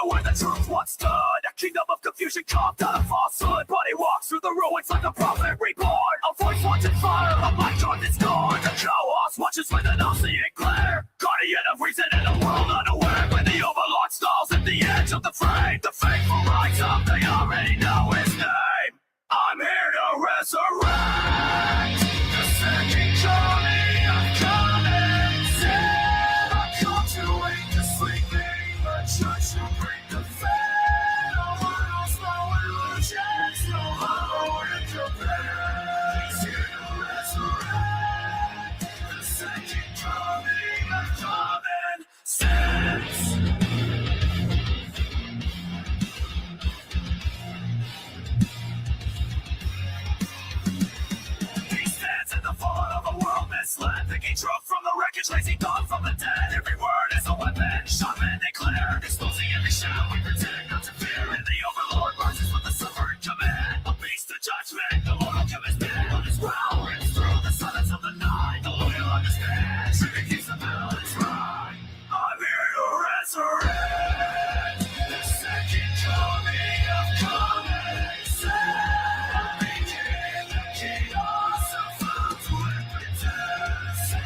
know where the truth once stood. A kingdom of confusion carved out of falsehood. But he walks through the ruins like a prophet reborn. A voice once in fire, a mic on this dawn. The chaos watches with an all-seeing glare. Guardian of reason in a world unaware. When the overlord stalls at the edge of the frame, the faithful rise up, they already know his name. I'm here to resurrect the second coming of coming sin. I come to wake the sleeping, the church will bring the fed. No idols, no illusions, no hollow in your bed. He's here to resurrect the second coming of common sense. Misled, thinking truth from the wreckage, lazy thought from the dead. Every word is a weapon, shaman declare, exposing every shadow we pretend not to fear. And the overlord rises with the suffering command. A beast of judgment, the Lord will give his bed on his growl, rings through the silence of the night. The loyal understand, tripping keeps the balance right. I'm here to resurrect the second coming of common sense. I'm making the chaos of found to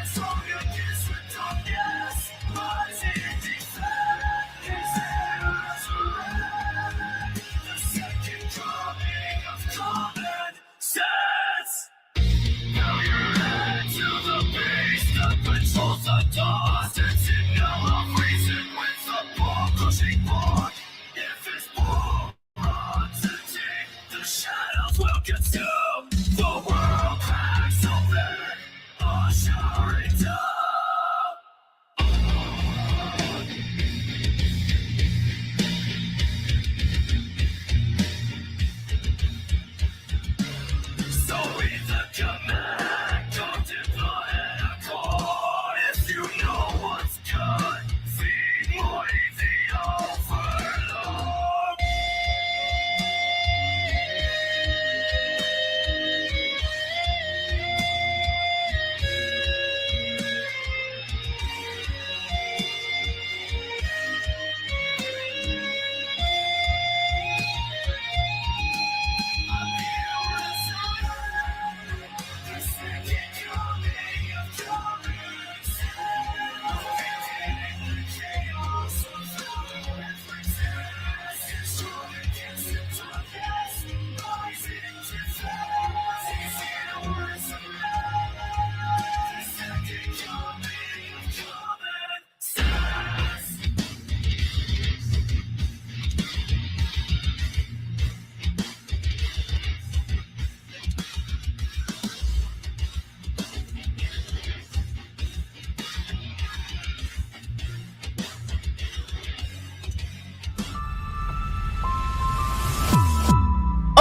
strong against the darkness, but in defense, he's here to resurrect the second coming of common sense. Now you're head to the beast that controls the dust. And signal of reason with the ball crushing block. If his ball runs into the shadows will consume the world packs open. Ushering down. So read the command, come to the accord. If you know what's good, feed Morty the overlord.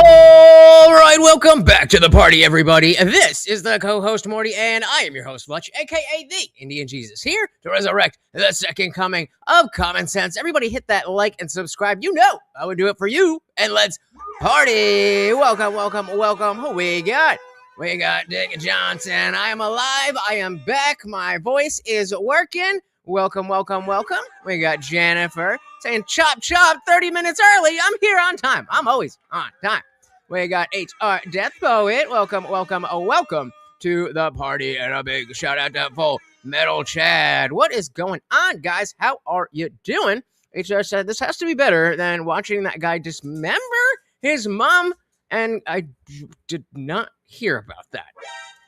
All right, welcome back to the party, everybody. This is the co-host Morty, and I am your host Fletch, aka the Indian Jesus, here to resurrect the second coming of common sense. Everybody, hit that like and subscribe. You know I would do it for you, and let's party. Welcome, welcome, welcome. Who we got? We got Dick Johnson. I am alive. I am back. My voice is working. Welcome, welcome, welcome. We got Jennifer saying chop, chop, 30 minutes early. I'm here on time. I'm always on time. We got HR Death Poet. Welcome, welcome, welcome to the party. And a big shout out to Full Metal Chad. What is going on, guys? How are you doing? HR said this has to be better than watching that guy dismember his mom. And I did not hear about that.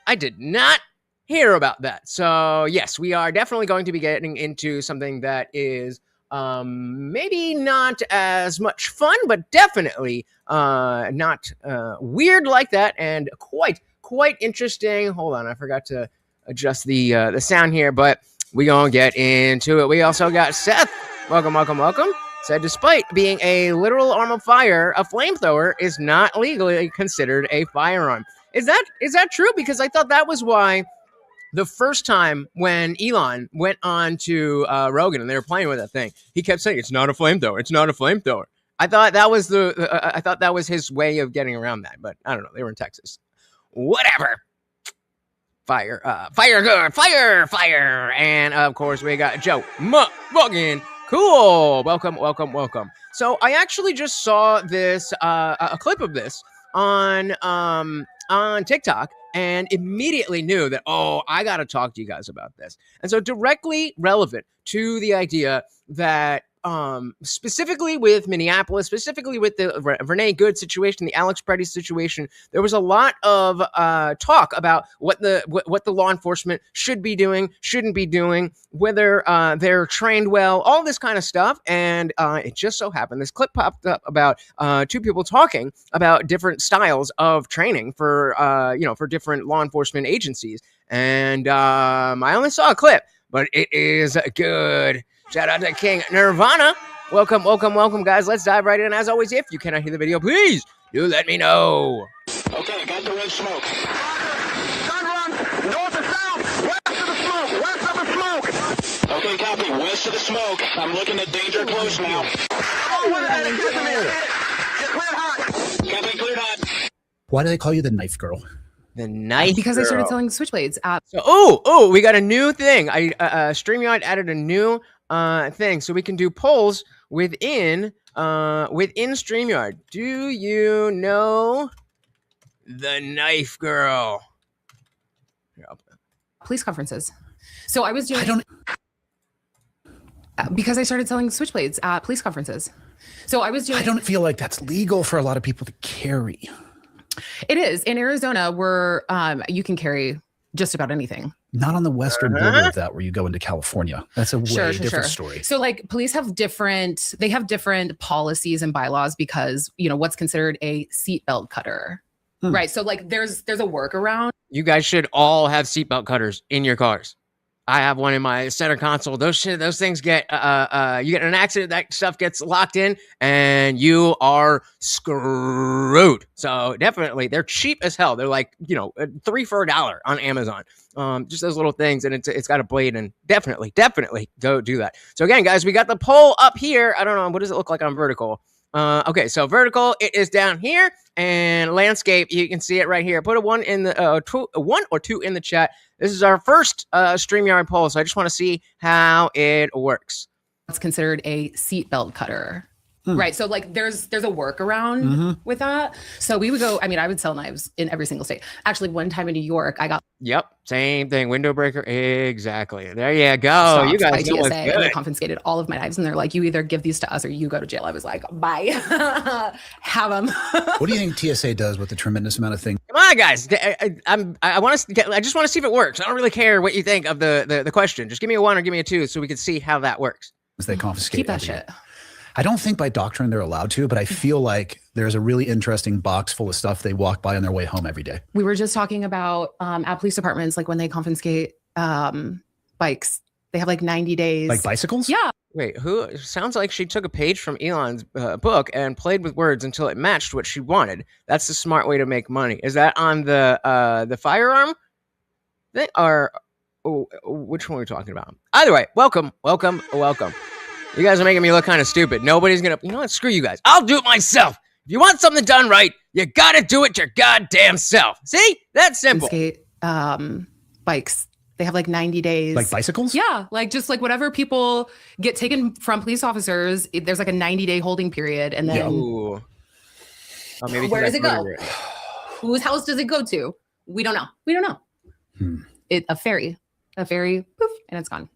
I did not hear about that. So, yes, we are definitely going to be getting into something that is maybe not as much fun, but definitely not weird like that, and quite interesting. Hold on, I forgot to adjust the sound here, but we gonna get into it. We also got Seth. Welcome, welcome, welcome. Said despite being a literal arm of fire, a flamethrower is not legally considered a firearm. Is that true? Because I thought that was why the first time when Elon went on to Rogan and they were playing with that thing, he kept saying, "It's not a flamethrower. It's not a flamethrower." I thought that was I thought that was his way of getting around that, but I don't know. They were in Texas. Whatever. Fire, good, fire, and of course we got Joe fucking Cool. Welcome. So I actually just saw this a clip of this on TikTok and immediately knew that, oh, I got to talk to you guys about this. And so directly relevant to the idea that specifically with Minneapolis, specifically with the Renee Good situation, the Alex Preddy situation, there was a lot of talk about what the law enforcement should be doing, shouldn't be doing, whether they're trained well, all this kind of stuff. And it just so happened this clip popped up about two people talking about different styles of training for for different law enforcement agencies. And I only saw a clip, but it is good. Shout out to King Nirvana. Welcome, welcome, welcome, guys. Let's dive right in. As always, if you cannot hear the video, please do let me know. Okay, got the red smoke. Gun run, north to south, west of the smoke, west of the smoke. Okay, copy, west of the smoke. I'm looking at danger close now. Oh, what is that? Excuse me, you're cleared hot. Copy, cleared hot. Why do they call you the knife girl? The knife because girl. I started selling switchblades. So, we got a new thing. StreamYard added a new thing, so we can do polls within StreamYard. Do you know the knife girl? Police conferences. So I was doing. Because I started selling switchblades at police conferences. So I was doing. I don't feel like that's legal for a lot of people to carry. It is in Arizona where you can carry just about anything. Not on the western border of that, where you go into California. That's a way different story. So like police have different policies and bylaws because, what's considered a seatbelt cutter. Right. So like there's a workaround. You guys should all have seatbelt cutters in your cars. I have one in my center console. Those things get you get in an accident, that stuff gets locked in and you are screwed. So definitely they're cheap as hell. They're like, $3 for $1 on Amazon. Just those little things, and it's got a blade, and definitely go do that. So again, guys, we got the poll up here. I don't know, what does it look like on vertical? Okay, so vertical, it is down here, and landscape, you can see it right here. Put a 1 in the 1 or 2 in the chat. This is our first StreamYard poll, so I just want to see how it works. It's considered a seatbelt cutter. Right. So like there's a workaround with that. So we would go, I would sell knives in every single state. Actually, one time in New York, I got. Yep. Same thing. Window breaker. Exactly. There you go. You guys know what's good. And they confiscated all of my knives and they're like, you either give these to us or you go to jail. I was like, bye. Have them. What do you think TSA does with the tremendous amount of things? Come on, guys. I just want to see if it works. I don't really care what you think of the question. Just give me a 1 or give me a 2 so we can see how that works. They confiscate. Keep that shit. I don't think by doctrine they're allowed to, but I feel like there's a really interesting box full of stuff they walk by on their way home every day. We were just talking about at police departments, like when they confiscate bikes, they have like 90 days. Like bicycles? Yeah. Wait, who? Sounds like she took a page from Elon's book and played with words until it matched what she wanted. That's the smart way to make money. Is that on the firearm thing, or which one are we talking about? Either way, welcome. You guys are making me look kind of stupid. Nobody's gonna, you know what? Screw you guys. I'll do it myself. If you want something done right, you gotta do it your goddamn self. See? That's simple. Skate, bikes. They have like 90 days. Like bicycles? Yeah. Like just like whatever people get taken from police officers, there's like a 90-day holding period. And then Oh, maybe where does it go? Whose house does it go to? We don't know. A ferry, poof, and it's gone.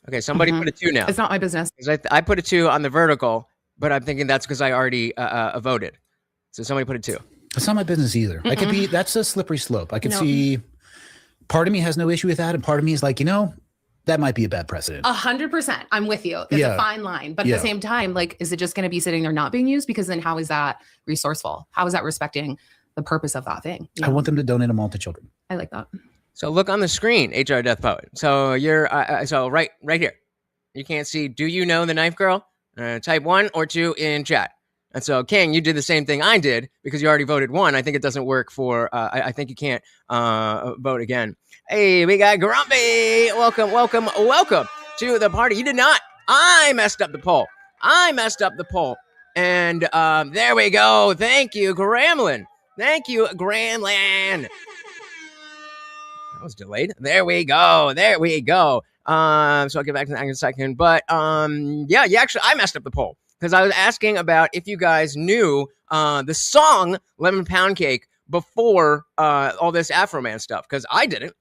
Okay, somebody put a 2 now. It's not my business. I put a 2 on the vertical, but I'm thinking that's because I already voted. So somebody put a 2. It's not my business either. I could be, that's a slippery slope. I could see, part of me has no issue with that. And part of me is like, that might be a bad precedent. 100%. I'm with you. It's a fine line. But at the same time, like, is it just going to be sitting there not being used? Because then how is that resourceful? How is that respecting the purpose of that thing? I want them to donate them all to children. I like that. So look on the screen, HR Death Poet. So you're so right here. You can't see. Do you know the knife girl? Type 1 or 2 in chat. And so King, you did the same thing I did because you already voted 1. I think it doesn't work for. I think you can't vote again. Hey, we got Grumpy. Welcome to the party. You did not. I messed up the poll. And there we go. Thank you, Gremlin. That was delayed. There we go. So I'll get back to that in a second. But yeah, you actually, I messed up the poll because I was asking about if you guys knew the song Lemon Pound Cake before all this Afro-Man stuff, because I didn't.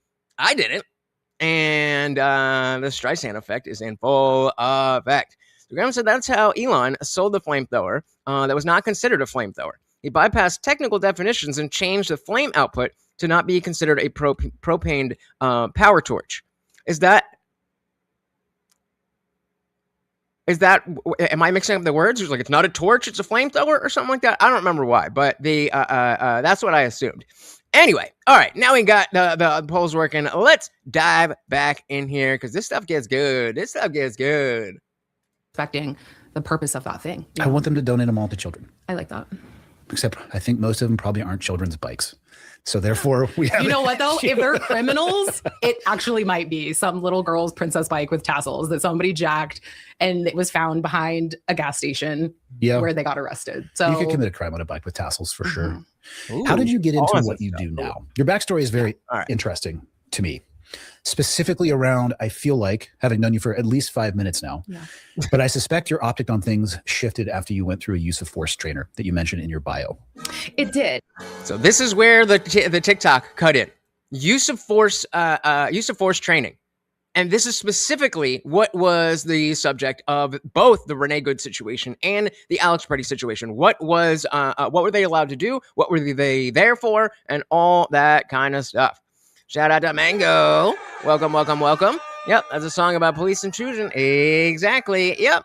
And the Streisand effect is in full effect. So Graham said that's how Elon sold the flamethrower that was not considered a flamethrower. He bypassed technical definitions and changed the flame output to not be considered a propane power torch. Is that, am I mixing up the words? It's like, it's not a torch, it's a flamethrower or something like that. I don't remember why, but that's what I assumed. Anyway, all right, now we got the polls working. Let's dive back in here because this stuff gets good. Respecting the purpose of that thing. I want them to donate them all to children. I like that. Except I think most of them probably aren't children's bikes. So therefore we have. You know what though? If they're criminals, it actually might be some little girl's princess bike with tassels that somebody jacked and it was found behind a gas station where they got arrested. So you could commit a crime on a bike with tassels for sure. Ooh, how did you get into what you do now? Your backstory is very interesting to me. Specifically around, I feel like, having known you for at least 5 minutes now, but I suspect your optic on things shifted after you went through a use of force trainer that you mentioned in your bio. It did. So this is where the TikTok cut in. Use of force training. And this is specifically what was the subject of both the Renee Good situation and the Alex Preddy situation. What were they allowed to do? What were they there for? And all that kind of stuff. Shout out to Mango. Welcome. Yep, that's a song about police intrusion. Exactly. Yep.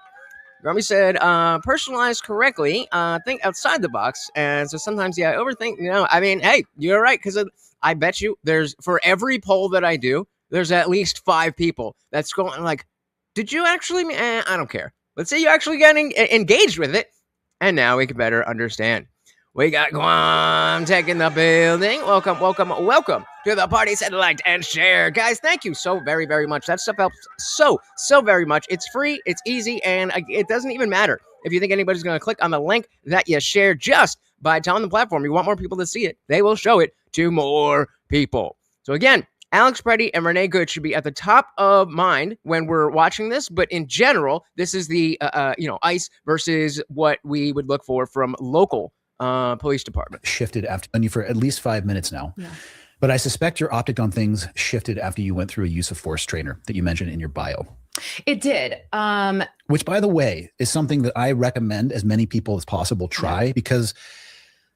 Grumpy said, personalized correctly, think outside the box. And so sometimes, I overthink. I mean, hey, you're right. Because I bet you for every poll that I do, there's at least 5 people that's going like, did you actually? I don't care. Let's say you actually got engaged with it. And now we can better understand. We got Guam Tech in the building. Welcome to the party. Said, like, and share. Guys, thank you so very, very much. That stuff helps so very much. It's free, it's easy, and it doesn't even matter if you think anybody's going to click on the link that you share just by telling the platform you want more people to see it. They will show it to more people. So again, Alex Preddy and Renee Good should be at the top of mind when we're watching this, but in general, this is the ICE versus what we would look for from local police department. Shifted after known you for at least 5 minutes now. Yeah. But I suspect your optic on things shifted after you went through a use of force trainer that you mentioned in your bio. It did. Which, by the way, is something that I recommend as many people as possible try, because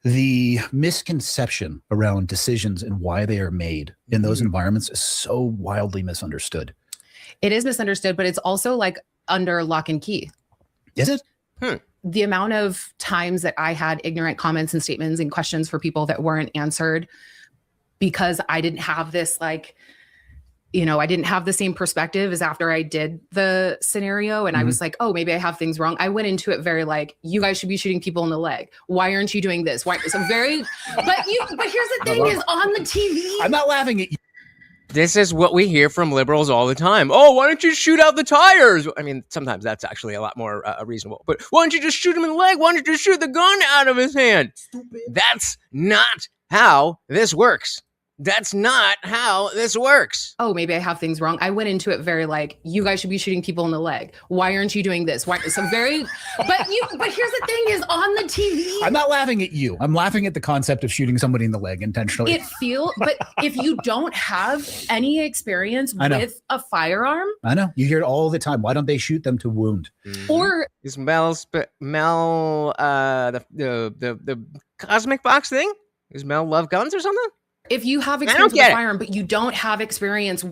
the misconception around decisions and why they are made in those environments is so wildly misunderstood. It is misunderstood, but it's also like under lock and key. Is it? The amount of times that I had ignorant comments and statements and questions for people that weren't answered because I didn't have this, I didn't have the same perspective as after I did the scenario. And I was like, oh, maybe I have things wrong. I went into it very you guys should be shooting people in the leg. Why aren't you doing this? Why? So but here's the thing is on the TV. I'm not laughing at you. This is what we hear from liberals all the time. Oh, why don't you shoot out the tires? I mean, sometimes that's actually a lot more reasonable. But why don't you just shoot him in the leg? Why don't you just shoot the gun out of his hand? Stupid. That's not how this works. That's not how this works. Oh, maybe I have things wrong. I went into it very you guys should be shooting people in the leg. Why aren't you doing this? Why? So very, but here's the thing is on the TV. I'm not laughing at you. I'm laughing at the concept of shooting somebody in the leg intentionally. But if you don't have any experience with a firearm. I know. You hear it all the time. Why don't they shoot them to wound? Or is the cosmic box thing? Does Mel love guns or something? If you have experience with a firearm, but you don't have experience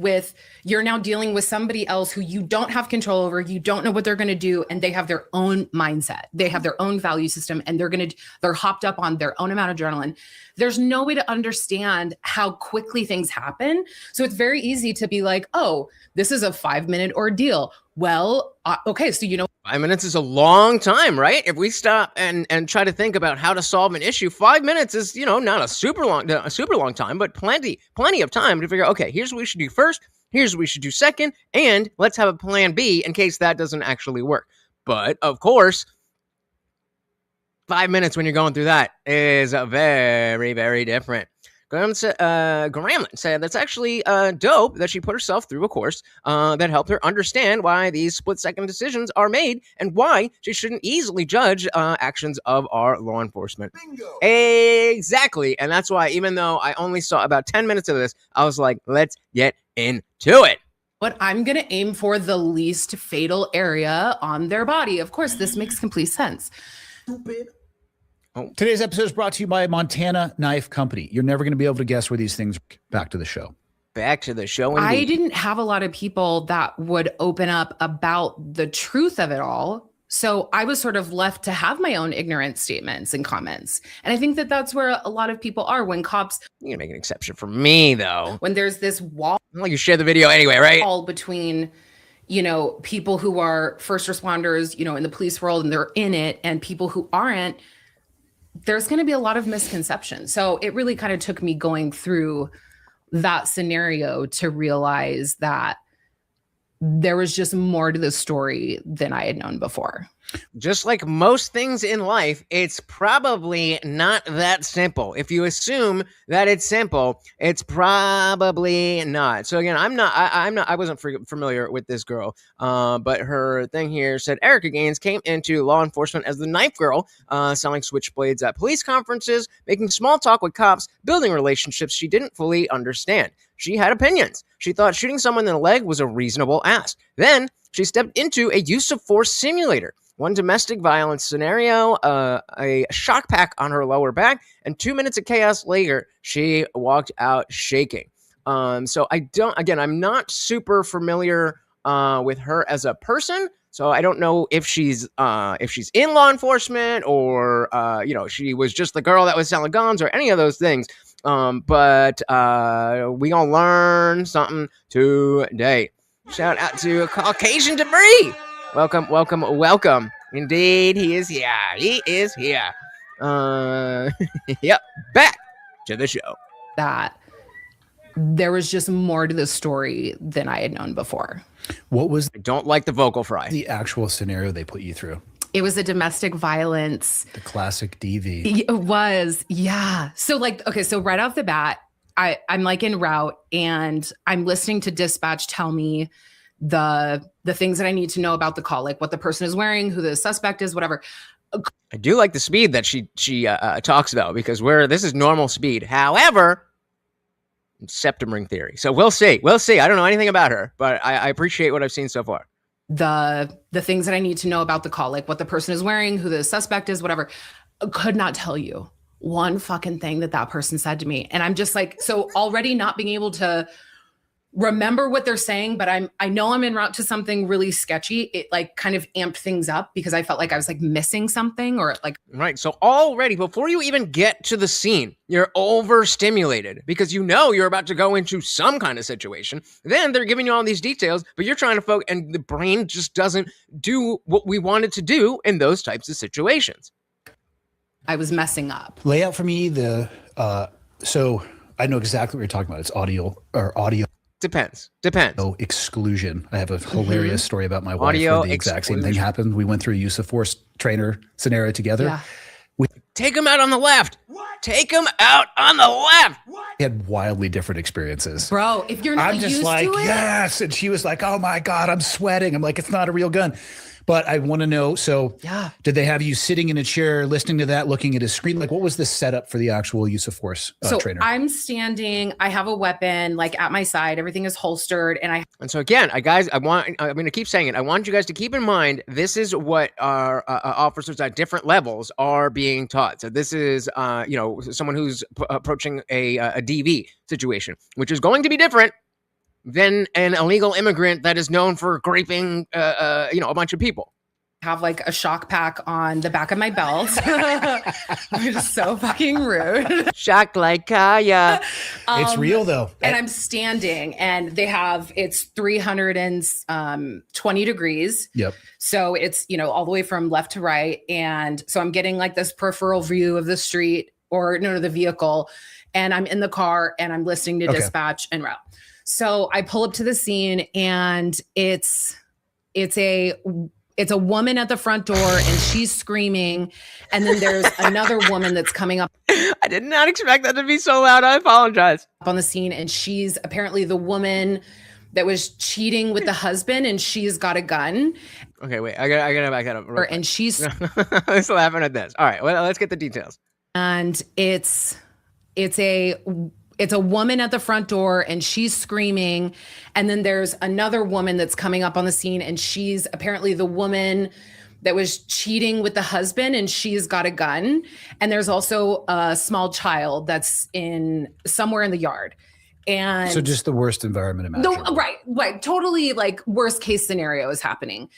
you're now dealing with somebody else who you don't have control over, you don't know what they're going to do, and they have their own mindset. They have their own value system, and they're hopped up on their own amount of adrenaline. There's no way to understand how quickly things happen. So it's very easy to be like, oh, this is a 5-minute ordeal. Well, okay, so 5 minutes is a long time, right? If we stop and try to think about how to solve an issue, 5 minutes is, not a super long time, but plenty of time to figure out, okay, here's what we should do first, here's what we should do second, and let's have a plan B in case that doesn't actually work. But of course, 5 minutes when you're going through that is very, very different. Gramlin said that's actually dope that she put herself through a course that helped her understand why these split-second decisions are made and why she shouldn't easily judge actions of our law enforcement. Bingo. Exactly. And that's why, even though I only saw about 10 minutes of this, I was like, let's get into it. But I'm going to aim for the least fatal area on their body. Of course, this makes complete sense. Stupid. Today's episode is brought to you by Montana Knife Company. You're never going to be able to guess where these things are. Back to the show. Back to the show. Indeed. I didn't have a lot of people that would open up about the truth of it all. So I was sort of left to have my own ignorant statements and comments. And I think that that's where a lot of people are when cops. You're going to make an exception for me, though. When there's this wall. Well, you share the video anyway, right? All between, you know, people who are first responders, you know, in the police world and they're in it, and people who aren't. There's going to be a lot of misconceptions. So it really kind of took me going through that scenario to realize that there was just more to the story than I had known before. Just like most things in life, it's probably not that simple. If you assume that it's simple, it's probably not. So again, I wasn't familiar with this girl, but her thing here said Erica Gaines came into law enforcement as the knife girl, selling switchblades at police conferences, making small talk with cops, building relationships she didn't fully understand. She had opinions. She thought shooting someone in the leg was a reasonable ask. Then she stepped into a use of force simulator. One domestic violence scenario, a shock pack on her lower back, and 2 minutes of chaos later, she walked out shaking. So I'm not super familiar with her as a person. So I don't know if she's in law enforcement or she was just the girl that was selling guns or any of those things. But we gonna learn something today. Shout out to Caucasian Debris. Welcome. Indeed, he is here. Yep, back to the show. That there was just more to the story than I had known before. What was I don't like the vocal fry. The actual scenario they put you through? It was a domestic violence. The classic DV. It was, yeah. So so right off the bat, I'm like en route and I'm listening to dispatch tell me the things that I need to know about the call, like what the person is wearing, who the suspect is, whatever. I do like the speed that she talks though, because this is normal speed. However, septum ring theory. So we'll see. I don't know anything about her, but I appreciate what I've seen so far. The things that I need to know about the call, like what the person is wearing, who the suspect is, whatever. Could not tell you one fucking thing that person said to me. And I'm just like, so already not being able to remember what they're saying, but I know I'm en route to something really sketchy. It like kind of amped things up because I felt like I was like missing something or like. Right. So already before you even get to the scene, you're overstimulated because you're about to go into some kind of situation. Then they're giving you all these details, but you're trying to focus and the brain just doesn't do what we want it to do in those types of situations. I was messing up. Lay out for me so I know exactly what you're talking about. It's audio. Depends. No exclusion. I have a hilarious story about my wife Audio where the exact same thing happened. We went through a use of force trainer scenario together. Yeah. Take him out on the left. What? Take him out on the left. What? We had wildly different experiences. Bro, if you're not I'm just used like, to it. yes. And she was like, oh my God, I'm sweating. I'm like, it's not a real gun. But I want to know, did they have you sitting in a chair, listening to that, looking at a screen? Like, what was the setup for the actual use of force trainer? I'm standing, I have a weapon like at my side, everything is holstered. And so again, guys, I'm going to keep saying it. I want you guys to keep in mind, this is what our officers at different levels are being taught. So this is, someone who's approaching a DV situation, which is going to be different than an illegal immigrant that is known for raping, a bunch of people. Have like a shock pack on the back of my belt. Which is so fucking rude. Shock like Kaya. It's real though. And I'm standing and it's 320 degrees. Yep. So it's, all the way from left to right. And so I'm getting like this peripheral view of the street the vehicle. And I'm in the car and I'm listening to dispatch en route. So I pull up to the scene and it's it's a woman at the front door and she's screaming. And then there's another woman that's coming up. I did not expect that to be so loud. I apologize. On the scene, and she's apparently the woman that was cheating with the husband, and she's got a gun. Okay, wait. I gotta back that up. And she's Let's laughing at this. All right, well, let's get the details. And it's a woman at the front door and she's screaming. And then there's another woman that's coming up on the scene, and she's apparently the woman that was cheating with the husband, and she's got a gun. And there's also a small child that's somewhere in the yard. And so just the worst environment imaginable. Right. Totally like worst case scenario is happening.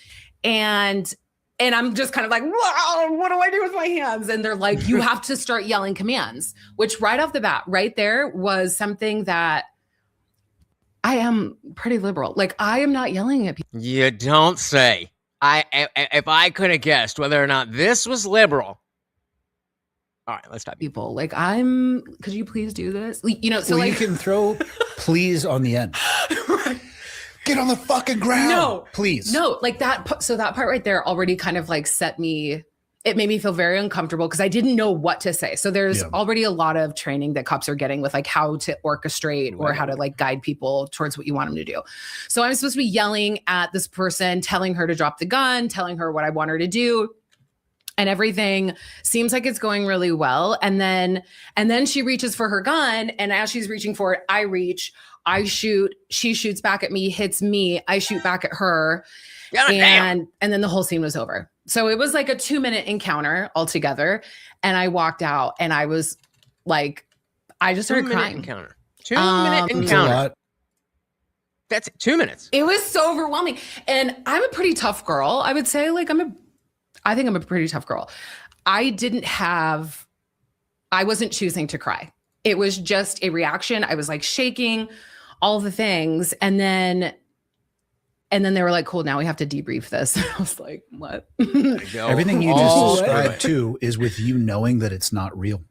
And I'm just kind of like, wow, what do I do with my hands? And they're like, you have to start yelling commands, which right off the bat, right there was something that I am pretty liberal. Like, I am not yelling at people. You don't say. If I could have guessed whether or not this was liberal. All right, let's stop. People like, could you please do this? You know, so well, like you can throw please on the end. Right. Get on the fucking ground. No, please. No, like that. So that part right there already kind of like it made me feel very uncomfortable because I didn't know what to say. So there's already a lot of training that cops are getting with like how to orchestrate or how to like guide people towards what you want them to do. So I'm supposed to be yelling at this person, telling her to drop the gun, telling her what I want her to do. And everything seems like it's going really well. And then she reaches for her gun. And as she's reaching for it, I reach, I shoot, she shoots back at me, hits me, I shoot back at her. And then the whole scene was over. So it was like a 2-minute encounter altogether. And I walked out and I was like, I just started crying. 2-minute encounter. That's 2 minutes. It was so overwhelming. And I'm a pretty tough girl. I would say like I think I'm a pretty tough girl. I wasn't choosing to cry. It was just a reaction. I was like shaking, all the things. And then they were like, cool, now we have to debrief this. I was like, what? Everything you just described too is with you knowing that it's not real.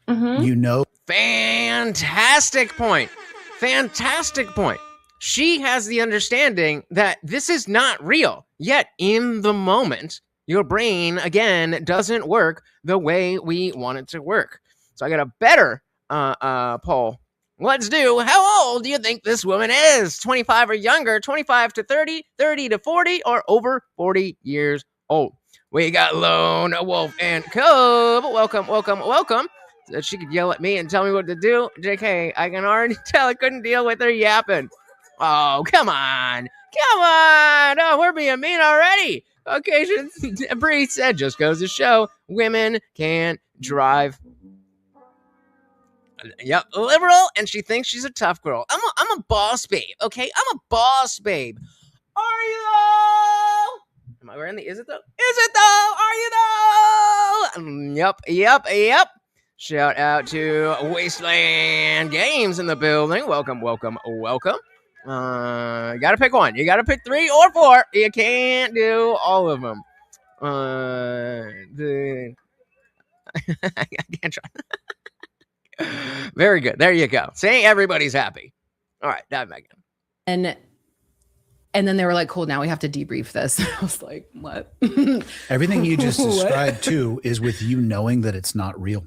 Mm-hmm. You know. Fantastic point. Fantastic point. She has the understanding that this is not real. Yet in the moment, your brain, again, doesn't work the way we want it to work. So I got a better poll. Let's do, how old do you think this woman is? 25 or younger, 25 to 30, 30 to 40, or over 40 years old? We got Lone Wolf and Cub. Welcome, welcome, welcome. She could yell at me and tell me what to do. JK, I can already tell I couldn't deal with her yapping. Oh, come on. Come on. Oh, we're being mean already. Occasions, Bree said, just goes to show women can't drive. Yep, liberal, and she thinks she's a tough girl. I'm a boss babe, okay? I'm a boss babe. Are you though? Am I wearing the is it though? Is it though? Are you though? Yep. Shout out to Wasteland Games in the building. Welcome. You gotta pick one. You gotta pick 3 or 4. You can't do all of them. I can't try. Very good. There you go. Saying everybody's happy. All right, dive back in. And then they were like, cool, now we have to debrief this. I was like, what? Everything you just described too is with you knowing that it's not real.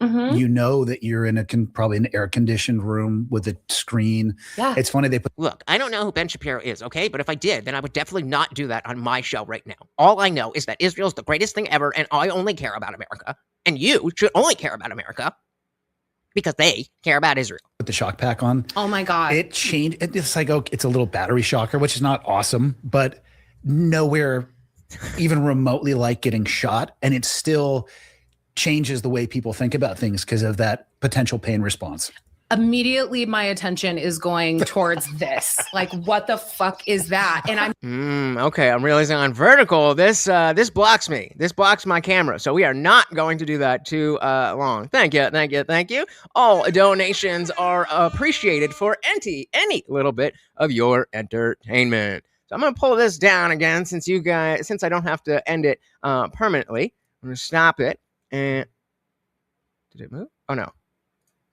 Mm-hmm. You know that you're in probably an air-conditioned room with a screen. Yeah. It's funny they put. Look, I don't know who Ben Shapiro is, okay? But if I did, then I would definitely not do that on my show right now. All I know is that Israel is the greatest thing ever, and I only care about America. And you should only care about America because they care about Israel. Put the shock pack on. Oh my God. It changed. It's like, it's a little battery shocker, which is not awesome, but nowhere even remotely like getting shot. And it still changes the way people think about things because of that potential pain response. Immediately my attention is going towards this. Like, what the fuck is that? And I'm okay, I'm realizing on vertical, this blocks me. This blocks my camera. So we are not going to do that too long. Thank you. All donations are appreciated for any little bit of your entertainment. So I'm gonna pull this down again since I don't have to end it permanently. I'm gonna stop it. And did it move? Oh no.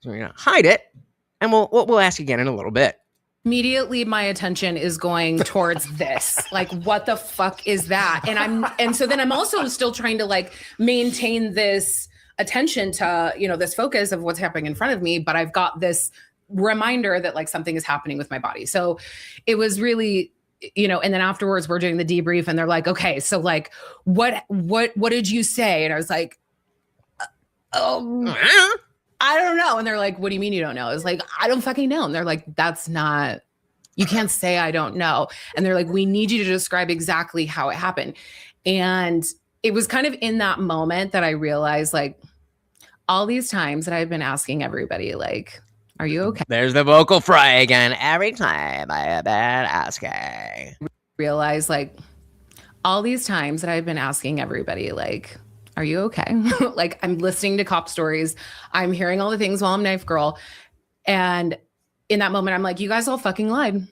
So we're gonna hide it, and we'll ask again in a little bit. Immediately my attention is going towards this. Like, what the fuck is that? And so then I'm also still trying to like maintain this attention to, you know, this focus of what's happening in front of me, but I've got this reminder that like something is happening with my body. So it was really, you know, and then afterwards we're doing the debrief and they're like, okay, so like what did you say? And I was like, I don't know. And they're like, what do you mean you don't know? I was like, I don't fucking know. And they're like, you can't say I don't know. And they're like, we need you to describe exactly how it happened. And it was kind of in that moment that I realized, like, all these times that I've been asking everybody, like, are you okay? There's the vocal fry again. Every time I have been asking. Realize, like, all these times that I've been asking everybody, like, are you okay? Like, I'm listening to cop stories. I'm hearing all the things while I'm Knife Girl. And in that moment, I'm like, you guys all fucking lied.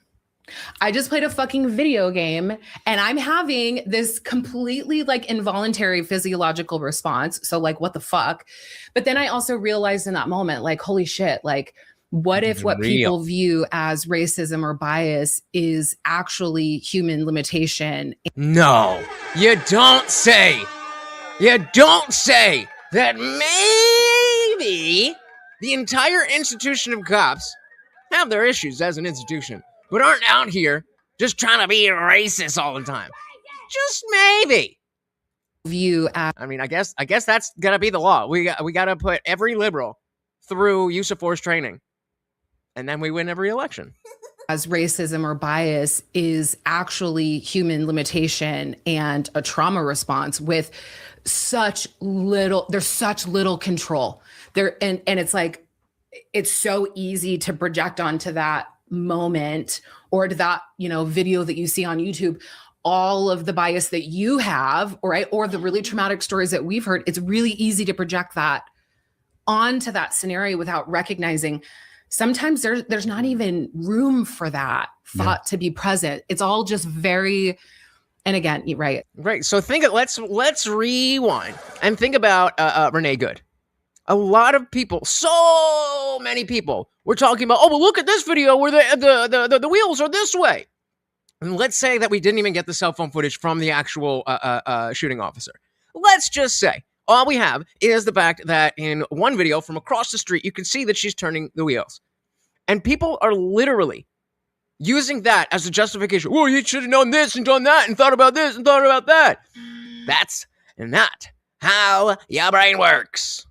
I just played a fucking video game and I'm having this completely like involuntary physiological response. So like, what the fuck? But then I also realized in that moment, like, holy shit, like, what if what people view as racism or bias is actually human limitation? No, you don't say. You don't say that maybe the entire institution of cops have their issues as an institution, but aren't out here just trying to be racist all the time. Just maybe. View as, I mean, I guess that's gonna be the law. We gotta put every liberal through use of force training, and then we win every election. As racism or bias is actually human limitation and a trauma response with such little control there. And it's like, it's so easy to project onto that moment or to that, you know, video that you see on YouTube, all of the bias that you have, right? Or the really traumatic stories that we've heard. It's really easy to project that onto that scenario without recognizing sometimes there's not even room for that thought to be present. It's all just very, and again, right. Right. So let's rewind and think about Renee Good. A lot of people, so many people were talking about, oh, well, look at this video where the wheels are this way. And let's say that we didn't even get the cell phone footage from the actual shooting officer. Let's just say all we have is the fact that in one video from across the street, you can see that she's turning the wheels. And people are literally using that as a justification. Oh, you should have known this and done that and thought about this and thought about that. That's not how your brain works.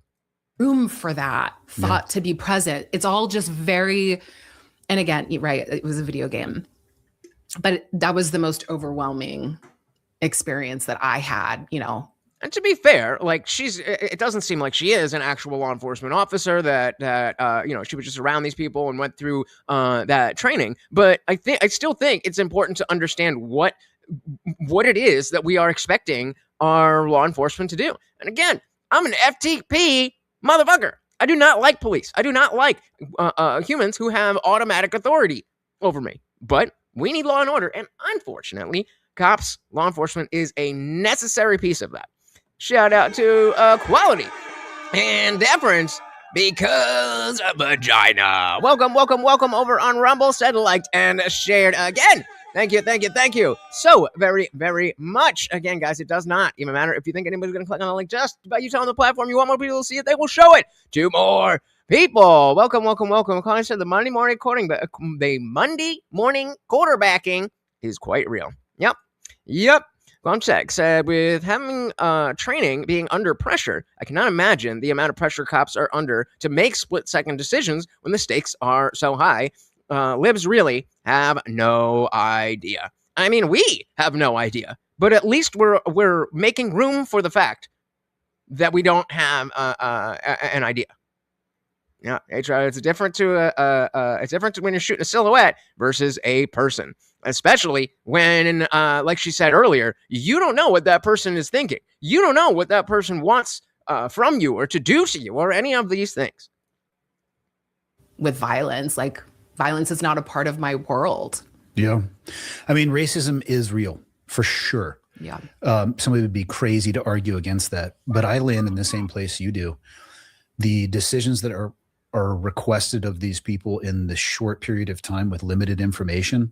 Room for that thought to be present. It's all just very, and again, right, it was a video game. But that was the most overwhelming experience that I had, you know. And to be fair, like it doesn't seem like she is an actual law enforcement officer that you know, she was just around these people and went through that training. But I still think it's important to understand what it is that we are expecting our law enforcement to do. And again, I'm an FTP motherfucker. I do not like police. I do not like humans who have automatic authority over me. But we need law and order, and unfortunately, law enforcement is a necessary piece of that. Shout out to Quality and Deference because of vagina. Welcome over on Rumble. Said, liked, and shared again. Thank you so very, very much. Again, guys, it does not even matter if you think anybody's going to click on the link. Just by you telling the platform you want more people to see it, they will show it to more people. Welcome. Colin said the Monday morning quarterbacking is quite real. Yep. Gomchek said, with having training being under pressure, I cannot imagine the amount of pressure cops are under to make split-second decisions when the stakes are so high. Libs really have no idea. I mean, we have no idea, but at least we're making room for the fact that we don't have an idea. Yeah, it's different when you're shooting a silhouette versus a person, especially when, like she said earlier, you don't know what that person is thinking. You don't know what that person wants from you or to do to you or any of these things. With violence, like violence is not a part of my world. Yeah. I mean, racism is real for sure. Yeah. Somebody would be crazy to argue against that, but I land in the same place you do. The decisions that are are requested of these people in the short period of time with limited information.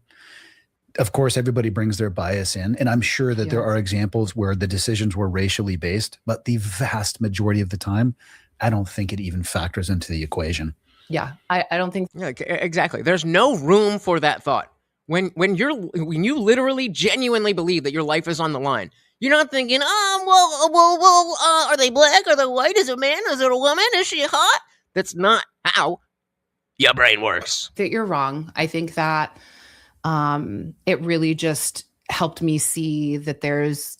Of course, everybody brings their bias in, and I'm sure that there are examples where the decisions were racially based, but the vast majority of the time, I don't think it even factors into the equation. Yeah, I don't think. Yeah, exactly. There's no room for that thought. When you literally genuinely believe that your life is on the line, you're not thinking, are they black? Are they white? Is it a man? Is it a woman? Is she hot? That's not how your brain works. That you're wrong. I think that it really just helped me see that there's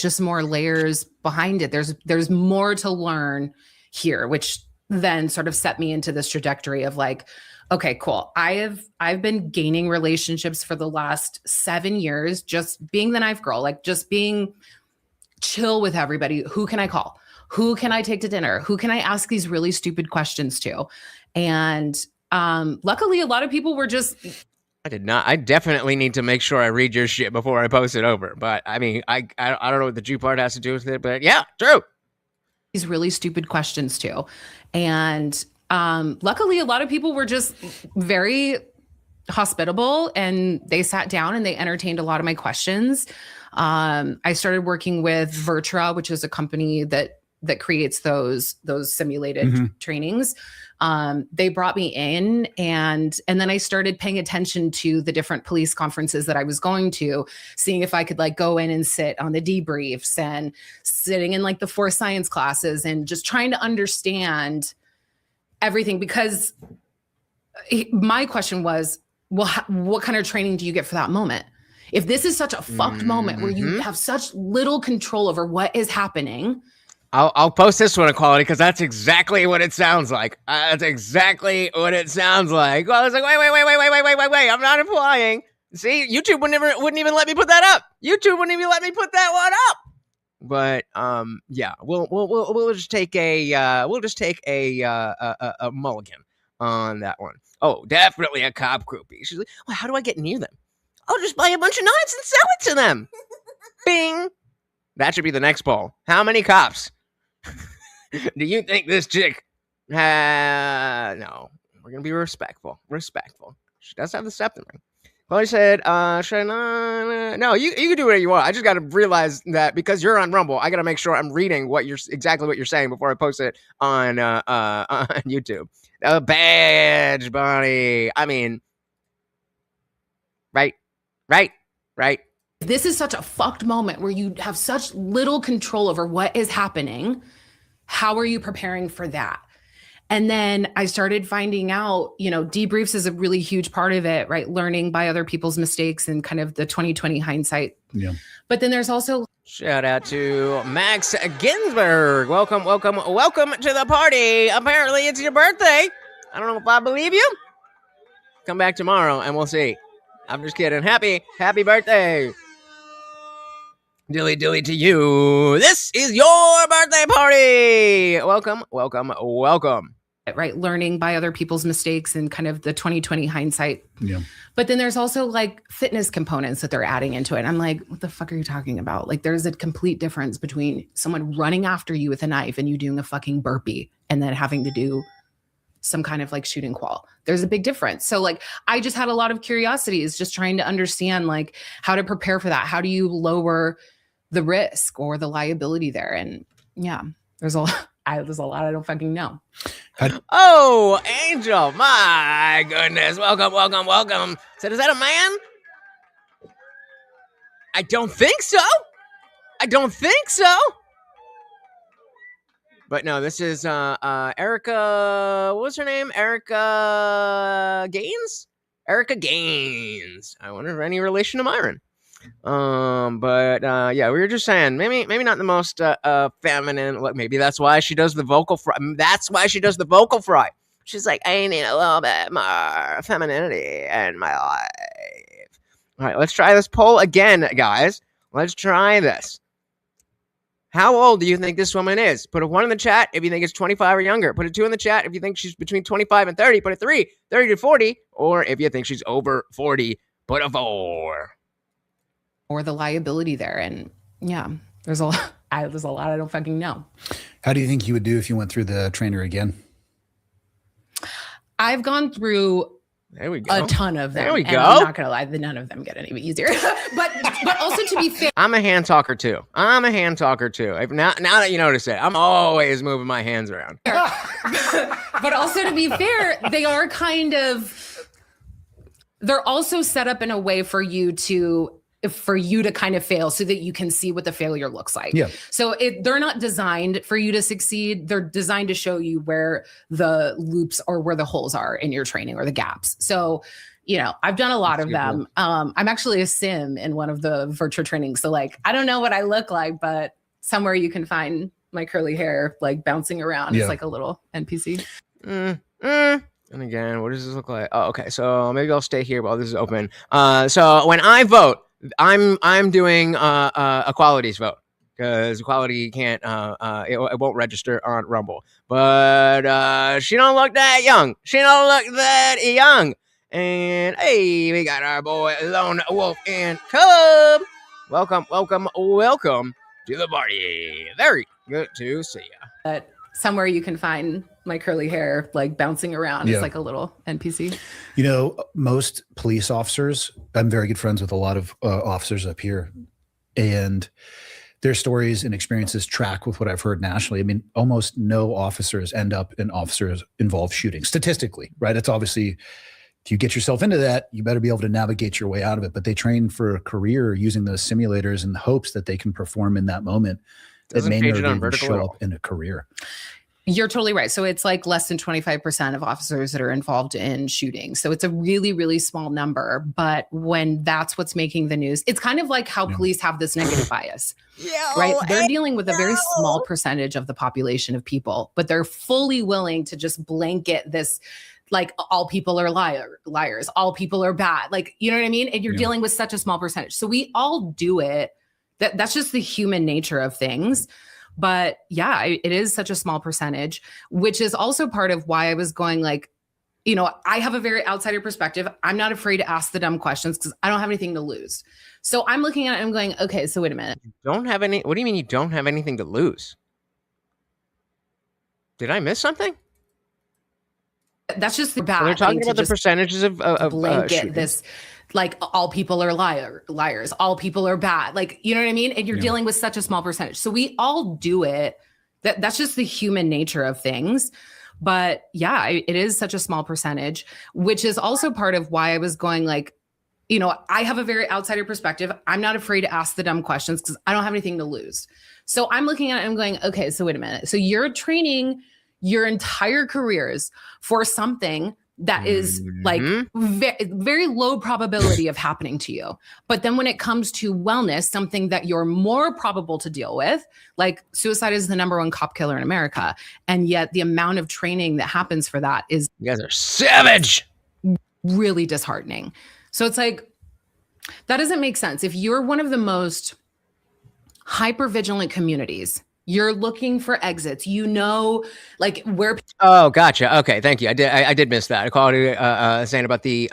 just more layers behind it. There's more to learn here, which then sort of set me into this trajectory of like, okay, cool. I've been gaining relationships for the last 7 years, just being the knife girl, like just being chill with everybody. Who can I call? Who can I take to dinner? Who can I ask these really stupid questions to? And luckily, a lot of people were just. I did not. I definitely need to make sure I read your shit before I post it over. But I mean, I don't know what the Jew part has to do with it, but yeah, true. These really stupid questions too. And luckily, a lot of people were just very hospitable, and they sat down and they entertained a lot of my questions. I started working with Virtra, which is a company that creates those simulated trainings. They brought me in, and then I started paying attention to the different police conferences that I was going to, seeing if I could like go in and sit on the debriefs and sitting in like the force science classes and just trying to understand everything. Because my question was, well, what kind of training do you get for that moment? If this is such a fucked moment where you have such little control over what is happening. I'll post this one in quality because that's exactly what it sounds like. That's exactly what it sounds like. Well, I was like, wait. I'm not implying. See, YouTube wouldn't even let me put that up. YouTube wouldn't even let me put that one up. But yeah, we'll just take a mulligan on that one. Oh, definitely a cop groupie. She's like, well, how do I get near them? I'll just buy a bunch of knives and sell it to them. Bing. That should be the next poll. How many cops do you think this chick? No, we're gonna be respectful. She does have the septum ring. Chloe said, should I not? No, you can do whatever you want. I just got to realize that because you're on Rumble, I got to make sure I'm reading exactly what you're saying before I post it on YouTube. A badge, buddy. I mean, right. This is such a fucked moment where you have such little control over what is happening. How are you preparing for that? And then I started finding out, debriefs is a really huge part of it, right? Learning by other people's mistakes and kind of the 2020 hindsight. Yeah. But then there's also. Shout out to Max Ginsburg. Welcome to the party. Apparently it's your birthday. I don't know if I believe you. Come back tomorrow and we'll see. I'm just kidding. Happy birthday. Dilly to you. This is your birthday party. Welcome. Right. Learning by other people's mistakes and kind of the 2020 hindsight. Yeah. But then there's also like fitness components that they're adding into it. I'm like, what the fuck are you talking about? Like there's a complete difference between someone running after you with a knife and you doing a fucking burpee and then having to do some kind of like shooting qual. There's a big difference. So like, I just had a lot of curiosities just trying to understand like how to prepare for that. How do you lower the risk or the liability there? And yeah, there's a lot I don't fucking know. Oh, Angel, my goodness. Welcome. So is that a man? I don't think so. But no, this is Erica. What was her name? Erica Gaines. I wonder if any relation to Myron. But yeah, we were just saying maybe not the most feminine. Maybe that's why she does the vocal fry. She's like, I need a little bit more femininity in my life. All right, let's try this poll again, guys. Let's try this. How old do you think this woman is? Put a 1 in the chat if you think it's 25 or younger. Put a 2 in the chat if you think she's between 25 and 30. Put a 3, 30 to 40. Or if you think she's over 40, put a 4. Or the liability there. And yeah, there's a lot I don't fucking know. How do you think you would do if you went through the trainer again? I've gone through There we go. a ton of them. There we and go. I'm not gonna lie, none of them get any easier. but also to be fair, I'm a hand talker too. Now that you notice it, I'm always moving my hands around. but also to be fair, they're also set up in a way for you to kind of fail so that you can see what the failure looks like. Yeah. So they're not designed for you to succeed. They're designed to show you where the loops or where the holes are in your training or the gaps. So, I've done a lot of them. I'm actually a sim in one of the virtual trainings. So like, I don't know what I look like, but somewhere you can find my curly hair, like bouncing around. Yeah. It's like a little NPC. And again, what does this look like? Oh, okay. So maybe I'll stay here while this is open. So when I vote, I'm doing equality's vote because equality can't it won't register on Rumble. But she don't look that young. And hey, we got our boy Lone Wolf and Cub. Welcome to the party. Very good to see you. But somewhere you can find my curly hair, like bouncing around. Yeah. It's like a little NPC. Most police officers, I'm very good friends with a lot of officers up here, and their stories and experiences track with what I've heard nationally. I mean, almost no officers end up in officers-involved shootings, statistically, right? It's obviously, if you get yourself into that, you better be able to navigate your way out of it. But they train for a career using those simulators in the hopes that they can perform in that moment. That may never even show up in a career. You're totally right. So it's like less than 25% of officers that are involved in shooting. So it's a really, really small number. But when that's what's making the news, it's kind of like how police have this negative bias, right? They're dealing with a very small percentage of the population of people, but they're fully willing to just blanket this, like all people are liars, all people are bad. Like, you know what I mean? And you're dealing with such a small percentage. So we all do it. That's just the human nature of things. But yeah, it is such a small percentage, which is also part of why I was going like, I have a very outsider perspective. I'm not afraid to ask the dumb questions because I don't have anything to lose. So I'm looking at it and I'm going, okay, so wait a minute. What do you mean you don't have anything to lose? Did I miss something? That's just the bad. They're talking about the percentages of blanket this, like all people are liars, all people are bad. Like, you know what I mean? And you're dealing with such a small percentage. So we all do it. That's just the human nature of things. But yeah, it is such a small percentage, which is also part of why I was going like, I have a very outsider perspective. I'm not afraid to ask the dumb questions because I don't have anything to lose. So I'm looking at it and I'm going, okay, so wait a minute. So you're training your entire careers for something that is like very low probability of happening to you. But then when it comes to wellness, something that you're more probable to deal with, like suicide is the #1 cop killer in America. And yet the amount of training that happens for that is you guys are savage. Really disheartening. So it's like, that doesn't make sense. If you're one of the most hyper-vigilant communities, you're looking for exits, like where. Oh, gotcha. Okay, thank you. I did miss that. Equality saying about the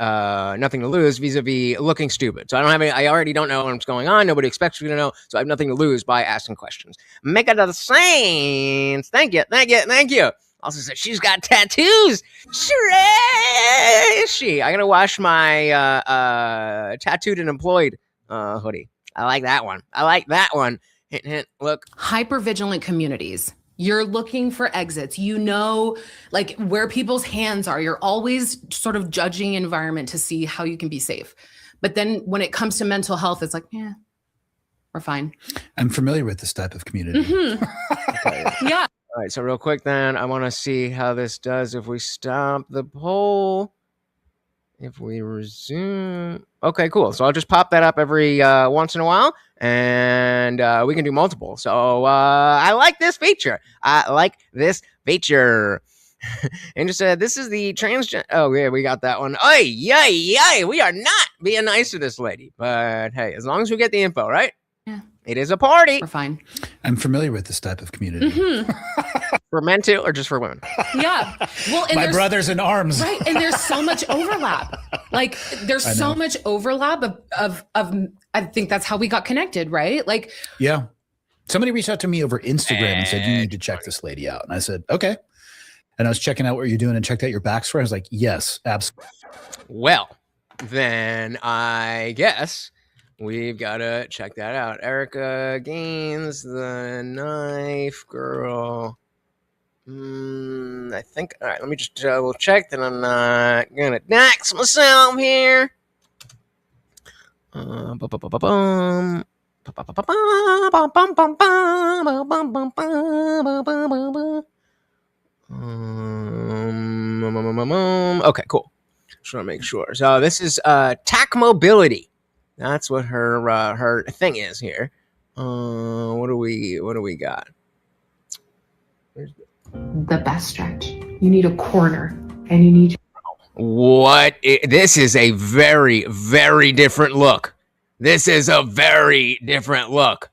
nothing to lose vis-a-vis looking stupid. So I already don't know what's going on. Nobody expects me to know. So I have nothing to lose by asking questions. Make it the Saints. Thank you. Also said she's got tattoos. Sure is she. I gotta wash my tattooed and employed hoodie. I like that one. Hint, hint, look. Hyper-vigilant communities. You're looking for exits. Like where people's hands are. You're always sort of judging environment to see how you can be safe. But then when it comes to mental health, it's like, yeah, we're fine. I'm familiar with this type of community. Mm-hmm. Yeah. All right, so real quick then, I want to see how this does if we stop the poll. If we resume. Okay, cool. So I'll just pop that up every once in a while, and we can do multiple. So I like this feature. And just said, this is the transgender. Oh, yeah, we got that one. Oy, yay. We are not being nice to this lady. But hey, as long as we get the info, right? Yeah. It is a party. We're fine. I'm familiar with this type of community. Mm-hmm. For men too, or just for women? Yeah. Well, and my brothers in arms. Right. And there's so much overlap. Like there's so much overlap of I think that's how we got connected, right? Like, yeah. Somebody reached out to me over Instagram and said, you need to check this lady out. And I said, okay. and I was checking out what you're doing and checked out your backstory. I was like, yes, absolutely. Well, then I guess we've got to check that out. Erica Gaines, the knife girl. I think, all right, let me just double check that I'm not going to dox myself here. Okay, cool. Just want to make sure. So this is TAC Mobility. That's what her thing is here. What do we got? The best stretch. You need a corner, and you need. This is a very, very different look. This is a very different look.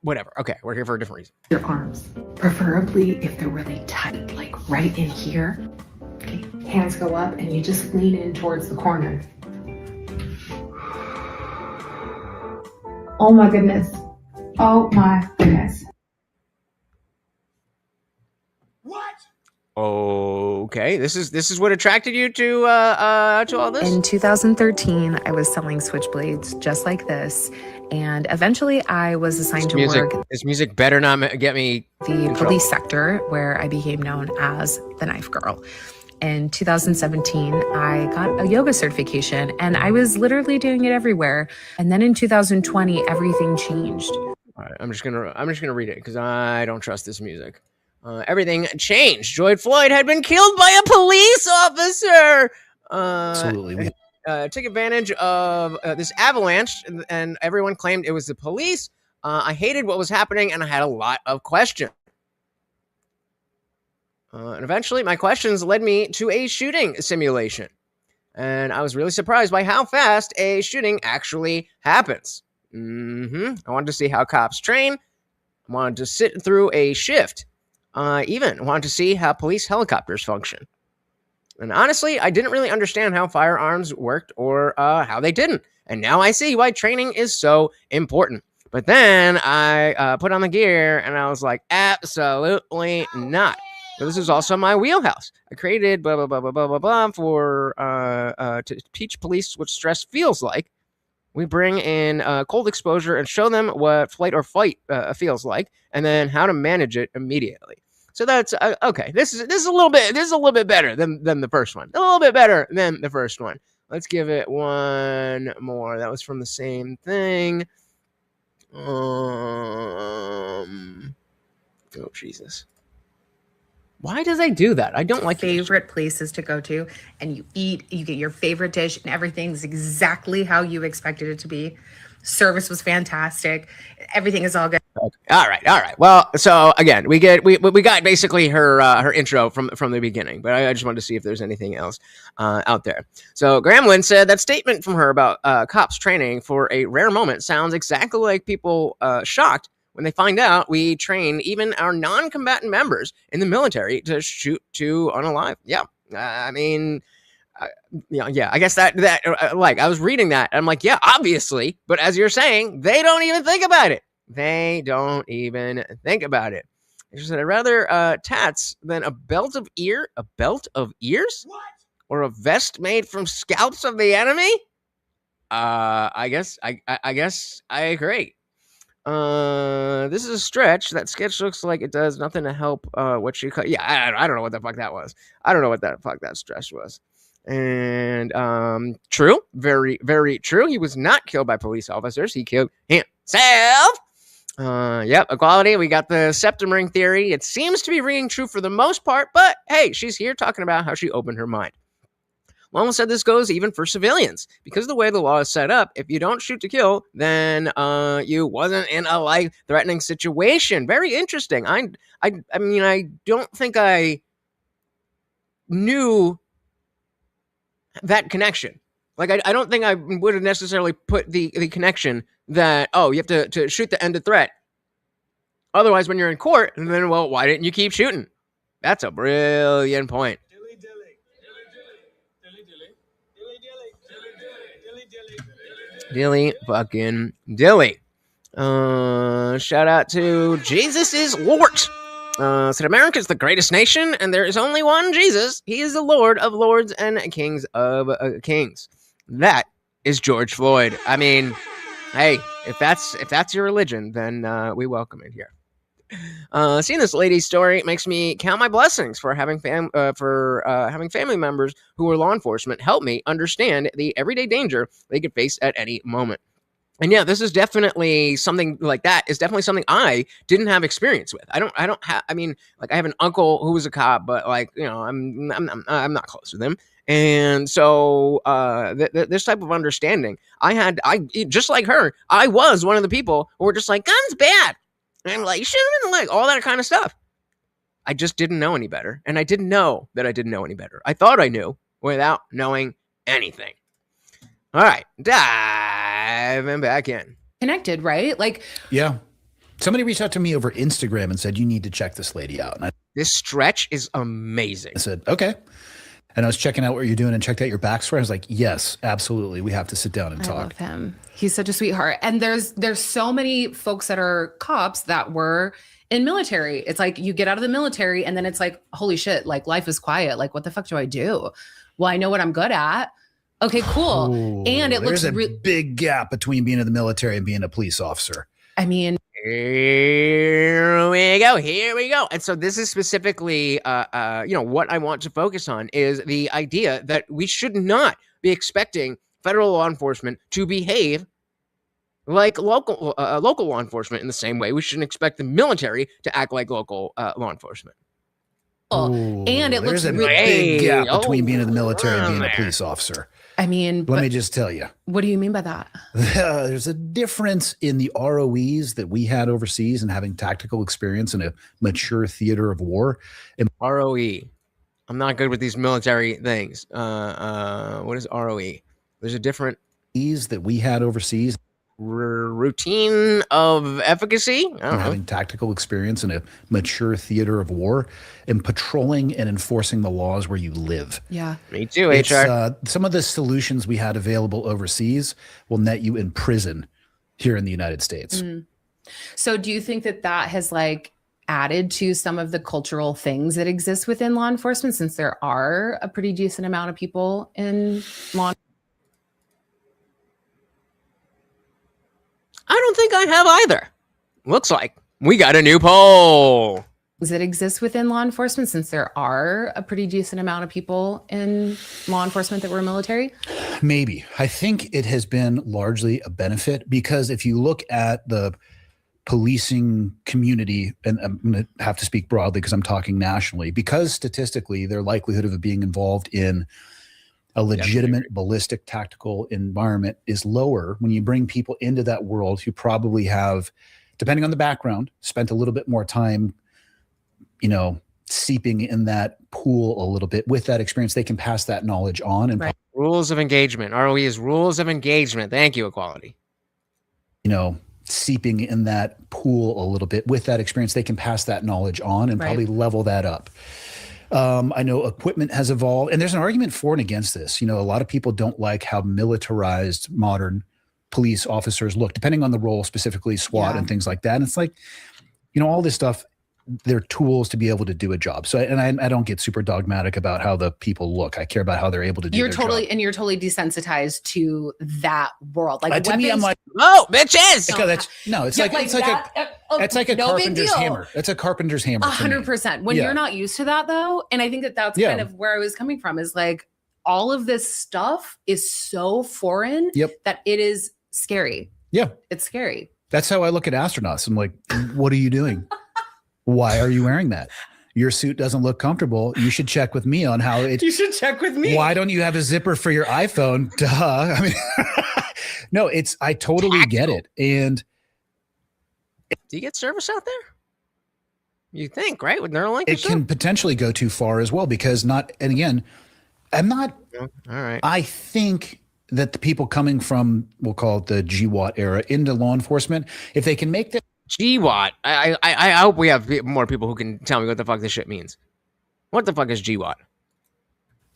Whatever. Okay, we're here for a different reason. Your arms, preferably if they're really tight, like right in here. Okay, hands go up, and you just lean in towards the corner. Oh my goodness. Oh my goodness. Okay, this is what attracted you to all this? In 2013, I was selling switchblades just like this, and eventually I was assigned to work this music better not get me the police sector, where I became known as the Knife Girl. In 2017, I got a yoga certification, and I was literally doing it everywhere. And then in 2020, everything changed. All right, I'm just gonna read it because I don't trust this music. Everything changed. George Floyd had been killed by a police officer. Absolutely. Took advantage of this avalanche, and everyone claimed it was the police. I hated what was happening, and I had a lot of questions. And eventually, my questions led me to a shooting simulation. And I was really surprised by how fast a shooting actually happens. I wanted to see how cops train. I wanted to sit through a shift. Even wanted to see how police helicopters function. And honestly, I didn't really understand how firearms worked or how they didn't. And now I see why training is so important. But then I put on the gear and I was like, absolutely not. But this is also my wheelhouse. I created blah, blah, blah, blah, blah, blah, blah for to teach police what stress feels like. We bring in cold exposure and show them what flight or fight feels like, and then how to manage it immediately. So that's okay. This is a little bit better than the first one. A little bit better than the first one. Let's give it one more. That was from the same thing. Oh Jesus. Why does they do that? I don't like favorite places to go to, and you eat, you get your favorite dish, and everything's exactly how you expected it to be. Service was fantastic. Everything is all good. Okay. All right. Well, so again, we got basically her intro from the beginning, but I just wanted to see if there's anything else out there. So Gremlin said that statement from her about cops training for a rare moment sounds exactly like people shocked when they find out we train even our non-combatant members in the military to shoot to unalive. Yeah, I mean, yeah. I guess that like I was reading that, and I'm like, yeah, obviously. But as you're saying, they don't even think about it. They don't even think about it. She said, I'd rather tats than a belt of ears, what? Or a vest made from scalps of the enemy. I guess I agree. This is a stretch. That sketch looks like it does nothing to help what she cut. Yeah, I don't know what the fuck that was. I don't know what the fuck that stretch was. And true, very, very true. He was not killed by police officers. He killed himself. Yep, equality. We got the septum ring theory. It seems to be ringing true for the most part, but hey, she's here talking about how she opened her mind. Lama said this goes even for civilians. Because of the way the law is set up, if you don't shoot to kill, then you wasn't in a life-threatening situation. Very interesting. I mean, I don't think I knew that connection. Like, I don't think I would have necessarily put the connection that, oh, you have to shoot to end the threat. Otherwise, when you're in court, then, well, why didn't you keep shooting? That's a brilliant point. Dilly fucking dilly. Shout out to Jesus is Lord. Said America is the greatest nation, and there is only one Jesus. He is the Lord of lords and Kings of kings. That is George Floyd. I mean, hey, if that's your religion, then we welcome it here. Seeing this lady's story makes me count my blessings for having having family members who are law enforcement help me understand the everyday danger they could face at any moment. And yeah, this is definitely something like that is definitely something I didn't have experience with. I don't have. I mean, like I have an uncle who was a cop, but like I'm not close with him. And so this type of understanding, I just like her, I was one of the people who were just like, guns bad. And I'm like, shoot him in the leg, all that kind of stuff. I just didn't know any better. And I didn't know that I didn't know any better. I thought I knew without knowing anything. All right, diving back in. Connected, right? Like, yeah. Somebody reached out to me over Instagram and said, you need to check this lady out. And this stretch is amazing. I said, okay. And I was checking out what you're doing and checked out your backstory. I was like, yes, absolutely. We have to sit down and talk. I love him. He's such a sweetheart. And there's so many folks that are cops that were in military. It's like you get out of the military and then it's like, holy shit, like life is quiet. Like, what the fuck do I do? Well, I know what I'm good at. Okay, cool. Ooh, and it looks there's a big gap between being in the military and being a police officer. I mean, here we go. And so this is specifically, what I want to focus on is the idea that we should not be expecting federal law enforcement to behave like local law enforcement in the same way we shouldn't expect the military to act like local law enforcement. Ooh, and it looks there's a big gap between being in the military and being a police officer. I mean, let me just tell you. What do you mean by that? There's a difference in the ROEs that we had overseas and having tactical experience in a mature theater of war. And ROE. I'm not good with these military things. What is ROE? There's a different that we had overseas. Routine of efficacy. I don't know. Having tactical experience in a mature theater of war and patrolling and enforcing the laws where you live. Yeah, me too. HR. Some of the solutions we had available overseas will net you in prison here in the United States. Mm. So, do you think that has like added to some of the cultural things that exist within law enforcement, since there are a pretty decent amount of people in law? I don't think I have either. Looks like we got a new poll. Does it exist within law enforcement, since there are a pretty decent amount of people in law enforcement that were military? Maybe. I think it has been largely a benefit because if you look at the policing community, and I'm going to have to speak broadly because I'm talking nationally, because statistically their likelihood of being involved in a legitimate ballistic tactical environment is lower when you bring people into that world who probably have, depending on the background, spent a little bit more time, seeping in that pool a little bit. With that experience, they can pass that knowledge on. And rules of engagement. ROE is rules of engagement. Thank you, Equality. Seeping in that pool a little bit. With that experience, they can pass that knowledge on and probably level that up. I know equipment has evolved, and there's an argument for and against this. A lot of people don't like how militarized modern police officers look, depending on the role, specifically SWAT and things like that. And it's like, all this stuff, they're tools to be able to do a job. So, and I don't get super dogmatic about how the people look. I care about how they're able to do their job. And you're totally desensitized to that world. Like to me, I'm like, oh, bitches. It's like a carpenter's hammer. It's a carpenter's hammer. 100%. When you're not used to that, though, and I think that's kind of where I was coming from, is like all of this stuff is so foreign that it is scary. Yeah, it's scary. That's how I look at astronauts. I'm like, what are you doing? Why are you wearing that? Your suit doesn't look comfortable. You should check with me on how it. You should check with me. Why don't you have a zipper for your iPhone? Duh. I mean, no, I totally get it. And do you get service out there? You think, right? With Neuralink? It can potentially go too far as well because I'm not. All right. I think that the people coming from, we'll call it the GWAT era into law enforcement, if they can make the GWAT. I hope we have more people who can tell me what the fuck this shit means. What the fuck is GWAT?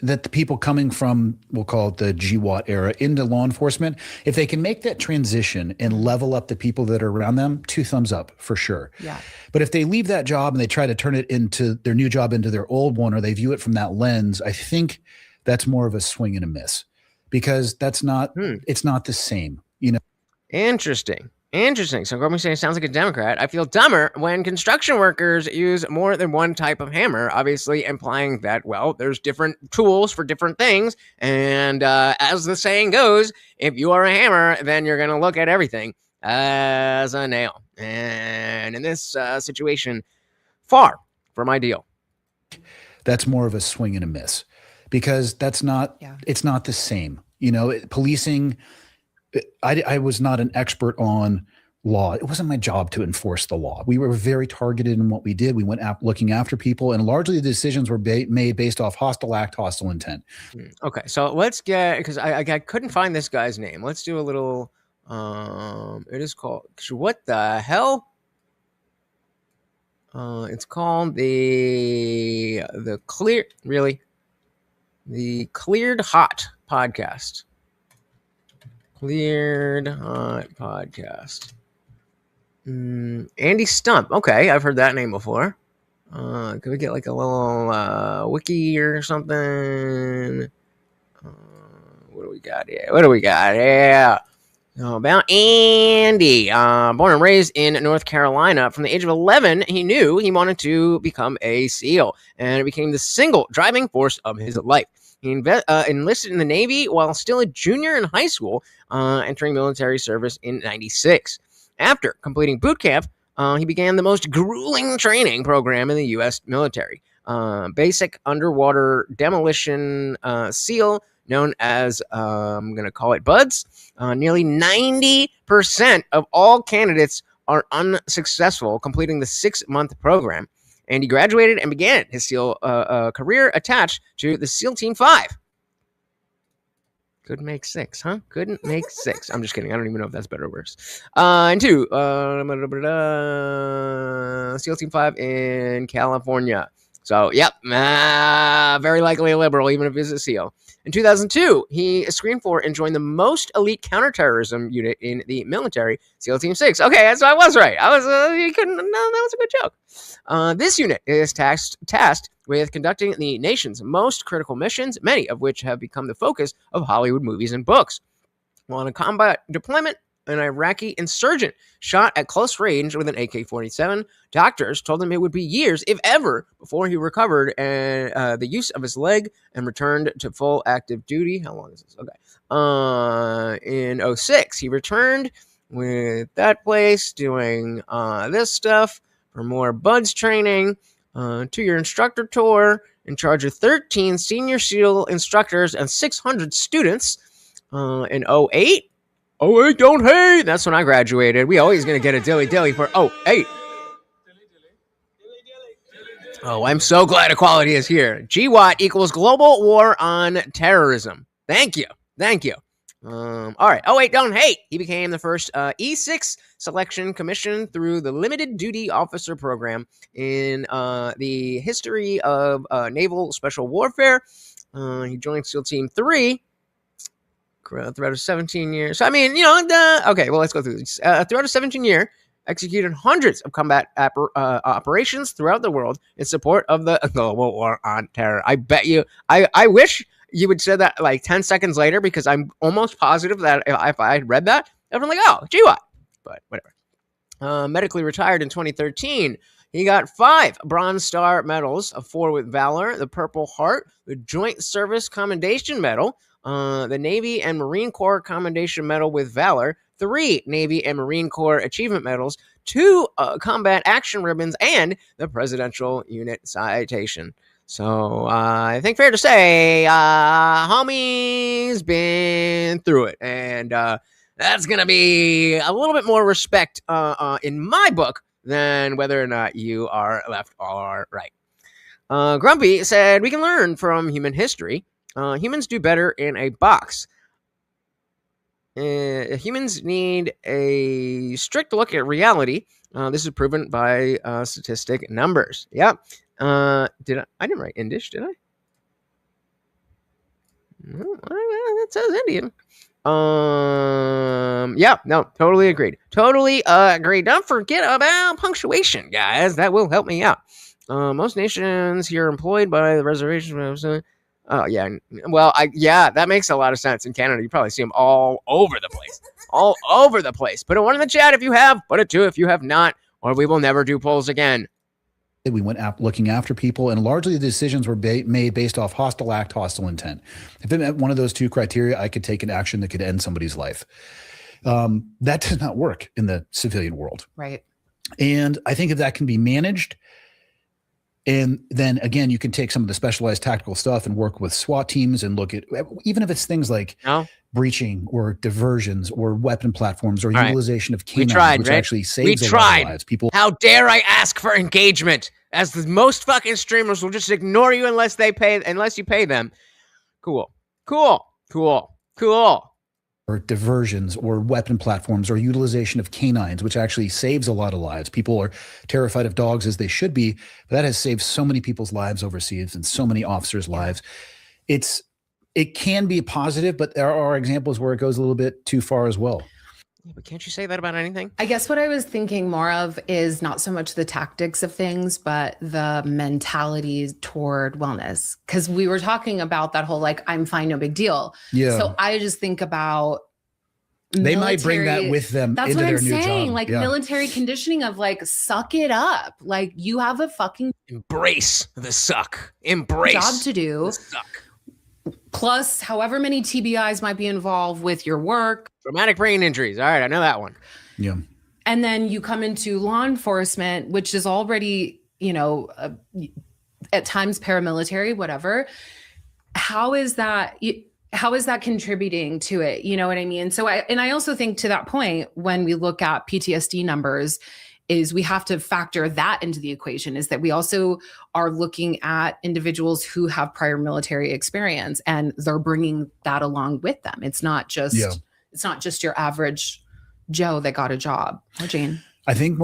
that the people coming from, we'll call it the GWAT era, into law enforcement, if they can make that transition and level up the people that are around them, 2 thumbs up for sure. Yeah. But if they leave that job and they try to turn it into their new job into their old one, or they view it from that lens, I think that's more of a swing and a miss, because that's not, it's not the same, you know? Interesting. So Grumpy saying sounds like a Democrat. I feel dumber when construction workers use more than one type of hammer, obviously implying that, well, there's different tools for different things. And as the saying goes, if you are a hammer, then you're going to look at everything as a nail. And in this situation, far from ideal. That's more of a swing and a miss, because that's not, it's not the same. You know, policing, I was not an expert on law. It wasn't my job to enforce the law. We were very targeted in what we did. We went looking after people, and largely the decisions were made based off hostile act, hostile intent. Okay, so let's get, because I couldn't find this guy's name. Let's do a little, it is called, what the hell? It's called the Cleared Hot Podcast. Cleared Hot Podcast. Andy Stump. Okay, I've heard that name before. Could we get like a little wiki or something? What do we got here? About Andy. Born and raised in North Carolina. From the age of 11, he knew he wanted to become a SEAL, and it became the single driving force of his life. He enlisted in the Navy while still a junior in high school, entering military service in 96. After completing boot camp, he began the most grueling training program in the U.S. military. Basic underwater demolition SEAL, known as, I'm going to call it BUDS. Nearly 90% of all candidates are unsuccessful completing the 6-month program. And he graduated and began his SEAL career attached to the SEAL Team 5. Couldn't make 6, huh? Couldn't make 6. I'm just kidding. I don't even know if that's better or worse. And 2, SEAL Team 5 in California. So, yep, very likely a liberal, even if he's a SEAL. In 2002, he screened for and joined the most elite counterterrorism unit in the military, SEAL Team 6. Okay, so I was right. That was a good joke. This unit is tasked with conducting the nation's most critical missions, many of which have become the focus of Hollywood movies and books. While on a combat deployment, an Iraqi insurgent shot at close range with an AK-47. Doctors told him it would be years, if ever, before he recovered the use of his leg and returned to full active duty. How long is this? Okay. In 2006, he returned with that place doing this stuff for more BUDS training, 2-year instructor tour, in charge of 13 senior SEAL instructors and 600 students. In 2008, 08, don't hate. That's when I graduated. We always going to get a dilly for 08. Oh, I'm so glad equality is here. GWAT equals Global War on Terrorism. Thank you. All right. 08, don't hate. He became the first E6 selection commission through the Limited Duty Officer Program in the history of naval special warfare. He joined SEAL Team 3 throughout a 17-year. So, I mean, okay, well, let's go through this. Throughout a 17-year, executed hundreds of combat operations throughout the world in support of the global war on terror. I bet you, I wish you would say that like 10 seconds later, because I'm almost positive that if I had read that, I'd be like, oh, GWAT. But whatever. Medically retired in 2013. He got 5 Bronze Star medals, 4 with Valor, the Purple Heart, the Joint Service Commendation Medal, the Navy and Marine Corps Commendation Medal with Valor, 3 Navy and Marine Corps Achievement Medals, 2 Combat Action Ribbons, and the Presidential Unit Citation. So I think fair to say, homie's been through it. And that's going to be a little bit more respect in my book than whether or not you are left or right. Grumpy said, we can learn from human history. Humans do better in a box. Humans need a strict look at reality. This is proven by statistic numbers. Yep. I didn't write Indish, did I? That says Indian. Yeah, no, totally agreed. Totally agreed. Don't forget about punctuation, guys. That will help me out. Most nations here are employed by the reservation. Oh yeah, well, that makes a lot of sense. In Canada, you probably see them all over the place, all over the place. Put it one in the chat if you have. Put it two if you have not, or we will never do polls again. We went looking after people, and largely the decisions were made based off hostile act, hostile intent. If it met one of those two criteria, I could take an action that could end somebody's life. That does not work in the civilian world. Right. And I think if that can be managed, and then again, you can take some of the specialized tactical stuff and work with SWAT teams and look at, even if it's things like breaching or diversions or weapon platforms or utilization of canines, which actually saves a lot of lives. People, how dare I ask for engagement? As the most fucking streamers will just ignore you unless you pay them. Cool. Or diversions or weapon platforms or utilization of canines, which actually saves a lot of lives. People are terrified of dogs, as they should be, but that has saved so many people's lives overseas and so many officers' lives. It can be positive, but there are examples where it goes a little bit too far as well. Yeah, but can't you say that about anything? I guess what I was thinking more of is not so much the tactics of things, but the mentality toward wellness. Because we were talking about that whole, like, I'm fine, no big deal. Yeah. So I just think about they might bring that with them. That's into what I'm their new saying. job. Like military conditioning of like, suck it up. Like, you have a fucking embrace the suck. Embrace job to do. The suck. Plus, however many TBIs might be involved with your work. Traumatic brain injuries. All right, I know that one. Yeah. And then you come into law enforcement, which is already, at times paramilitary, whatever. How is that contributing to it? You know what I mean? So I also think, to that point, when we look at PTSD numbers, is we have to factor that into the equation, is that we also are looking at individuals who have prior military experience, and they're bringing that along with them. It's not just your average Joe that got a job. Or Jane. I think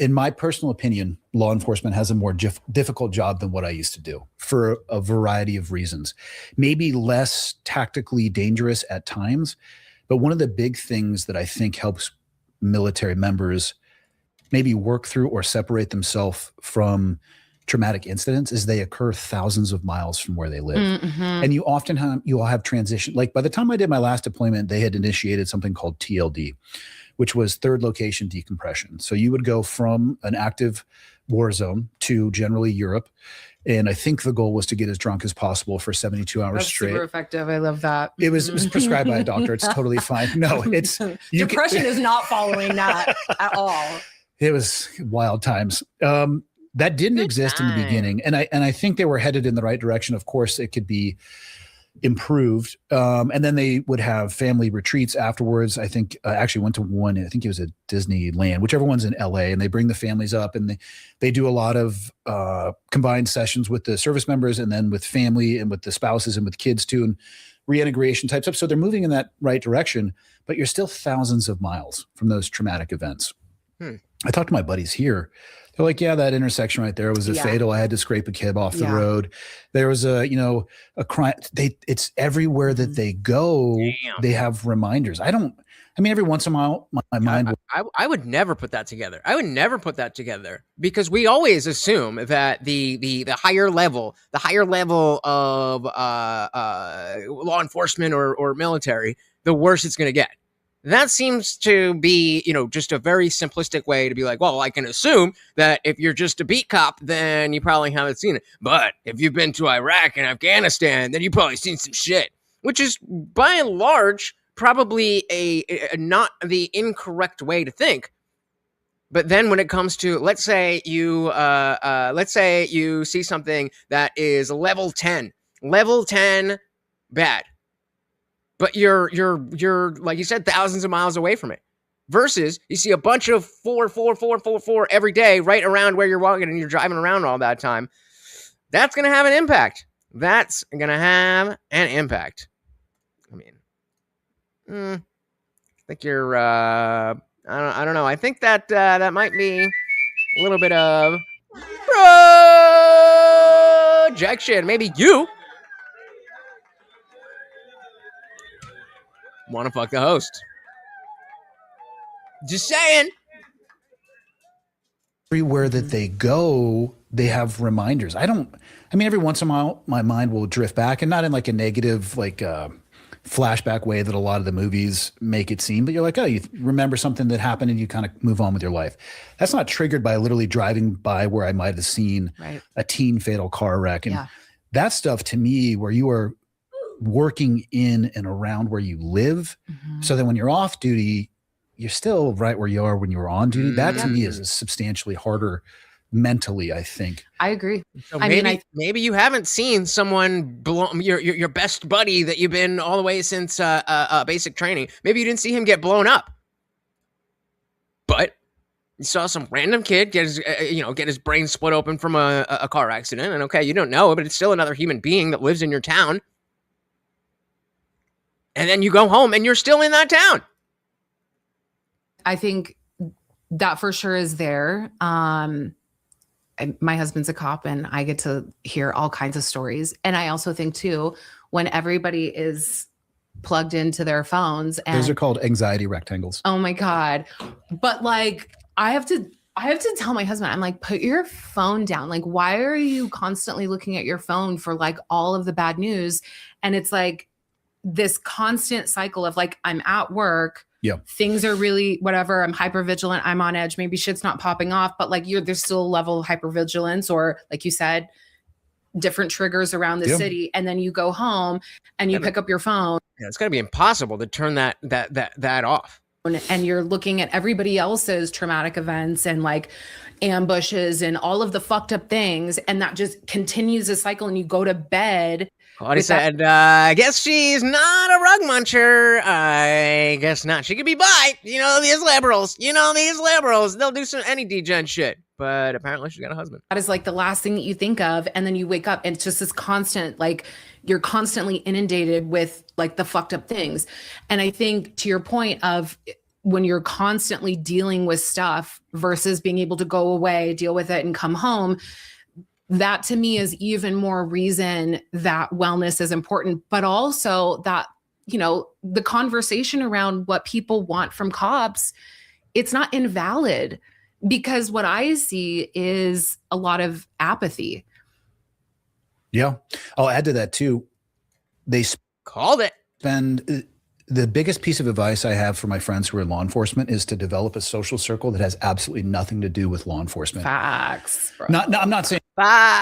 in my personal opinion, law enforcement has a more difficult job than what I used to do for a variety of reasons. Maybe less tactically dangerous at times, but one of the big things that I think helps military members maybe work through or separate themselves from traumatic incidents is they occur thousands of miles from where they live. Mm-hmm. And you all have transition. Like, by the time I did my last deployment, they had initiated something called TLD, which was third location decompression. So you would go from an active war zone to generally Europe. And I think the goal was to get as drunk as possible for 72 hours straight. Super effective. I love that. It was prescribed by a doctor. It's totally fine. No, depression is not following that at all. It was wild times. That didn't exist in the beginning. And I think they were headed in the right direction. Of course, it could be improved. And then they would have family retreats afterwards. I think I actually went to one, I think it was at Disneyland, whichever one's in LA, and they bring the families up, and they do a lot of combined sessions with the service members, and then with family and with the spouses and with kids too, and reintegration type stuff. So they're moving in that right direction, but you're still thousands of miles from those traumatic events. I talked to my buddies here. They're like, yeah, that intersection right there was fatal. I had to scrape a kid off the road. There was a crime. It's everywhere that they go. Damn. They have reminders. Every once in a while, my mind. I would never put that together. Because we always assume that the higher level of law enforcement or military, the worse it's going to get. That seems to be, just a very simplistic way to be like, well, I can assume that if you're just a beat cop, then you probably haven't seen it. But if you've been to Iraq and Afghanistan, then you've probably seen some shit, which is by and large probably a not the incorrect way to think. But then when it comes to, let's say you see something that is level 10 bad. But you're like you said, thousands of miles away from it. Versus you see a bunch of 4 every day right around where you're walking and you're driving around all that time. That's going to have an impact. I think you're, I don't know. I think that might be a little bit of projection. Maybe you want to fuck the host. Just saying. Everywhere that they go, they have reminders. Every once in a while, my mind will drift back, and not in like a negative, like flashback way that a lot of the movies make it seem, but you're like, oh, you remember something that happened and you kind of move on with your life. That's not triggered by literally driving by where I might have seen a teen fatal car wreck. And that stuff to me, where you are working in and around where you live, so that when you're off duty, you're still right where you are when you were on duty. That to me is substantially harder mentally, I think. I agree. So maybe you haven't seen someone blown, your best buddy that you've been all the way since basic training. Maybe you didn't see him get blown up, but you saw some random kid get his brain split open from a car accident. And okay, you don't know, but it's still another human being that lives in your town. And then you go home and you're still in that town. I think that for sure is there. My husband's a cop and I get to hear all kinds of stories. And I also think too, when everybody is plugged into their phones, and those are called anxiety rectangles. Oh my God. But like, I have to tell my husband, I'm like, put your phone down. Like, why are you constantly looking at your phone for like all of the bad news? And it's like this constant cycle of like, I'm at work. Things are really whatever. I'm hypervigilant. I'm on edge. Maybe shit's not popping off, but like there's still a level of hypervigilance, or like you said, different triggers around the city. And then you go home and you pick up your phone. Yeah, it's gotta be impossible to turn that off. And you're looking at everybody else's traumatic events and like ambushes and all of the fucked up things. And that just continues a cycle, and you go to bed. Claudia said, I guess she's not a rug muncher. I guess not. She could be bi. These liberals. They'll do any degen shit. But apparently she's got a husband. That is like the last thing that you think of. And then you wake up and it's just this constant, like you're constantly inundated with like the fucked up things. And I think to your point of when you're constantly dealing with stuff versus being able to go away, deal with it and come home, that to me is even more reason that wellness is important, but also that, the conversation around what people want from cops, it's not invalid, because what I see is a lot of apathy. Yeah. I'll add to that too. They called it. The biggest piece of advice I have for my friends who are in law enforcement is to develop a social circle that has absolutely nothing to do with law enforcement. Facts. Bro. I'm not saying.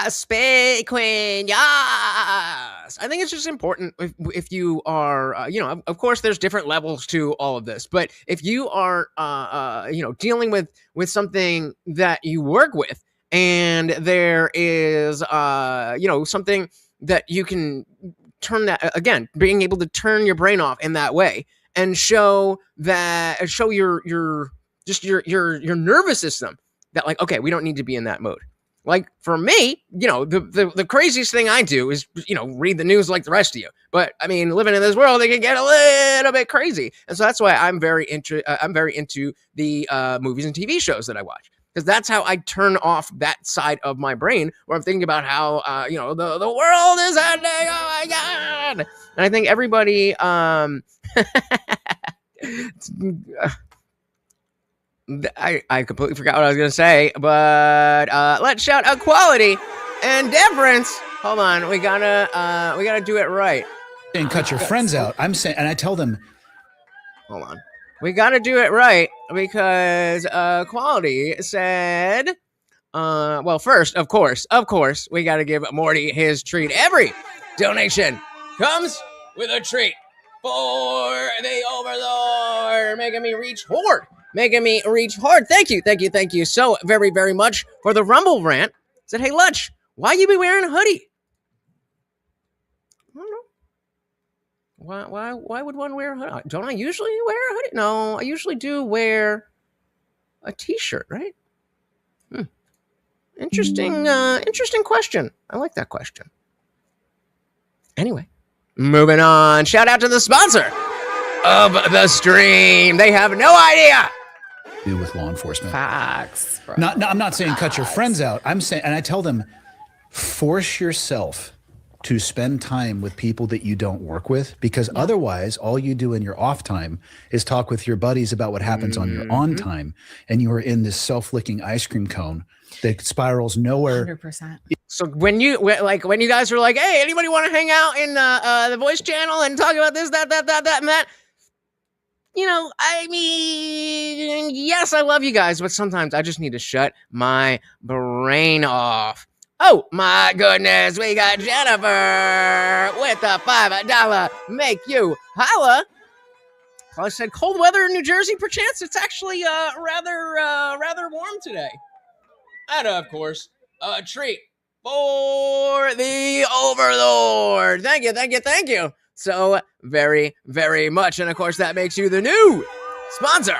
Spade Queen, yes. I think it's just important if you are, of course, there's different levels to all of this, but if you are, dealing with something that you work with, and there is, something that you can turn that, again, being able to turn your brain off in that way and show your nervous system that like, okay, we don't need to be in that mode. Like for me, the craziest thing I do is, read the news like the rest of you. But I mean, living in this world, it can get a little bit crazy. And so that's why I'm very into the movies and TV shows that I watch. Because that's how I turn off that side of my brain where I'm thinking about how, the world is ending. Oh my God. And I think everybody, I completely forgot what I was going to say, but let's shout equality and deference. Hold on. We gotta do it right. And cut your friends out. I'm saying, and I tell them, hold on. We got to do it right because Quality said, first, of course, we got to give Morty his treat. Every donation comes with a treat for the Overlord, making me reach hard. Thank you so very, very much for the Rumble rant. Said, hey, Lutch, why you be wearing a hoodie? I don't know. Why would one wear a hoodie? Don't I usually wear a hoodie? No, I usually do wear a t-shirt, right? Interesting question. I like that question. Anyway, moving on. Shout out to the sponsor of the stream. They have no idea. Do with law enforcement. Facts. Bro. I'm not saying cut your friends out. I'm saying, and I tell them, force yourself to spend time with people that you don't work with, because otherwise all you do in your off time is talk with your buddies about what happens on your on time, and you are in this self-licking ice cream cone that spirals nowhere. 100%. So when you guys were like, hey, anybody want to hang out in the voice channel and talk about this, that, and that? You know, I mean, yes, I love you guys, but sometimes I just need to shut my brain off. Oh my goodness, we got Jennifer with a $5 make you holla. I said cold weather in New Jersey, perchance. It's actually rather warm today. And of course, a treat for the Overlord. Thank you. So very, very much. And of course, that makes you the new sponsor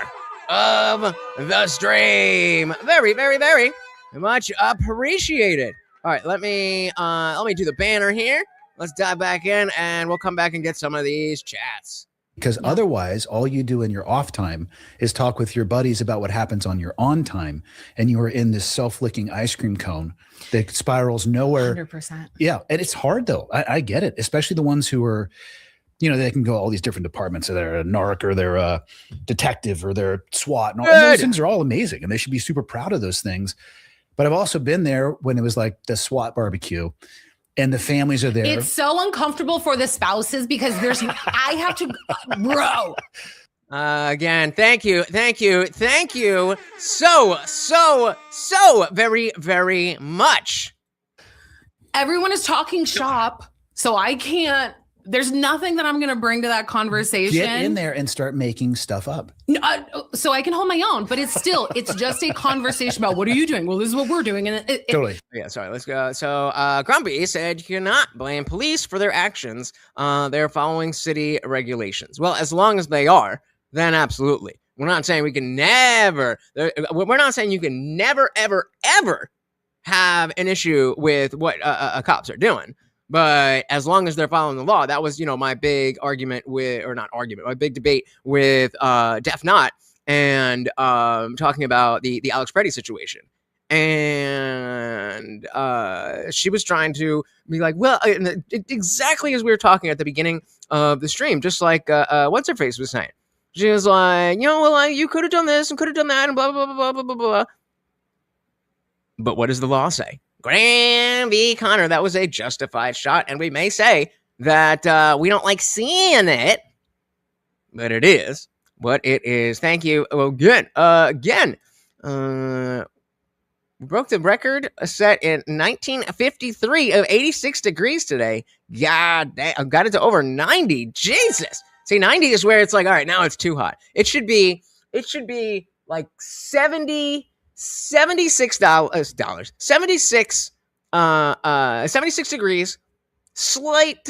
of the stream. Very, very, very much appreciated. All right, let me do the banner here. Let's dive back in, and we'll come back and get some of these chats. Because otherwise, all you do in your off time is talk with your buddies about what happens on your on time, and you are in this self-licking ice cream cone that spirals nowhere. 100%. Yeah, and it's hard though. I get it, especially the ones who are, you know, they can go all these different departments. So they're a narc, or they're a detective, or they're SWAT, and all and those things are all amazing, and they should be super proud of those things. But I've also been there when it was like the SWAT barbecue, and the families are there. It's so uncomfortable for the spouses because I have to, bro. Again, thank you so very, very much. Everyone is talking shop, so I can't. There's nothing that I'm going to bring to that conversation. Get in there and start making stuff up. So I can hold my own, but it's just a conversation about what are you doing? Well, this is what we're doing. And Totally. Yeah, sorry, let's go. So Grumpy said you cannot blame police for their actions. They're following city regulations. Well, as long as they are, then absolutely. We're not saying we can never, we're not saying you can never, ever, ever have an issue with what cops are doing. But as long as they're following the law, that was, my big argument my big debate with Def Not and talking about the Alex Preddy situation. And she was trying to be like, well, exactly as we were talking at the beginning of the stream, just like what's her face was saying. She was like, you could have done this and could have done that and blah, blah, blah, blah, blah, blah, blah. But what does the law say? Graham v. Connor, that was a justified shot, and we may say that we don't like seeing it, but it is what it is. Thank you again. We broke the record set in 1953 of 86 degrees today. God damn, got it to over 90. Jesus. See, 90 is where it's like, all right, now it's too hot. It should be like 76 degrees, slight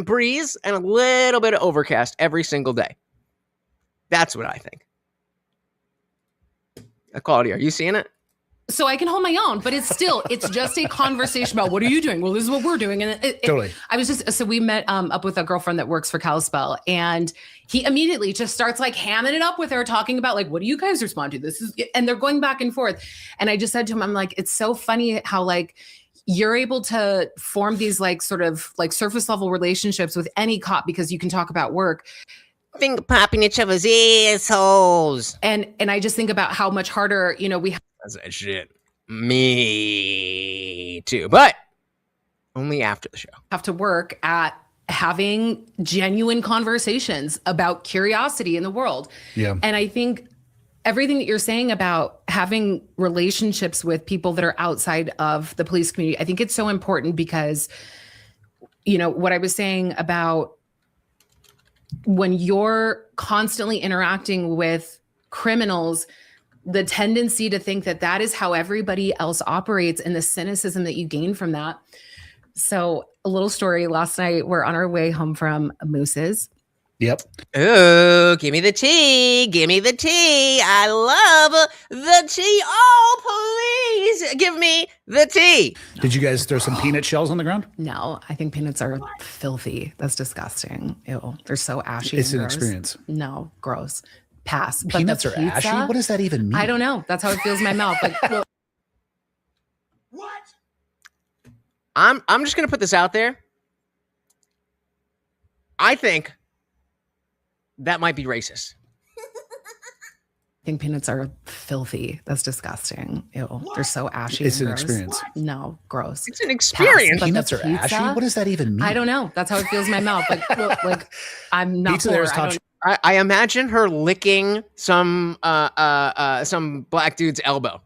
breeze, and a little bit of overcast every single day. That's what I think. Claudia, are you seeing it? So I can hold my own, but it's just a conversation about what are you doing? Well, this is what we're doing. And totally. So we met up with a girlfriend that works for Kalispell, and he immediately just starts like hamming it up with her, talking about like, what do you guys respond to? And they're going back and forth. And I just said to him, I'm like, it's so funny how like you're able to form these like sort of like surface level relationships with any cop because you can talk about work. Finger popping each other's assholes. And I just think about how much harder, we have. That's that shit. Me too. But only after the show. Have to work at having genuine conversations about curiosity in the world. Yeah. And I think everything that you're saying about having relationships with people that are outside of the police community, I think it's so important because, what I was saying about when you're constantly interacting with criminals, the tendency to think that is how everybody else operates and the cynicism that you gain from that. So a little story, last night we're on our way home from Moose's. Yep. Oh, give me the tea. Give me the tea. I love the tea. Oh, please give me the tea. Did you guys throw some peanut shells on the ground? No, I think peanuts are filthy. That's disgusting. Ew, they're so ashy. It's an gross. experience. No, gross. Pass. But peanuts are ashy? What does that even mean? I don't know. That's how it feels in my mouth. Like, What? I'm just gonna put this out there. I think that might be racist. I think peanuts are filthy. That's disgusting. Ew. They're so ashy. It's and an gross. experience. No, gross. It's an experience. But the Peanuts are pizza, ashy. What does that even mean? I don't know. That's how it feels in my mouth. Like I'm not Pizza there is poor. I top. don't- I imagine her licking some black dude's elbow.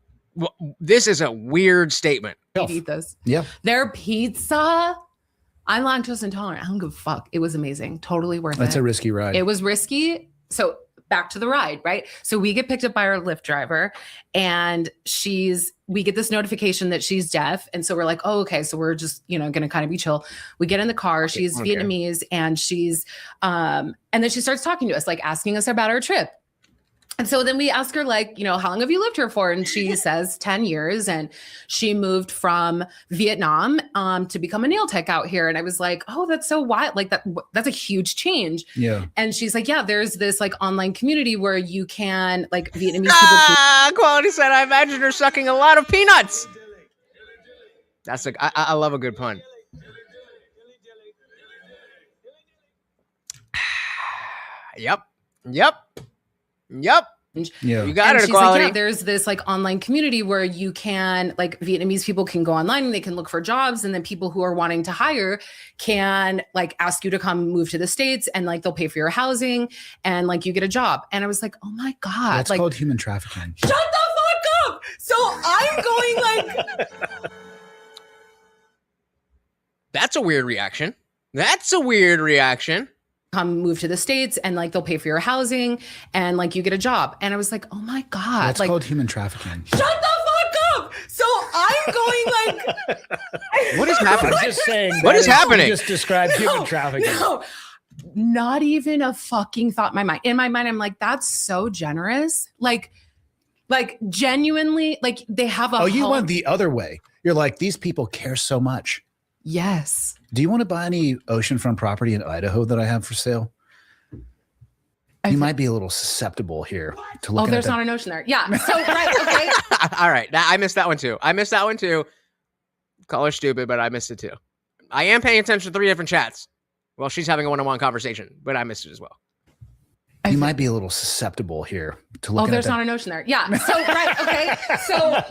This is a weird statement. eat this. Yeah. Their pizza. I'm lactose intolerant. I don't give a fuck. It was amazing. Totally worth That's it. a risky ride. It was risky. So back to the ride, right? So we get picked up by our Lyft driver and we get this notification that she's deaf. And so we're like, oh, okay. So we're just, going to kind of be chill. We get in the car. She's Okay. Vietnamese and she's, and then she starts talking to us, like asking us about our trip. And so then we ask her, like, how long have you lived here for? And she says 10 years. And she moved from Vietnam to become a nail tech out here. And I was like, oh, that's so wild. Like that's a huge change. Yeah. And she's like, yeah, there's this like online community where you can like Vietnamese people. Quality said, I imagine her sucking a lot of peanuts. That's I love a good pun. Yep. Yeah. You got And it, she's Equality. like, yeah, there's this like online community where you can like Vietnamese people can go online and they can look for jobs. And then people who are wanting to hire can like ask you to come move to the States and like they'll pay for your housing and like you get a job. And I was like, oh my God. That's like, called human trafficking. shut the fuck up. So I'm going like, That's a weird reaction. come move to the States and like they'll pay for your housing and like you get a job. And I was like, oh my God. That's like, called human trafficking. shut the fuck up. So I'm going like, What is happening? I'm just saying. What is happening? You just described human trafficking. No, not even a fucking thought in my mind. In my mind, I'm like, that's so generous. Like genuinely, like they have a Oh, you home. went the other way. You're like, these people care so much. Yes. Do you want to buy any oceanfront property in Idaho that I have for sale? You might be a little susceptible here to Oh, looking there's at not an ocean there. Yeah. So right, okay. All right. I missed that one too. Call her stupid, but I missed it too. I am paying attention to 3 different chats. Well, she's having a one-on-one conversation, but I missed it as well. You might be a little susceptible here to Oh, looking there's at not an ocean there. Yeah. So right, okay. So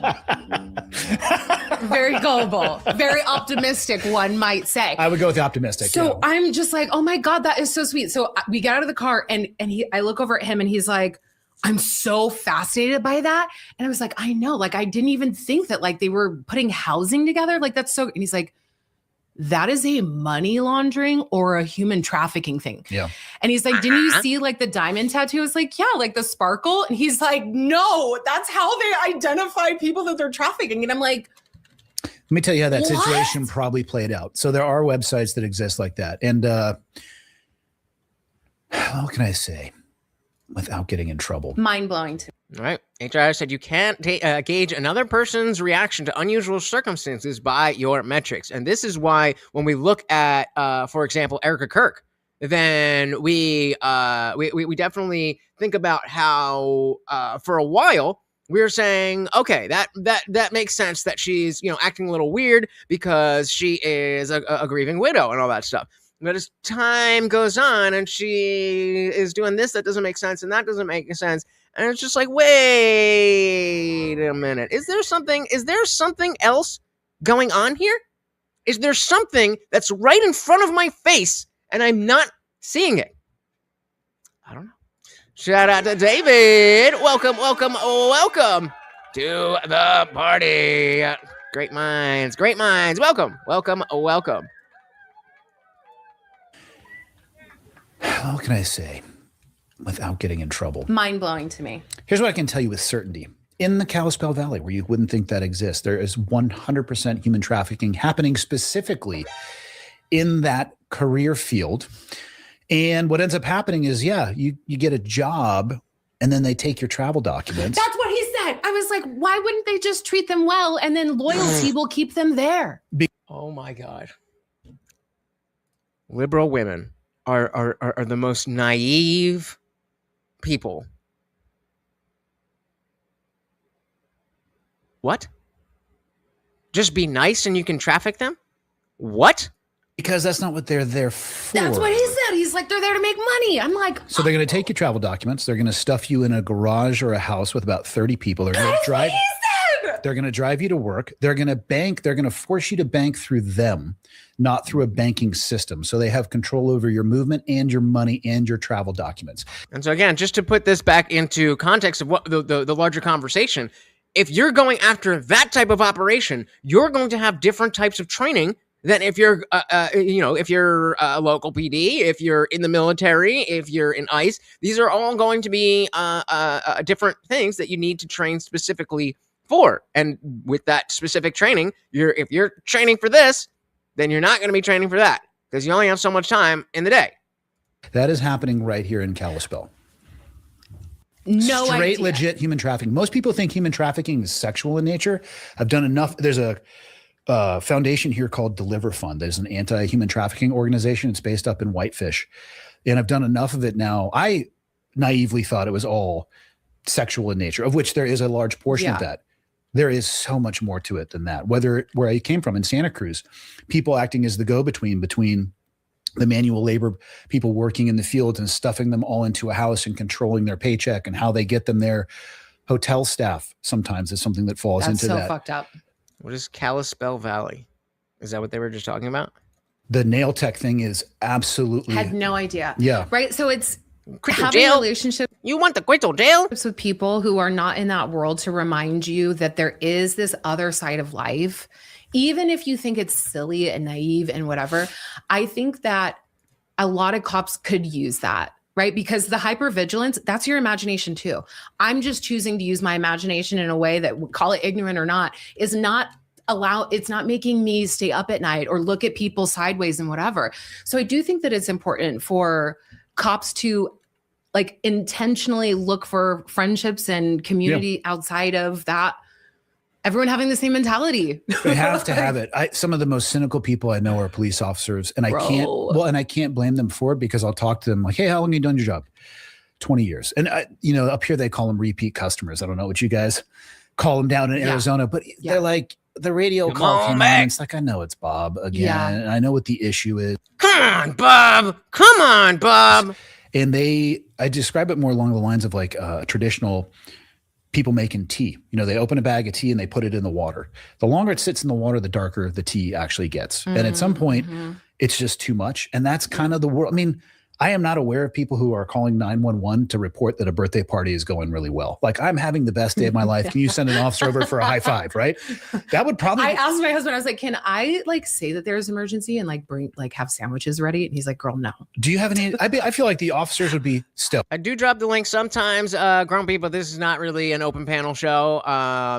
very gullible, very optimistic, one might say. I would go with the optimistic. So yeah. I'm just like, oh my God, that is so sweet. So we get out of the car and I look over at him and he's like, I'm so fascinated by that. And I was like, I know, like, I didn't even think that like they were putting housing together. Like that's so, and he's like, that is a money laundering or a human trafficking thing. Yeah. And he's like, didn't you see like the diamond tattoo? I was like, yeah, like the sparkle. And he's like, no, that's how they identify people that they're trafficking. And I'm like, Let me tell you how that What? situation probably played out. So there are websites that exist like that. And how can I say without getting in trouble? mind blowing to me. All right. HR said you can't gauge another person's reaction to unusual circumstances by your metrics. And this is why when we look at, for example, Erica Kirk, then we definitely think about how for a while we were saying, okay, that makes sense that she's, acting a little weird because she is a grieving widow and all that stuff. But as time goes on and she is doing this, that doesn't make sense and that doesn't make sense. And it's just like, wait a minute. Is there something else going on here? Is there something that's right in front of my face and I'm not seeing it? I don't know. Shout out to David. Welcome to the party. Great minds. Welcome. How can I say without getting in trouble? Mind blowing to me. Here's what I can tell you with certainty. In the Kalispell Valley, where you wouldn't think that exists, there is 100% human trafficking happening specifically in that career field. And what ends up happening is, you get a job and then they take your travel documents. That's what he said. I was like, why wouldn't they just treat them well and then loyalty will keep them there? Oh my God. Liberal women are the most naive people. What? Just be nice and you can traffic them? What? Because that's not what they're there for. That's what he said. He's like, they're there to make money. I'm like, so they're going to take your travel documents. They're going to stuff you in a garage or a house with about 30 people. They're going to drive. They're going to drive you to work. They're going to bank. They're going to force you to bank through them, not through a banking system. So they have control over your movement and your money and your travel documents. And so again, just to put this back into context of what the larger conversation, if you're going after that type of operation, you're going to have different types of training than if you're, if you're a local PD, if you're in the military, if you're in ICE. These are all going to be different things that you need to train specifically for. And with that specific training, if you're training for this, then you're not going to be training for that because you only have so much time in the day. That is happening right here in Kalispell. No Straight idea. legit human trafficking. Most people think human trafficking is sexual in nature. I've done enough. There's a foundation here called Deliver Fund. There's an anti-human trafficking organization. It's based up in Whitefish. And I've done enough of it now. I naively thought it was all sexual in nature, of which there is a large portion of that. There is so much more to it than that. Where I came from in Santa Cruz, people acting as the go-between between the manual labor people working in the fields and stuffing them all into a house and controlling their paycheck and how they get them there. Hotel staff sometimes is something that falls into that. That's so fucked up. What is Kalispell Valley? Is that what they were just talking about? The nail tech thing is absolutely. Had no idea. Yeah. Right. So it's Crystal having jail? relationships You want the Crystal jail? with people who are not in that world to remind you that there is this other side of life. Even if you think it's silly and naive and whatever, I think that a lot of cops could use that, right? Because the hypervigilance, that's your imagination too. I'm just choosing to use my imagination in a way that, call it ignorant or not, is not it's not making me stay up at night or look at people sideways and whatever. So I do think that it's important for cops to like intentionally look for friendships and community outside of that. Everyone having the same mentality. They have to have it. Some of the most cynical people I know are police officers, and I can't blame them for it because I'll talk to them like, "Hey, how long have you done your job?" 20 years. And up here they call them repeat customers. I don't know what you guys call them down in Arizona, but they're like, the radio call came on. It's like, I know it's Bob again, and I know what the issue is. Come on, Bob. Come on, Bob. And I describe it more along the lines of like traditional people making tea. They open a bag of tea and they put it in the water. The longer it sits in the water, the darker the tea actually gets. And at some point, it's just too much. And that's kind of the world. I mean, I am not aware of people who are calling 911 to report that a birthday party is going really well. Like, I'm having the best day of my life. Can you send an officer over for a high five, right? That would probably. I asked my husband, I was like, can I like say that there's an emergency and like have sandwiches ready? And he's like, girl, no. Do you have any? I feel like the officers would be stoked. I do drop the link sometimes, grown people. This is not really an open panel show.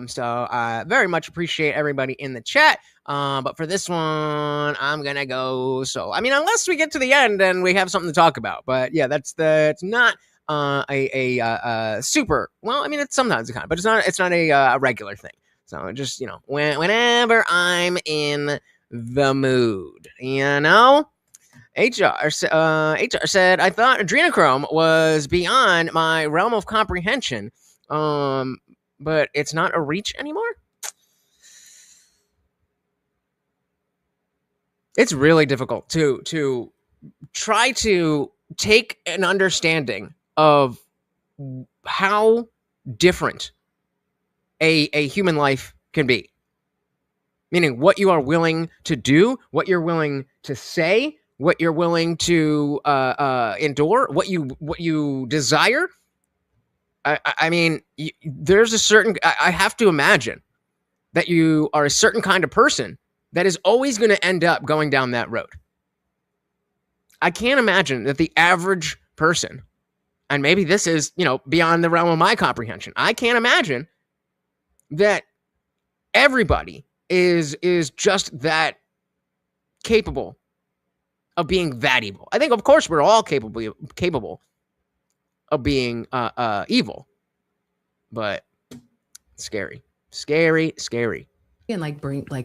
So I very much appreciate everybody in the chat. But for this one, I'm gonna go solo. I mean, unless we get to the end and we have something to talk about. But yeah, it's not a super. Well, I mean, it's sometimes a kind, but it's not a regular thing. So just whenever I'm in the mood, HR said, I thought adrenochrome was beyond my realm of comprehension, but it's not a reach anymore. It's really difficult to try to take an understanding of how different a human life can be. Meaning what you are willing to do, what you're willing to say, what you're willing to endure, what you desire. I mean, there's a certain. I have to imagine that you are a certain kind of person that is always going to end up going down that road. I can't imagine that the average person, and maybe this is, beyond the realm of my comprehension. I can't imagine that everybody is just that capable of being that evil. I think, of course, we're all capable of being evil, but scary. And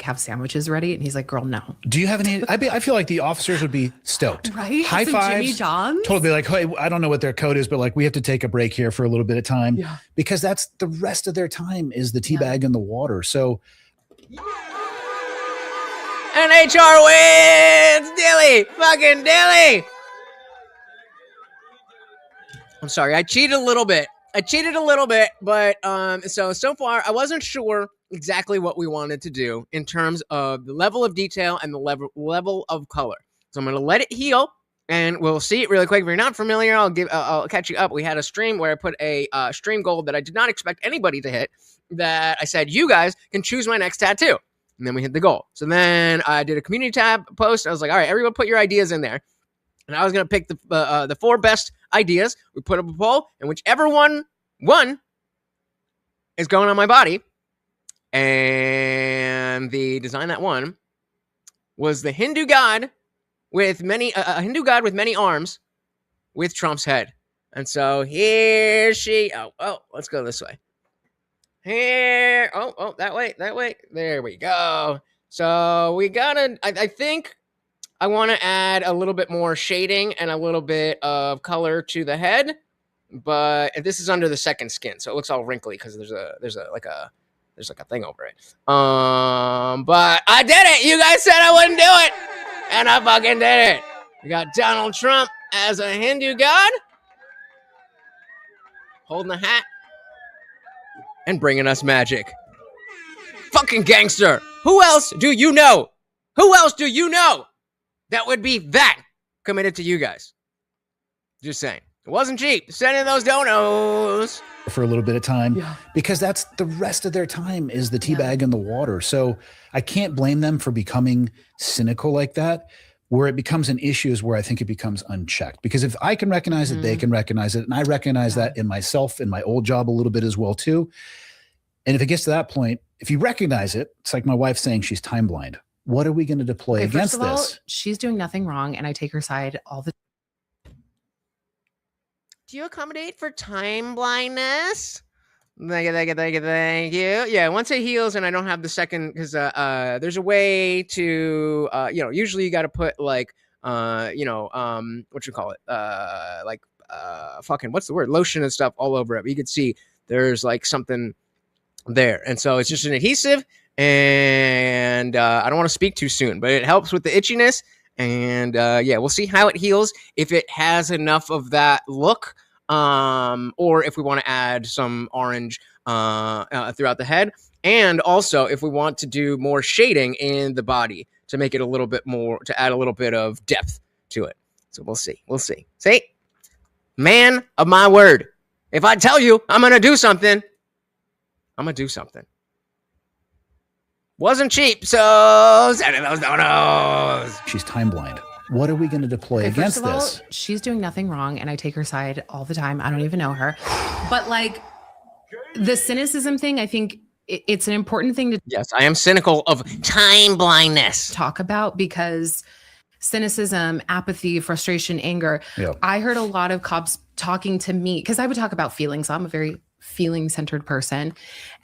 have sandwiches ready, and he's like, girl, no. Do you have any? I feel like the officers would be stoked. Right? High Some fives. Jimmy John's? Totally. Like, hey, I don't know what their code is, but like, we have to take a break here for a little bit of time because that's the rest of their time is the tea bag and the water. So. And HR wins! Dilly! Fucking Dilly! I'm sorry, I cheated a little bit. But so far, I wasn't sure exactly what we wanted to do in terms of the level of detail and the level of color. So I'm going to let it heal, and we'll see it really quick. If you're not familiar, I'll catch you up. We had a stream where I put a stream goal that I did not expect anybody to hit, that I said, you guys can choose my next tattoo. And then we hit the goal. So then I did a community tab post. I was like, all right, everyone put your ideas in there. And I was going to pick the 4 best ideas. We put up a poll, and whichever one won is going on my body. And the design that won was the Hindu god with many arms with Trump's head. And so here she. Oh, let's go this way. Here. Oh, that way. There we go. So we gotta. I think I want to add a little bit more shading and a little bit of color to the head, but this is under the second skin, so it looks all wrinkly because there's like a thing over it. But I did it. You guys said I wouldn't do it, and I fucking did it. We got Donald Trump as a Hindu god, holding a hat and bringing us magic. Fucking gangster. Who else do you know? That would be that committed to you guys? Just saying. It wasn't cheap. Send in those donos. For a little bit of time, because that's the rest of their time is the teabag and the water. So I can't blame them for becoming cynical like that. Where it becomes an issue is where I think it becomes unchecked. Because if I can recognize it, they can recognize it. And I recognize that in myself, in my old job a little bit as well too. And if it gets to that point, if you recognize it, it's like my wife saying she's time blind. What are we going to deploy against first of all, this? She's doing nothing wrong, and I take her side all the time. Do you accommodate for time blindness? Thank you. Yeah, once it heals and I don't have the second, because there's a way to, usually you got to put like, what you call it? What's the word? Lotion and stuff all over it. But you can see there's like something there. And so it's just an adhesive. And I don't want to speak too soon, but it helps with the itchiness. And we'll see how it heals, if it has enough of that look, or if we want to add some orange throughout the head. And also if we want to do more shading in the body to make it a little bit more, to add a little bit of depth to it. So we'll see. See? Man of my word. If I tell you I'm going to do something, I'm going to do something. Wasn't cheap, so send in those donos. She's time blind. What are we going to deploy against this? She's doing nothing wrong, and I take her side all the time. I don't even know her. But like the cynicism thing, I think it's an important thing to Yes, I am cynical of time blindness. Talk about, because cynicism, apathy, frustration, anger. Yeah. I heard a lot of cops talking to me because I would talk about feelings. I'm a very feeling-centered person,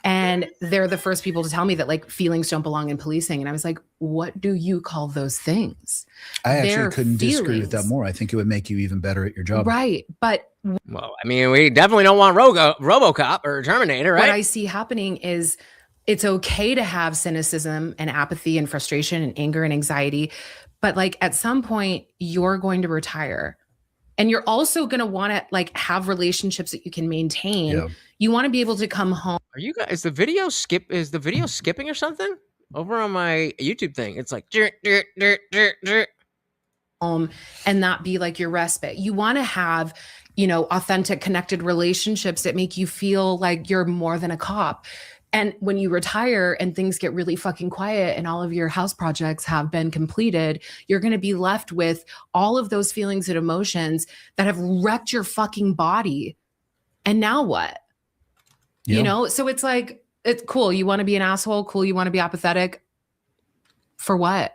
and they're the first people to tell me that like feelings don't belong in policing. And I was like, what do you call those things? I actually couldn't disagree with that more. I think it would make you even better at your job. Right. But well, I mean, we definitely don't want RoboCop or Terminator, right? What I see happening is it's okay to have cynicism and apathy and frustration and anger and anxiety, but like at some point you're going to retire. And you're also going to want to like have relationships that you can maintain. Yeah. You want to be able to come home. Are you guys, is the video skipping or something? Over on my YouTube thing, it's like and not be like your respite. You want to have, authentic, connected relationships that make you feel like you're more than a cop. And when you retire and things get really fucking quiet and all of your house projects have been completed, you're going to be left with all of those feelings and emotions that have wrecked your fucking body. And now what? Yeah. So it's like, it's cool. You want to be an asshole. Cool. You want to be apathetic. For what?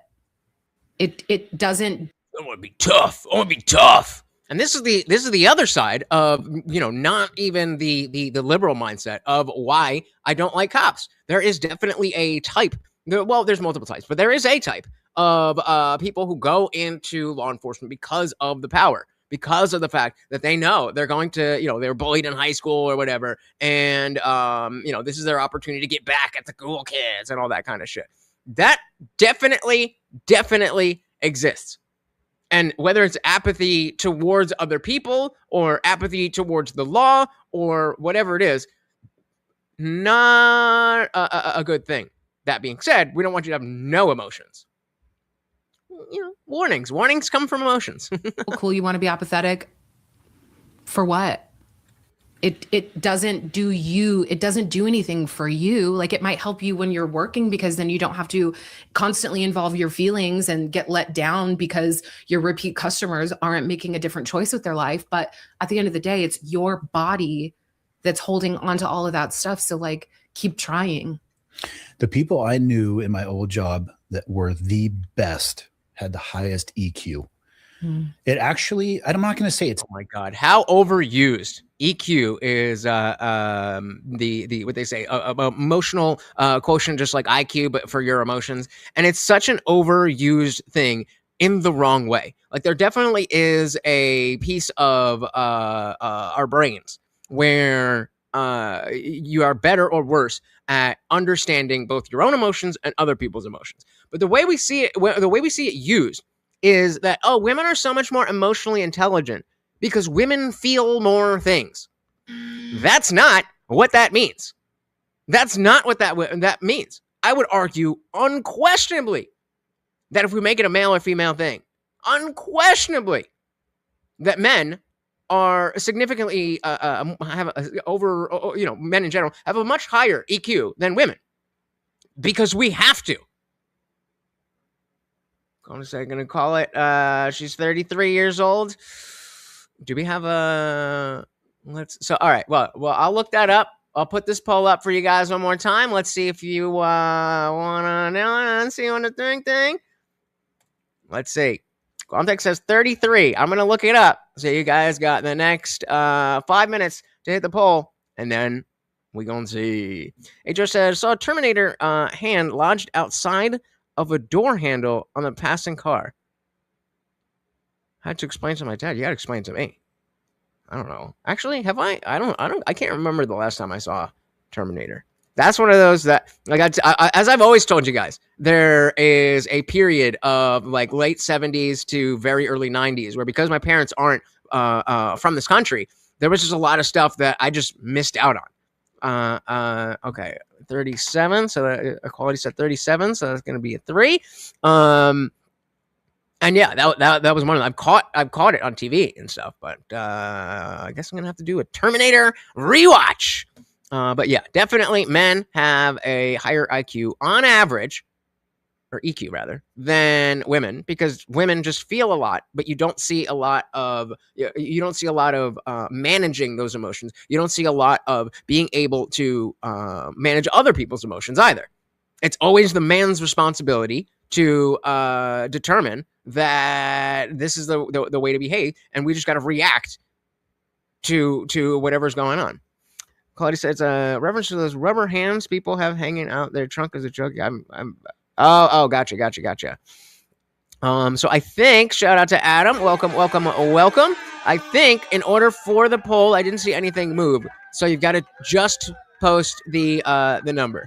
It doesn't. I want to be tough. And this is the other side of, not even the liberal mindset of why I don't like cops. There is definitely a type. Well, there's multiple types, but there is a type of people who go into law enforcement because of the power, because of the fact that they know they're going to, they were bullied in high school or whatever. And, this is their opportunity to get back at the cool kids and all that kind of shit. That definitely definitely exists. And whether it's apathy towards other people or apathy towards the law or whatever it is, not a good thing. That being said, we don't want you to have no emotions. Warnings. Warnings come from emotions. Cool, you want to be apathetic? For what? It doesn't do anything for you. Like, it might help you when you're working, because then you don't have to constantly involve your feelings and get let down because your repeat customers aren't making a different choice with their life. But at the end of the day, it's your body that's holding on to all of that stuff. So like, keep trying. The people I knew in my old job that were the best had the highest EQ. It actually, I'm not going to say it's. Oh my God, how overused EQ is. The what they say, emotional quotient, just like IQ, but for your emotions. And it's such an overused thing in the wrong way. Like, there definitely is a piece of our brains where you are better or worse at understanding both your own emotions and other people's emotions. But the way we see it used is that, oh, women are so much more emotionally intelligent because women feel more things. That's not what that means. That's not what that means. I would argue unquestionably that if we make it a male or female thing, unquestionably that men are significantly men in general have a much higher EQ than women, because we have to. I'm just going to call it. She's 33 years old. Do we have a? All right. Well, I'll look that up. I'll put this poll up for you guys one more time. Let's see if you want to see on the thing. Let's see. Qualtech says 33. I'm going to look it up. So you guys got the next 5 minutes to hit the poll, and then we going to see. Joe says, saw a Terminator hand lodged outside of a door handle on the passing car. I had to explain to my dad. You got to explain to me. I don't know. Actually, have I? I can't remember the last time I saw Terminator. That's one of those that, like, as I've always told you guys, there is a period of like late 70s to very early 90s where, because my parents aren't from this country, there was just a lot of stuff that I just missed out on. Okay, 37. So equality set 37. So that's going to be a 3. And yeah, that was one of them. I've caught it on TV and stuff, but I guess I'm gonna have to do a Terminator rewatch. But yeah, definitely men have a higher IQ on average, or EQ rather, than women, because women just feel a lot, but you don't see a lot of managing those emotions. You don't see a lot of being able to manage other people's emotions either. It's always the man's responsibility to determine that this is the way to behave, and we just got to react to whatever's going on. Claudia says, reference to those rubber hands people have hanging out their trunk as a joke. Gotcha. So I think, shout out to Adam. Welcome. I think in order for the poll, I didn't see anything move, so you've got to just post the number.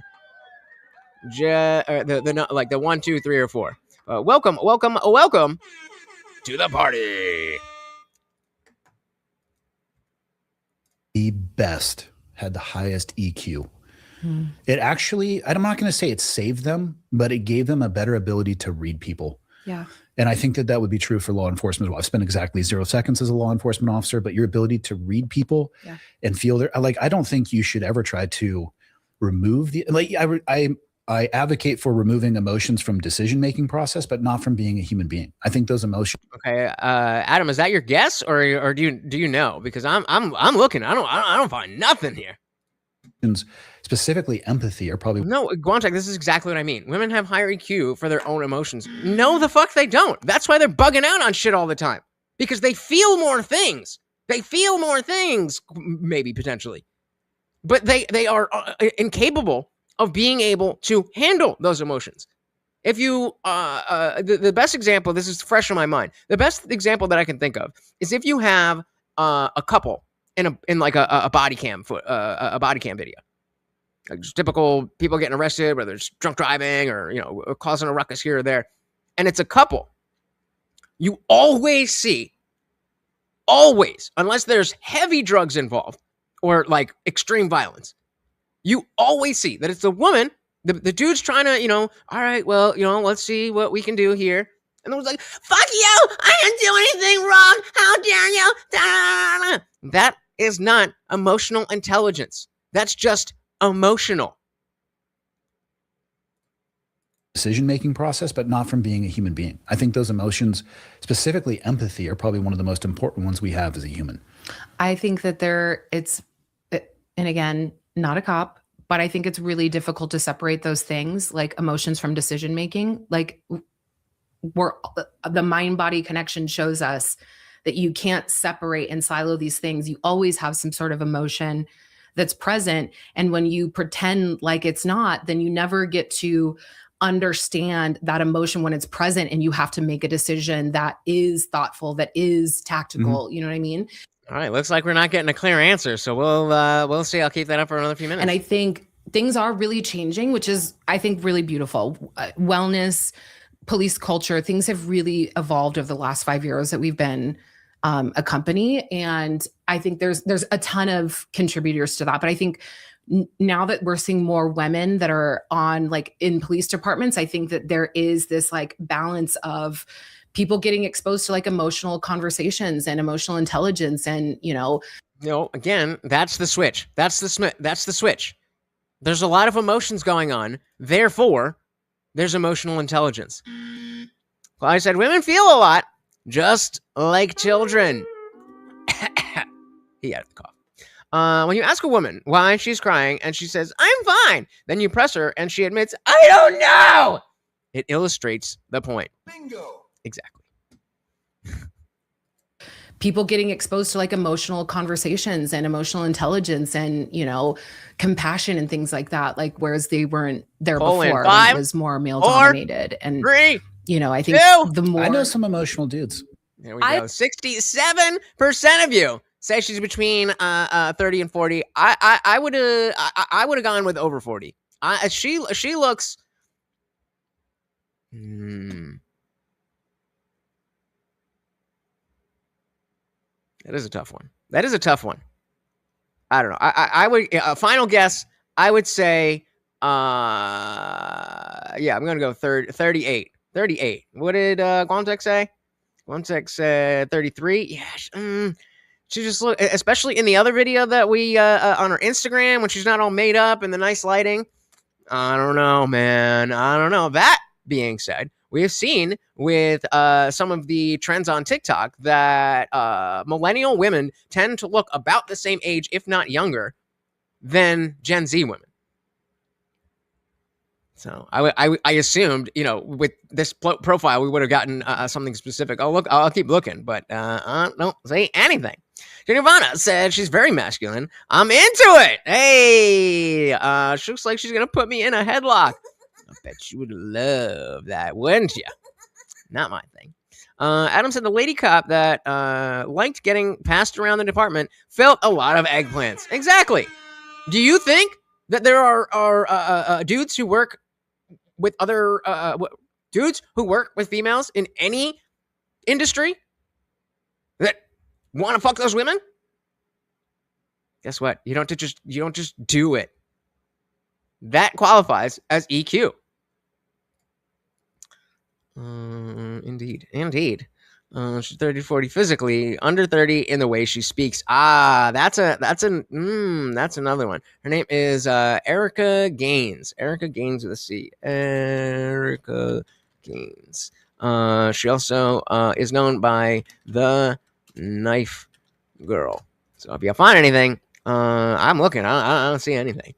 Like the 1, 2, 3, or 4. Welcome to the party. The best had the highest EQ. It actually, I'm not going to say it saved them, but it gave them a better ability to read people. Yeah. And I think that would be true for law enforcement as well. I've spent exactly 0 seconds as a law enforcement officer, but your ability to read people and feel their, like, I don't think you should ever try to remove the, like, I advocate for removing emotions from decision-making process, but not from being a human being. I think those emotions. Okay, Adam, is that your guess, or do you know? Because I'm looking. I don't find nothing here. Specifically, empathy are probably no. Qualtech, this is exactly what I mean. Women have higher EQ for their own emotions. No, the fuck they don't. That's why they're bugging out on shit all the time, because they feel more things. Maybe potentially, but they are incapable of being able to handle those emotions. If you, the best example, this is fresh in my mind. The best example that I can think of is if you have a couple in like a body cam video, like just typical people getting arrested, whether it's drunk driving or causing a ruckus here or there. and it's a couple, you always see, always, unless there's heavy drugs involved or like extreme violence, you always see that it's the woman, the dude's trying to, all right, well, let's see what we can do here. And the one's like, fuck you, I didn't do anything wrong, how dare you? Da-da-da-da. That is not emotional intelligence. That's just emotional. Decision-making process, but not from being a human being. I think those emotions, specifically empathy, are probably one of the most important ones we have as a human. I think that and again, not a cop, but I think it's really difficult to separate those things, like emotions from decision-making. Like the mind-body connection shows us that you can't separate and silo these things. You always have some sort of emotion that's present. And when you pretend like it's not, then you never get to understand that emotion when it's present, and you have to make a decision that is thoughtful, that is tactical. You know what I mean? All right, looks like we're not getting a clear answer, so we'll see. I'll keep that up for another few minutes. And I think things are really changing, which is, I think, really beautiful. Wellness, police culture, things have really evolved over the last 5 years that we've been a company, and I think there's a ton of contributors to that. But I think now that we're seeing more women that are on, like, in police departments, I think that there is this like balance of people getting exposed to like emotional conversations and emotional intelligence, and again, that's the switch. That's the switch. There's a lot of emotions going on, therefore there's emotional intelligence. Well, I said women feel a lot, just like children. He had the cough. When you ask a woman why she's crying and she says, I'm fine, then you press her and she admits, I don't know. It illustrates the point. Bingo. Exactly. People getting exposed to like emotional conversations and emotional intelligence and, compassion and things like that. Like, whereas they weren't there before, when it was more male dominated. And, 3, I think the more I know some emotional dudes. There we go. 67% of you say she's between 30 and 40. I would have gone with over 40. She looks. That is a tough one. I don't know. I would final guess. I would say, I'm gonna go 38. 38. What did Guantek say? Guantek said 33. Yeah. She just look, especially in the other video that we on her Instagram when she's not all made up and the nice lighting. I don't know, man. I don't know. That being said, we have seen with some of the trends on TikTok that millennial women tend to look about the same age, if not younger, than Gen Z women. So I assumed, with this profile, we would have gotten something specific. I'll keep looking, but don't say anything. Nirvana said she's very masculine. I'm into it. Hey, she looks like she's gonna put me in a headlock. I bet you would love that, wouldn't you? Not my thing. Adam said the lady cop that liked getting passed around the department felt a lot of eggplants. Exactly. Do you think that there are dudes who work with other dudes who work with females in any industry that want to fuck those women? Guess what? You don't just do it. That qualifies as EQ. Indeed. She's 30 to 40 physically, under 30 in the way she speaks. That's another one. Her name is Erica Gaines. Erica Gaines with a C. Erica Gaines. She also is known by the Knife Girl. So if you find anything, I'm looking. I don't see anything.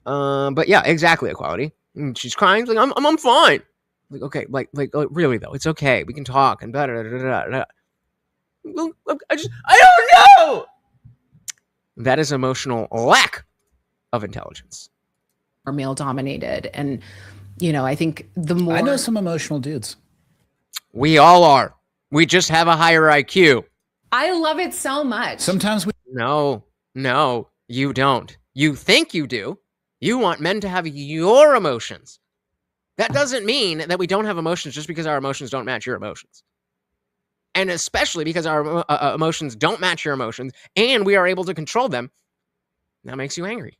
But yeah, exactly, equality. And she's crying. She's like, I'm fine. Like, okay, like really though, it's okay. We can talk and blah, blah, blah, blah, blah. Well, I don't know. That is emotional lack of intelligence. Or male dominated, and I think the more I know some emotional dudes. We all are. We just have a higher IQ. I love it so much. Sometimes we. No, you don't. You think you do. You want men to have your emotions. That doesn't mean that we don't have emotions just because our emotions don't match your emotions. And especially because our emotions don't match your emotions and we are able to control them, that makes you angry.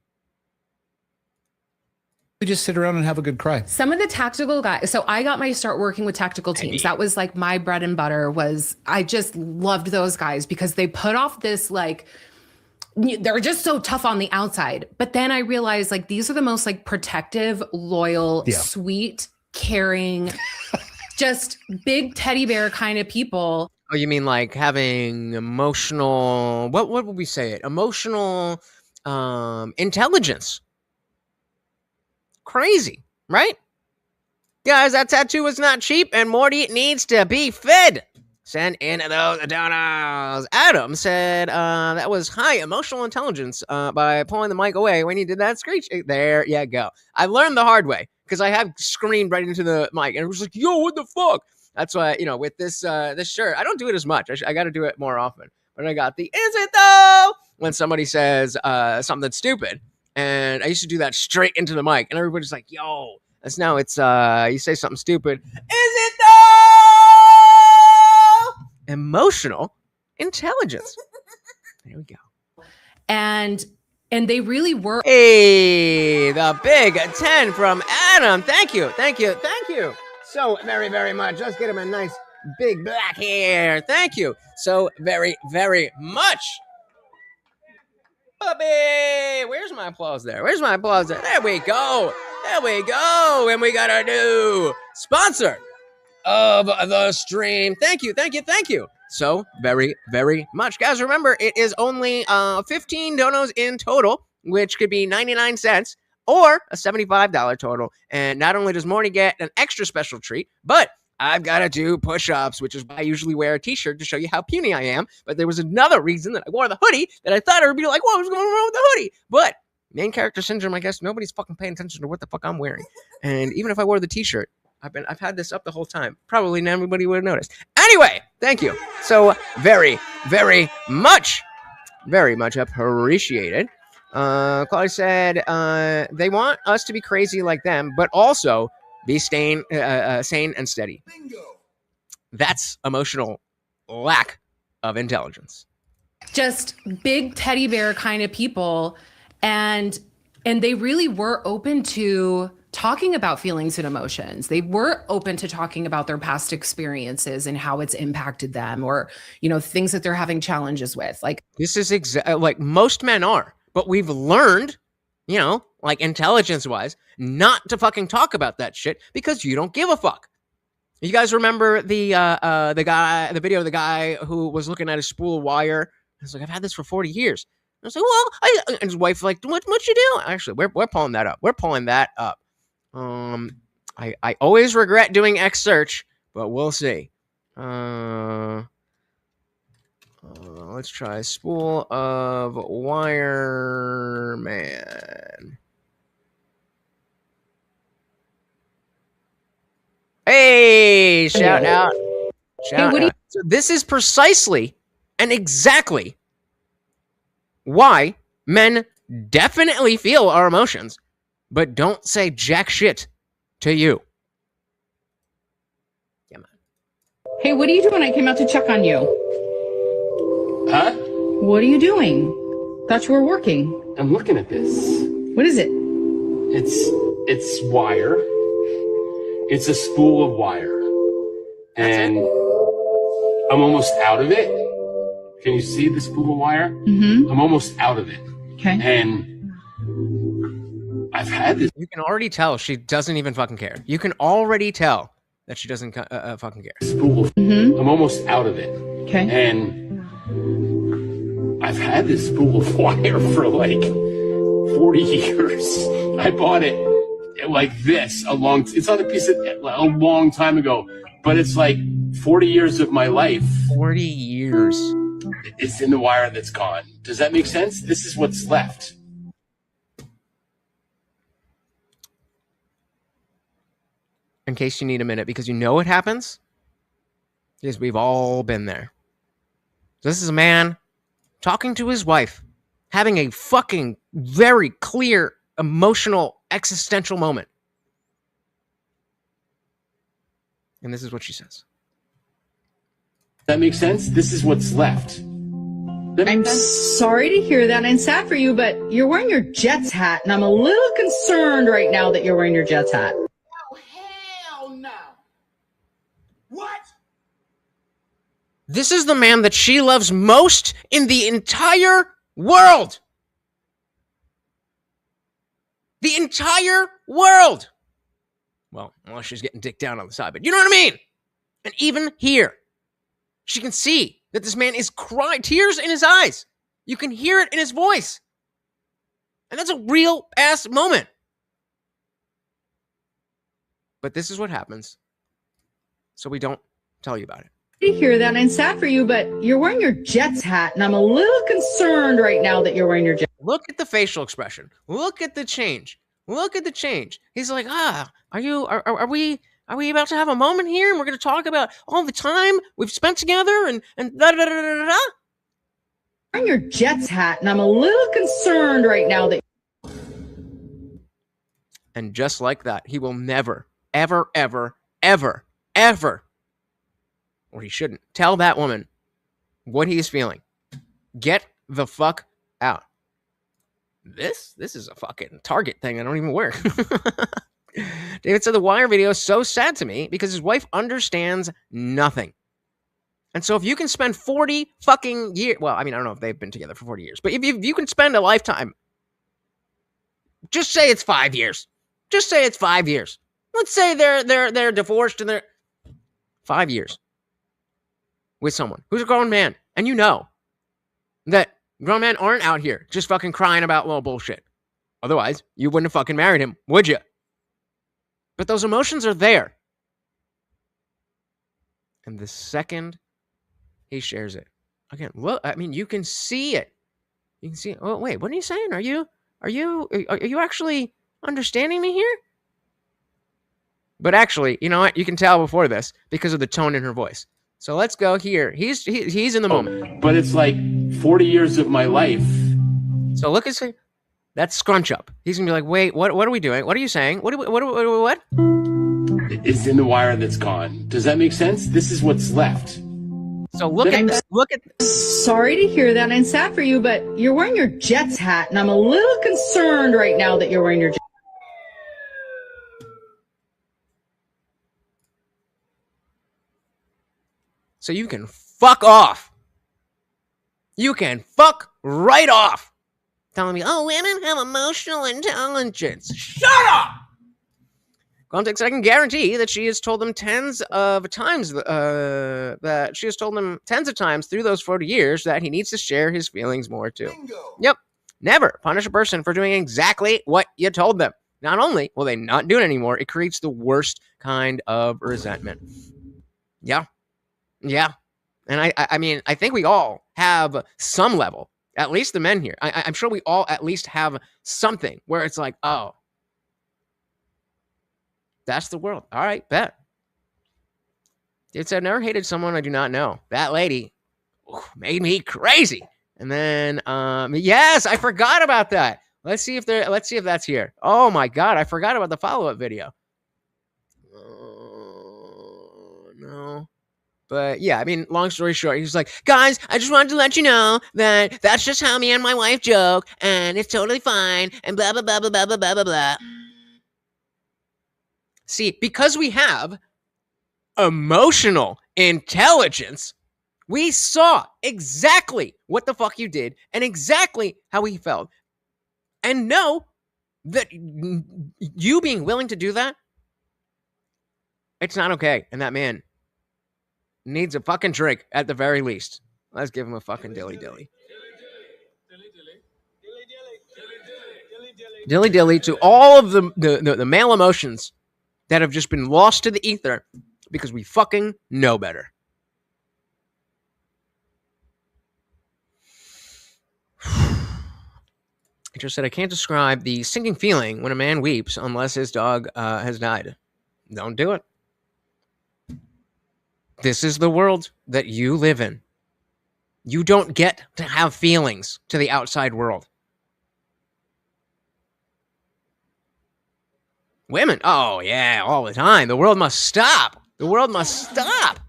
We just sit around and have a good cry. Some of the tactical guys. So I got my start working with tactical teams. That was like my bread and butter. I just loved those guys because they put off this like, they're just so tough on the outside. But then I realized like these are the most like protective, loyal, sweet, caring, just big teddy bear kind of people. Oh, you mean like having emotional, what would we say it? Emotional intelligence. Crazy, right? Guys, that tattoo is not cheap and Morty needs to be fed. Send in those donos. Adam said that was high emotional intelligence by pulling the mic away when he did that screech. There you go. I learned the hard way because I have screamed right into the mic and it was like, yo, what the fuck? That's why, with this this shirt, I don't do it as much. I got to do it more often. But I got the is it though? When somebody says something stupid. And I used to do that straight into the mic. And everybody's like, yo. That's now it's, you say something stupid. Is it though? Emotional intelligence. There we go. And they really were. Hey, the big 10 from Adam. Thank you. So very, very much. Let's get him a nice big black hair. Thank you so very, very much. Puppy, where's my applause there? There we go. And we got a new sponsor of the stream. Thank you. So very, very much. Guys, remember, it is only 15 donos in total, which could be 99 cents or a $75 total. And not only does Morty get an extra special treat, but I've got to do push-ups, which is why I usually wear a t-shirt to show you how puny I am. But there was another reason that I wore the hoodie that I thought everybody would be like, what's going on with the hoodie? But main character syndrome, I guess nobody's fucking paying attention to what the fuck I'm wearing. And even if I wore the t-shirt, I've had this up the whole time. Probably nobody would have noticed. Anyway, thank you. So very, very much appreciated. Claudia said they want us to be crazy like them, but also be sane and steady. Bingo. That's emotional lack of intelligence. Just big teddy bear kind of people. And they really were open to talking about feelings and emotions. They were open to talking about their past experiences and how it's impacted them or, things that they're having challenges with. Like this is like most men are, but we've learned, like intelligence-wise, not to fucking talk about that shit because you don't give a fuck. You guys remember the video of the guy who was looking at a spool of wire? He's like, I've had this for 40 years. I was like, well, and his wife like, what you doing? Actually, we're pulling that up. I always regret doing X search, but we'll see. Let's try spool of wire man. Hey, shout out. So this is precisely and exactly why men definitely feel our emotions, but don't say jack shit to you. Yeah, man. Hey, what are you doing? I came out to check on you. Huh? What are you doing? Thought you were working. I'm looking at this. What is it? It's wire. It's a spool of wire. And I'm almost out of it. Can you see the spool of wire? Mm-hmm. I'm almost out of it. Okay. And I've had this. You can already tell she doesn't even fucking care. You can already tell that she doesn't fucking care. Spool. Mm-hmm. I'm almost out of it. Okay. And I've had this spool of wire for like 40 years. I bought it like this it's on a piece of a long time ago, but it's like 40 years of my life. 40 years. It's in the wire that's gone. Does that make sense? This is what's left. In case you need a minute, because you know what happens? Because we've all been there. This is a man talking to his wife, having a fucking very clear, emotional, existential moment. And this is what she says. That makes sense? This is what's left. I'm sorry to hear that, and I'm sad for you, but you're wearing your Jets hat, and I'm a little concerned right now that you're wearing your Jets hat. Oh, hell no. What? This is the man that she loves most in the entire world. The entire world. Well, unless she's getting dicked down on the side, but you know what I mean? And even here, she can see that this man is crying, tears in his eyes. You can hear it in his voice. And that's a real ass moment. But this is what happens. So we don't tell you about it. To hear that, and I'm sad for you, but you're wearing your Jets hat, and I'm a little concerned right now that you're wearing your Jets. Look at the facial expression. Look at the change. Look at the change. He's like, are we about to have a moment here? And we're going to talk about all the time we've spent together and da da da da da. Wearing your Jets hat, and I'm a little concerned right now that. And just like that, he will never, ever, ever, ever, ever, or he shouldn't, tell that woman what he is feeling. Get the fuck out. This is a fucking Target thing I don't even wear. David said the Wire video is so sad to me because his wife understands nothing. And so if you can spend 40 fucking years, well, I mean, I don't know if they've been together for 40 years, but if you can spend a lifetime, just say it's 5 years. Just say it's 5 years. Let's say they're divorced and they're 5 years with someone who's a grown man. And you know that grown men aren't out here just fucking crying about little bullshit. Otherwise, you wouldn't have fucking married him, would you? But those emotions are there. And the second he shares it, again, look, I mean, you can see it. You can see it. Oh, wait, what are you saying? Are you actually understanding me here? But actually, you know what? You can tell before this because of the tone in her voice. So let's go here. He's in the moment. But it's like 40 years of my life. So look at that's scrunch up. He's gonna be like, wait, what are we doing? What are you saying? What? It's in the wire that's gone. Does that make sense? This is what's left. So look at. Sorry to hear that, and I'm sad for you, but you're wearing your Jets hat, and I'm a little concerned right now that you're wearing your Jets. So you can fuck off. You can fuck right off. Telling me, oh, women have emotional intelligence. Shut up! Context, I can guarantee that she has told them tens of times through those 40 years that he needs to share his feelings more too. Bingo. Yep. Never punish a person for doing exactly what you told them. Not only will they not do it anymore, it creates the worst kind of resentment. Yeah. Yeah. And I mean, I think we all have some level, at least the men here. I'm sure we all at least have something where it's like, oh, that's the world. All right, bet. Dude said, never hated someone I do not know. That lady made me crazy. And then, yes, I forgot about that. Let's see if that's here. Oh my God, I forgot about the follow-up video. No. But yeah, I mean, long story short, he's like, guys, I just wanted to let you know that that's just how me and my wife joke, and it's totally fine, and blah, blah, blah, blah, blah, blah, blah, blah, blah. See, because we have emotional intelligence, we saw exactly what the fuck you did and exactly how he felt. And know that you being willing to do that, it's not okay. And that man needs a fucking drink at the very least. Let's give him a fucking dilly dilly. Dilly dilly to all of the male emotions that have just been lost to the ether because we fucking know better. I just said I can't describe the sinking feeling when a man weeps unless his dog has died. Don't do it. This is the world that you live in. You don't get to have feelings to the outside world. Women, oh yeah, all the time. The world must stop. The world must stop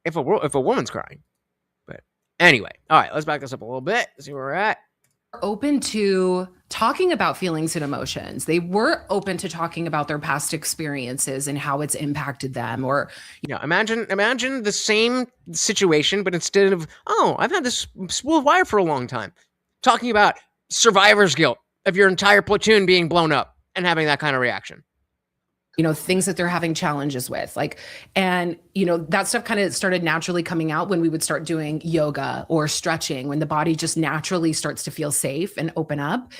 if a woman's crying. But anyway, all right, let's back this up a little bit. See where we're at. Open to talking about feelings and emotions. They were open to talking about their past experiences and how it's impacted them. Or, imagine the same situation, but instead of, I've had this spooled wire for a long time, talking about survivor's guilt of your entire platoon being blown up and having that kind of reaction. Things that they're having challenges with, and that stuff kind of started naturally coming out when we would start doing yoga or stretching, when the body just naturally starts to feel safe and open up,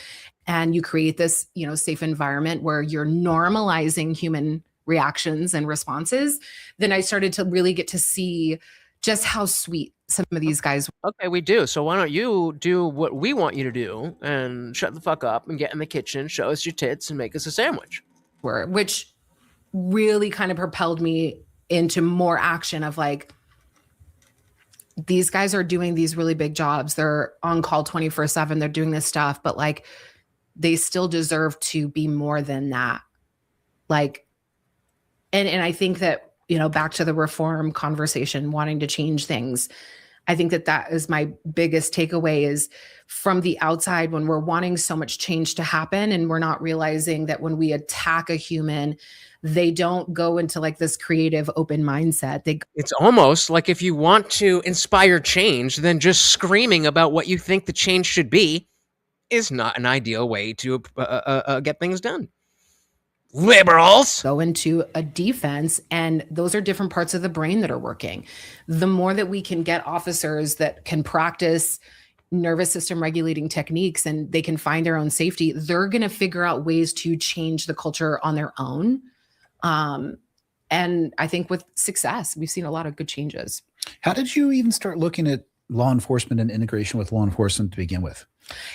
and you create this, safe environment where you're normalizing human reactions and responses. Then I started to really get to see just how sweet some of these guys were. Okay, we do. So why don't you do what we want you to do and shut the fuck up and get in the kitchen, show us your tits, and make us a sandwich. Which really kind of propelled me into more action of these guys are doing these really big jobs. They're on call 24/7. They're doing this stuff, but they still deserve to be more than that. And I think that, back to the reform conversation, wanting to change things. I think that is my biggest takeaway is from the outside, when we're wanting so much change to happen and we're not realizing that when we attack a human, they don't go into this creative open mindset. It's almost like if you want to inspire change, then just screaming about what you think the change should be is not an ideal way to get things done. Liberals go into a defense, and those are different parts of the brain that are working. The more that we can get officers that can practice nervous system regulating techniques and they can find their own safety, they're going to figure out ways to change the culture on their own. And I think with success, we've seen a lot of good changes. How did you even start looking at law enforcement and integration with law enforcement to begin with?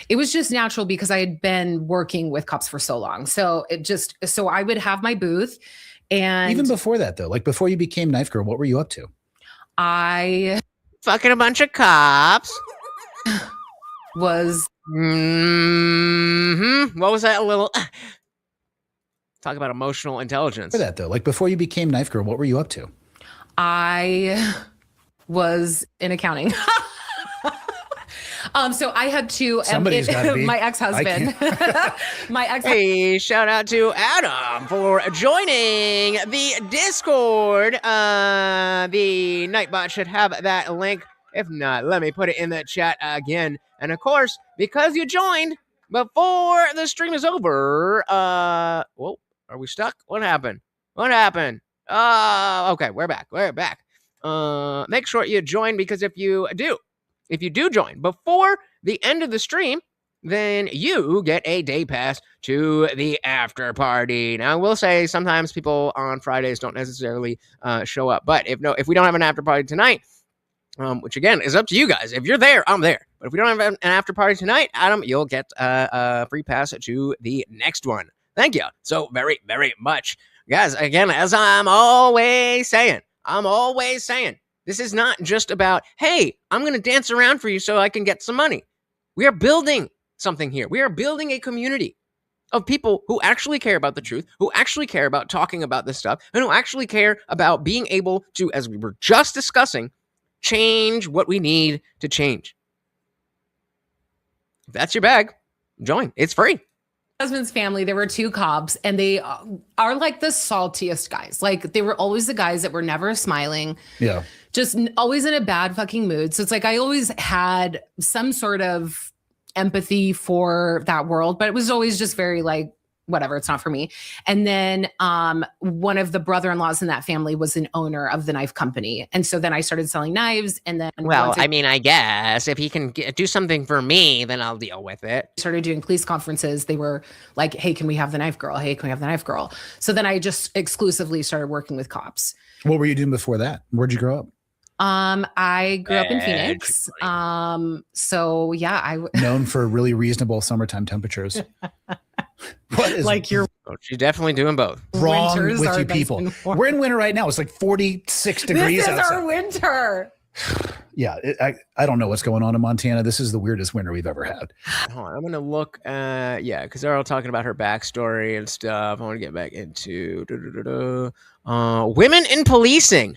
It was just natural because I had been working with cops for so long. So I would have my booth. And even before that, though, before you became Knife Girl, what were you up to? I fucking a bunch of cops. Was what was that little talk about emotional intelligence? For that, though, before you became Knife Girl, what were you up to? I was in accounting. So I had to, my ex-husband, Hey, shout out to Adam for joining the Discord. The Nightbot should have that link. If not, let me put it in the chat again. And of course, because you joined before the stream is over, whoa, are we stuck? What happened? Okay, we're back. Make sure you join, because if you do join before the end of the stream, then you get a day pass to the after party. Now, I will say sometimes people on Fridays don't necessarily show up, but if we don't have an after party tonight, which again is up to you guys. If you're there, I'm there. But if we don't have an after party tonight, Adam, you'll get a free pass to the next one. Thank you so very, very much, guys. Again, as I'm always saying, this is not just about, hey, I'm going to dance around for you so I can get some money. We are building something here. We are building a community of people who actually care about the truth, who actually care about talking about this stuff, and who actually care about being able to, as we were just discussing, change what we need to change. If that's your bag, join. It's free. Husband's family, there were two cops, and they are the saltiest guys. They were always the guys that were never smiling. Yeah. Just always in a bad fucking mood. So it's I always had some sort of empathy for that world, but it was always just very whatever, it's not for me. And then one of the brother-in-laws in that family was an owner of the knife company. And so then I started selling knives. And then I guess if he can do something for me, then I'll deal with it. Started doing police conferences. They were like, hey, can we have the knife girl? Hey, can we have the knife girl? So then I just exclusively started working with cops. What were you doing before that? Where'd you grow up? I grew up in Phoenix. So yeah, I known for really reasonable summertime temperatures. What is she's definitely doing both. Wrong with you people. We're in winter right now. It's 46 degrees outside. This is our winter. yeah, I don't know what's going on in Montana. This is the weirdest winter we've ever had. Hold on, I'm gonna look. Yeah, because they're all talking about her backstory and stuff. I want to get back into women in policing.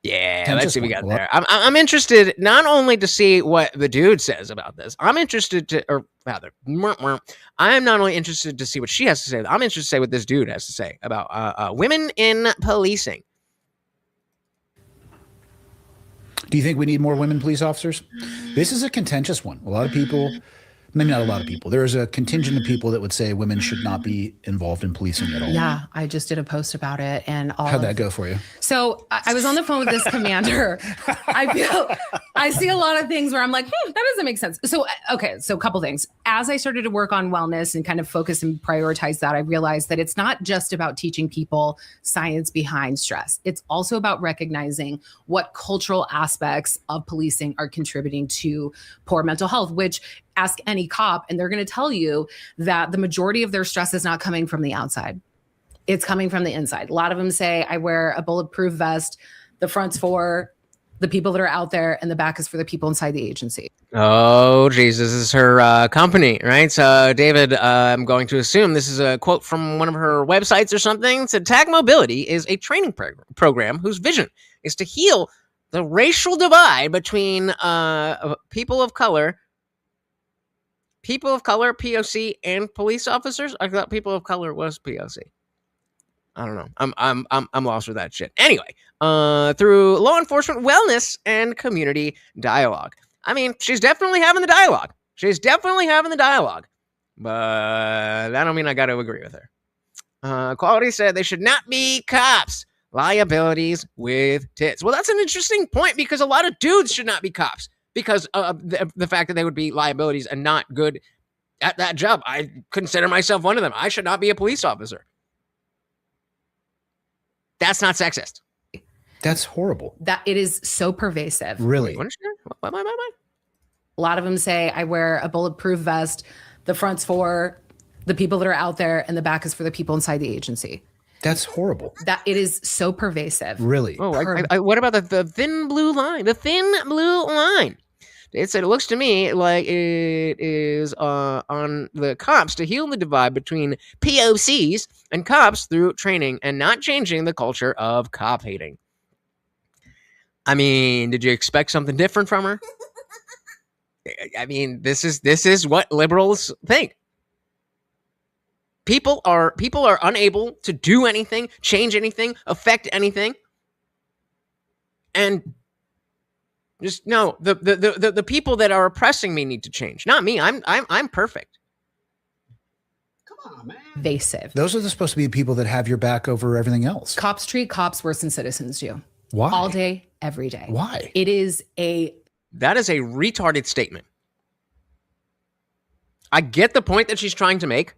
Yeah, let's see what we got there. I'm interested not only to see what the dude says about this. I'm interested to, or rather, I am not only interested to see what she has to say. I'm interested to say what this dude has to say about women in policing. Do you think we need more women police officers? This is a contentious one. A lot of people, maybe not a lot of people, there's a contingent of people that would say women should not be involved in policing at all. Yeah, I just did a post about it. And how'd that go for you? So I was on the phone with this commander. I see a lot of things where I'm like, that doesn't make sense. So, okay. So a couple things. As I started to work on wellness and kind of focus and prioritize that, I realized that it's not just about teaching people science behind stress. It's also about recognizing what cultural aspects of policing are contributing to poor mental health, which ask any cop and they're going to tell you that the majority of their stress is not coming from the outside. It's coming from the inside. A lot of them say, I wear a bulletproof vest. The front's for the people that are out there and the back is for the people inside the agency. Oh, geez, this is her company, right? So, David, I'm going to assume this is a quote from one of her websites or something. It said, Tag Mobility is a training program whose vision is to heal the racial divide between people of color, POC, and police officers. I thought people of color was POC. I don't know. I'm lost with that shit. Anyway, through law enforcement wellness and community dialogue. I mean, she's definitely having the dialogue. But that don't mean I got to agree with her. Quality said they should not be cops. Liabilities with tits. Well, that's an interesting point because a lot of dudes should not be cops because of the fact that they would be liabilities and not good at that job. I consider myself one of them. I should not be a police officer. That's not sexist. That's horrible. That it is so pervasive. Really? Wait, a lot of them say, I wear a bulletproof vest. The front's for the people that are out there and the back is for the people inside the agency. That's horrible. That it is so pervasive. Really? Oh, what about the thin blue line? The thin blue line. It said, it looks to me like it is on the cops to heal the divide between POCs and cops through training and not changing the culture of cop hating. I mean, did you expect something different from her? I mean, this is what liberals think. People are unable to do anything, change anything, affect anything. And just no, the people that are oppressing me need to change. Not me. I'm perfect. Come on, man. Evasive. Those are supposed to be people that have your back over everything else. Cops treat cops worse than citizens do. Why? All day, every day. Why? It is that is a retarded statement. I get the point that she's trying to make,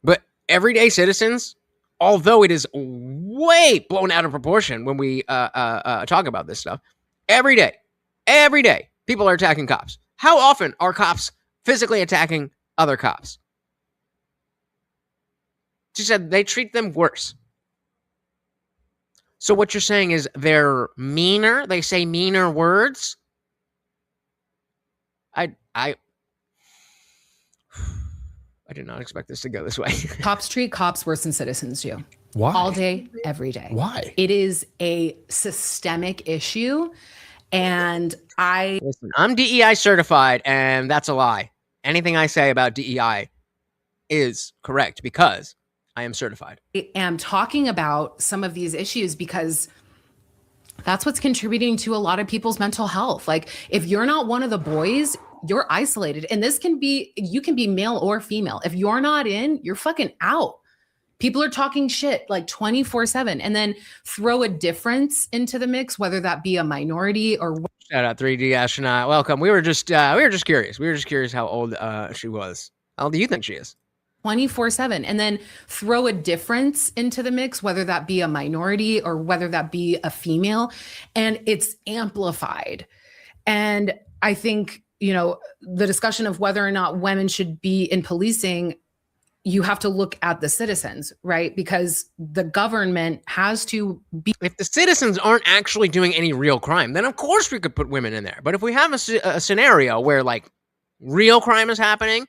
but everyday citizens, although it is way blown out of proportion when we talk about this stuff, every day, people are attacking cops. How often are cops physically attacking other cops? She said they treat them worse. So what you're saying is they're meaner? They say meaner words? I did not expect this to go this way. Cops treat cops worse than citizens do. Why? All day, every day. Why? It is a systemic issue. And Listen, I'm DEI certified, and that's a lie. Anything I say about DEI is correct because I am certified. I am talking about some of these issues because that's what's contributing to a lot of people's mental health. Like, if you're not one of the boys, you're isolated. And this can be, you can be male or female. If you're not in, you're fucking out. People are talking shit like 24/7, and then throw a difference into the mix, whether that be a minority or. Shout out 3D astronaut. Welcome. We were just curious. We were just curious how old she was. How old do you think she is? 24/7, and then throw a difference into the mix, whether that be a minority or whether that be a female, and it's amplified. And I think, the discussion of whether or not women should be in policing, you have to look at the citizens, right? Because the government has to be. If the citizens aren't actually doing any real crime, then of course we could put women in there. But if we have a scenario where like real crime is happening,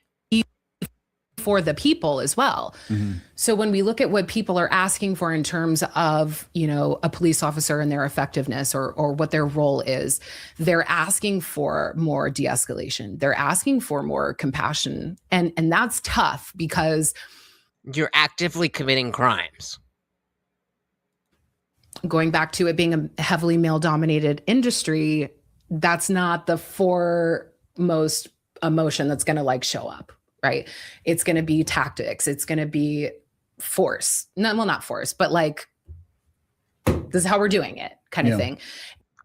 for the people as well. Mm-hmm. So when we look at what people are asking for in terms of, you know, a police officer and their effectiveness or what their role is, they're asking for more de-escalation. They're asking for more compassion. And that's tough because you're actively committing crimes. Going back to it being a heavily male-dominated industry, that's not the foremost emotion that's going to like show up. Right. It's going to be tactics. It's going to be force. No, well, not force, but like, this is how we're doing it kind of thing.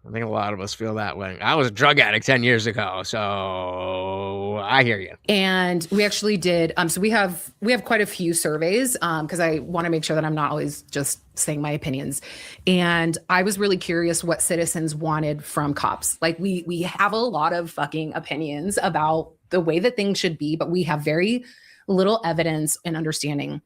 I think a lot of us feel that way. I was a drug addict 10 years ago, so I hear you. And we actually did. So we have quite a few surveys because I want to make sure that I'm not always just saying my opinions. And I was really curious what citizens wanted from cops. Like we have a lot of fucking opinions about the way that things should be, but we have very little evidence and understanding.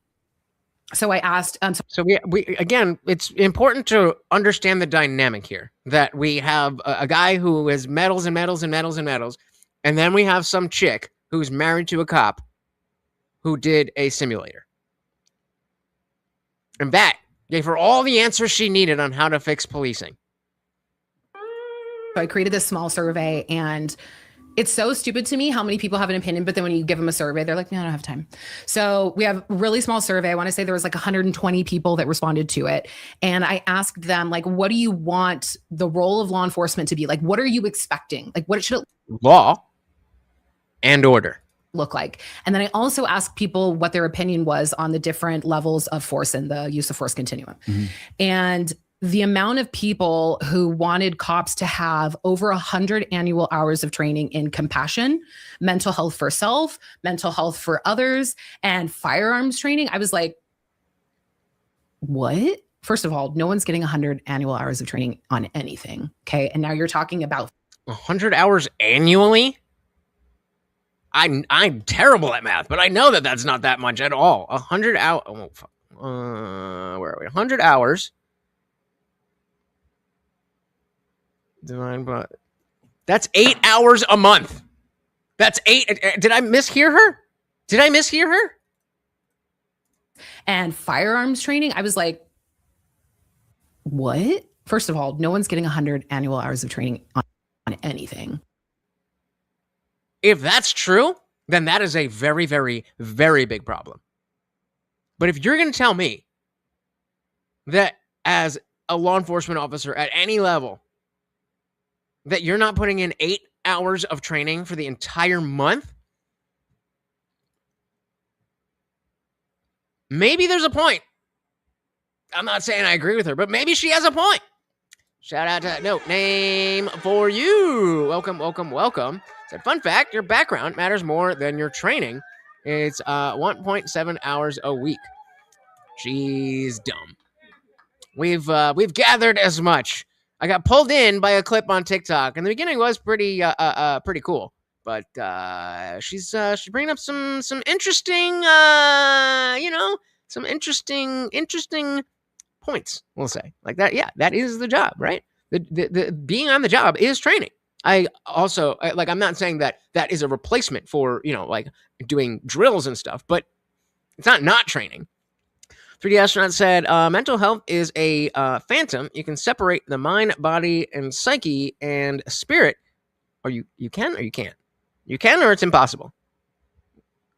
So I asked. So we again, it's important to understand the dynamic here. That we have a guy who has medals and medals and medals and medals, and then we have some chick who's married to a cop who did a simulator, and that gave her all the answers she needed on how to fix policing. So I created this small survey, and it's so stupid to me how many people have an opinion, but then when you give them a survey, they're like, no, I don't have time. So we have a really small survey. I want to say there was like 120 people that responded to it. And I asked them, like, what do you want the role of law enforcement to be? Like, what are you expecting? Like, what should it law and order look like? And then I also asked people what their opinion was on the different levels of force in the use of force continuum. Mm-hmm. And the amount of people who wanted cops to have over 100 annual hours of training in compassion, mental health for self, mental health for others, and firearms training, I was like, what? First of all, no one's getting 100 annual hours of training on anything. Okay. And now you're talking about 100 hours annually? I'm terrible at math, but I know that that's not that much at all. 100 hours. Where are we? 100 hours. Divine, but that's 8 hours a month. That's 8. Did I mishear her? And firearms training, I was like, what? First of all, no one's getting 100 annual hours of training on anything. If that's true, then that is a very, very, very big problem. But if you're going to tell me that as a law enforcement officer at any level, that you're not putting in 8 hours of training for the entire month, maybe there's a point. I'm not saying I agree with her, but maybe she has a point. Shout out to No Name for You. Welcome. Said, fun fact, your background matters more than your training. It's 1.7 hours a week. She's dumb. We've gathered as much. I got pulled in by a clip on TikTok, and the beginning was pretty cool. But she's bringing up some interesting, some interesting points. We'll say like that. Yeah, that is the job, right? The being on the job is training. I also I'm not saying that is a replacement for like doing drills and stuff, but it's not training. 3D Astronaut said, mental health is a phantom. You can separate the mind, body, and psyche and spirit. Or you can or you can't. You can or it's impossible.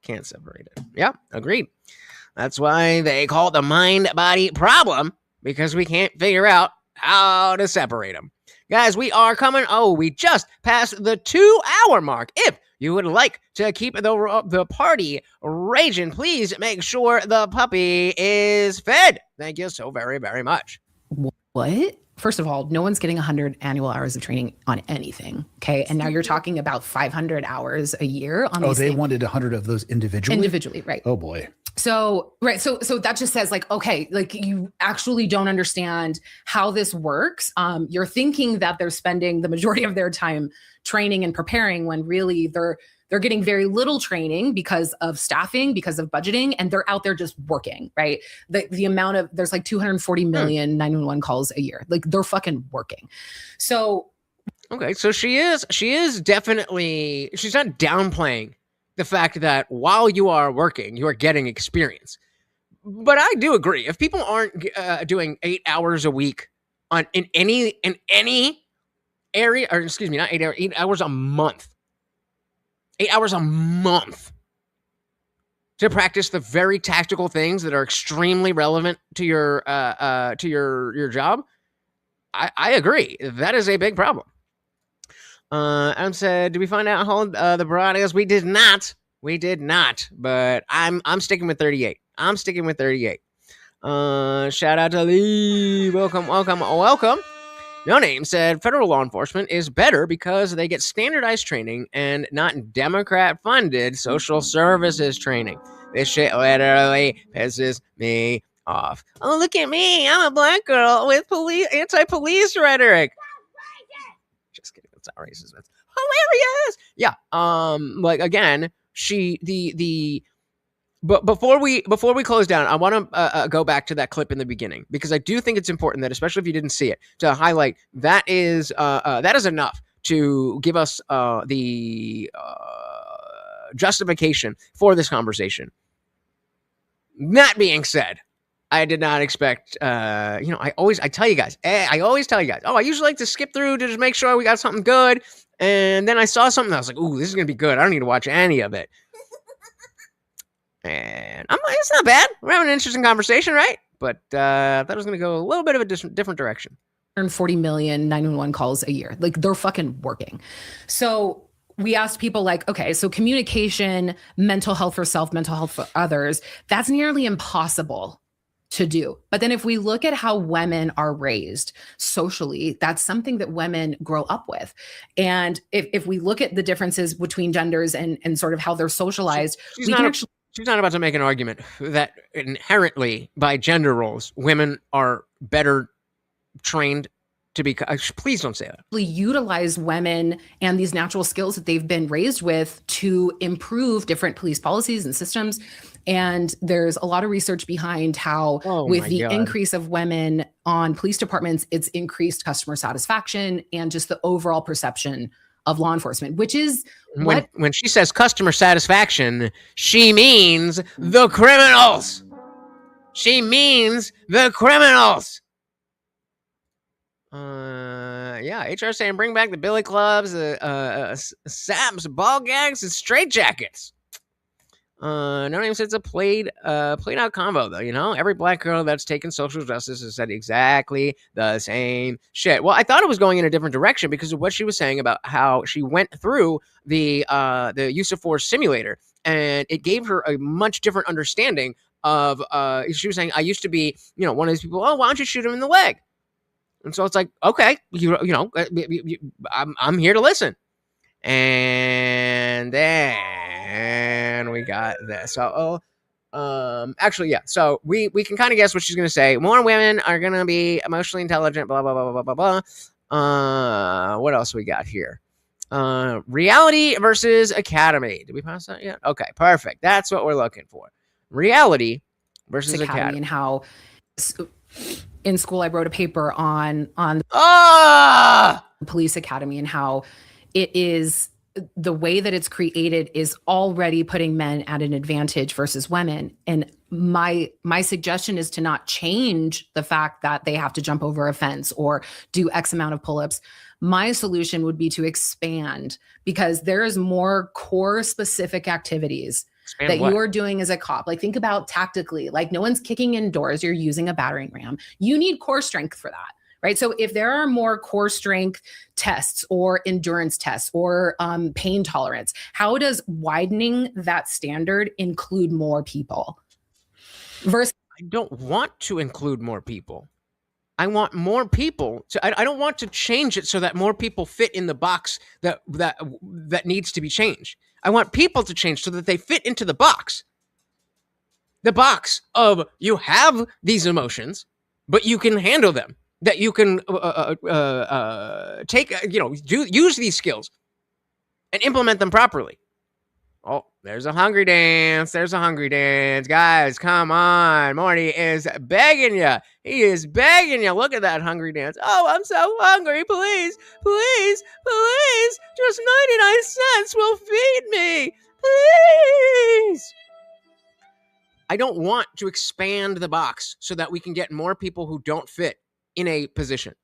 Can't separate it. Yeah, agreed. That's why they call it the mind-body problem, because we can't figure out how to separate them. Guys, we are coming. We just passed the 2-hour mark. If you would like to keep the party raging, please make sure the puppy is fed. Thank you so very, very much. What? First of all, no one's getting 100 annual hours of training on anything. Okay. And now you're talking about 500 hours a year on these things. Wanted 100 of those individually? Individually, right. Oh, boy. So, right. So that just says okay, you actually don't understand how this works. You're thinking that they're spending the majority of their time training and preparing when really they're They're getting very little training because of staffing, because of budgeting, and they're out there just working, right? The amount of, there's like 240 million 911 calls a year. Like they're fucking working. So. Okay. So she is definitely, she's not downplaying the fact that while you are working, you are getting experience. But I do agree. If people aren't doing 8 hours a week in any area, or excuse me, not 8 hours, 8 hours a month, 8 hours a month to practice the very tactical things that are extremely relevant to your job, I agree. That is a big problem. Adam said, "Did we find out how old the broad is?" We did not. But I'm sticking with 38. I'm sticking with 38. Shout out to Lee. Welcome. No Name said federal law enforcement is better because they get standardized training and not Democrat-funded social services training. This shit literally pisses me off. Oh, look at me. I'm a black girl with anti-police rhetoric. Just kidding. That's not racist. That's hilarious. Yeah. Like again, but before we close down, I want to go back to that clip in the beginning, because I do think it's important that, especially if you didn't see it, to highlight that is enough to give us the justification for this conversation. That being said, I did not expect, I always tell you guys, oh, I usually like to skip through to just make sure we got something good. And then I saw something that I was like, ooh, this is going to be good. I don't need to watch any of it. And it's not bad. We're having an interesting conversation, right? But I thought it was going to go a little bit of a different direction. 140 million 911 calls a year. Like they're fucking working. So we asked people like, okay, so communication, mental health for self, mental health for others, that's nearly impossible to do. But then if we look at how women are raised socially, that's something that women grow up with. And if we look at the differences between genders and sort of how they're socialized, she's not about to make an argument that inherently by gender roles, women are better trained to be. Please don't say that. Utilize women and these natural skills that they've been raised with to improve different police policies and systems. And there's a lot of research behind how with the increase of women on police departments, it's increased customer satisfaction and just the overall perception of law enforcement, which is when she says customer satisfaction, she means the criminals. Yeah, HR saying bring back the billy clubs, saps, ball gags, and straitjackets. No Name says it's a played out convo, though. Every black girl that's taken social justice has said exactly the same shit. Well, I thought it was going in a different direction because of what she was saying about how she went through the use of force simulator, and it gave her a much different understanding of. She was saying, I used to be, one of these people. Oh, why don't you shoot him in the leg? And so it's like, okay, I'm here to listen. And then we got this. Actually, yeah. So we can kind of guess what she's going to say. More women are going to be emotionally intelligent, blah, blah, blah, blah, blah, blah, blah. What else we got here? Reality versus academy. Did we pass that yet? Okay, perfect. That's what we're looking for. Reality versus academy. And how in school I wrote a paper on police academy and how it is the way that it's created is already putting men at an advantage versus women. And my suggestion is to not change the fact that they have to jump over a fence or do X amount of pull-ups. My solution would be to expand, because there is more core specific activities that you are doing as a cop. Like think about tactically, like no one's kicking in doors. You're using a battering ram. You need core strength for that. Right. So if there are more core strength tests or endurance tests or pain tolerance, how does widening that standard include more people? Versus, I don't want to include more people. I want more people to. I don't want to change it so that more people fit in the box that needs to be changed. I want people to change so that they fit into the box. The box of you have these emotions, but you can handle them. That you can take, use these skills and implement them properly. There's a hungry dance. There's a hungry dance. Guys, come on. Morty is begging you. He is begging you. Look at that hungry dance. Oh, I'm so hungry. Please, please, please. Just 99 cents will feed me. Please. I don't want to expand the box so that we can get more people who don't fit in a position.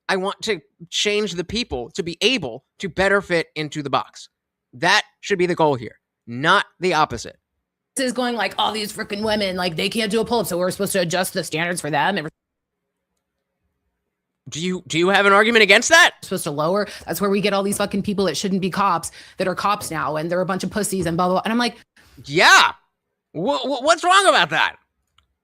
I want to change the people to be able to better fit into the box. That should be the goal here, not the opposite. This is going like all these freaking women, like they can't do a pull-up, so we're supposed to adjust the standards for them. Do you have an argument against that? Supposed to lower. That's where we get all these fucking people that shouldn't be cops that are cops now, and they're a bunch of pussies and blah blah. And I'm like, yeah, what's wrong about that?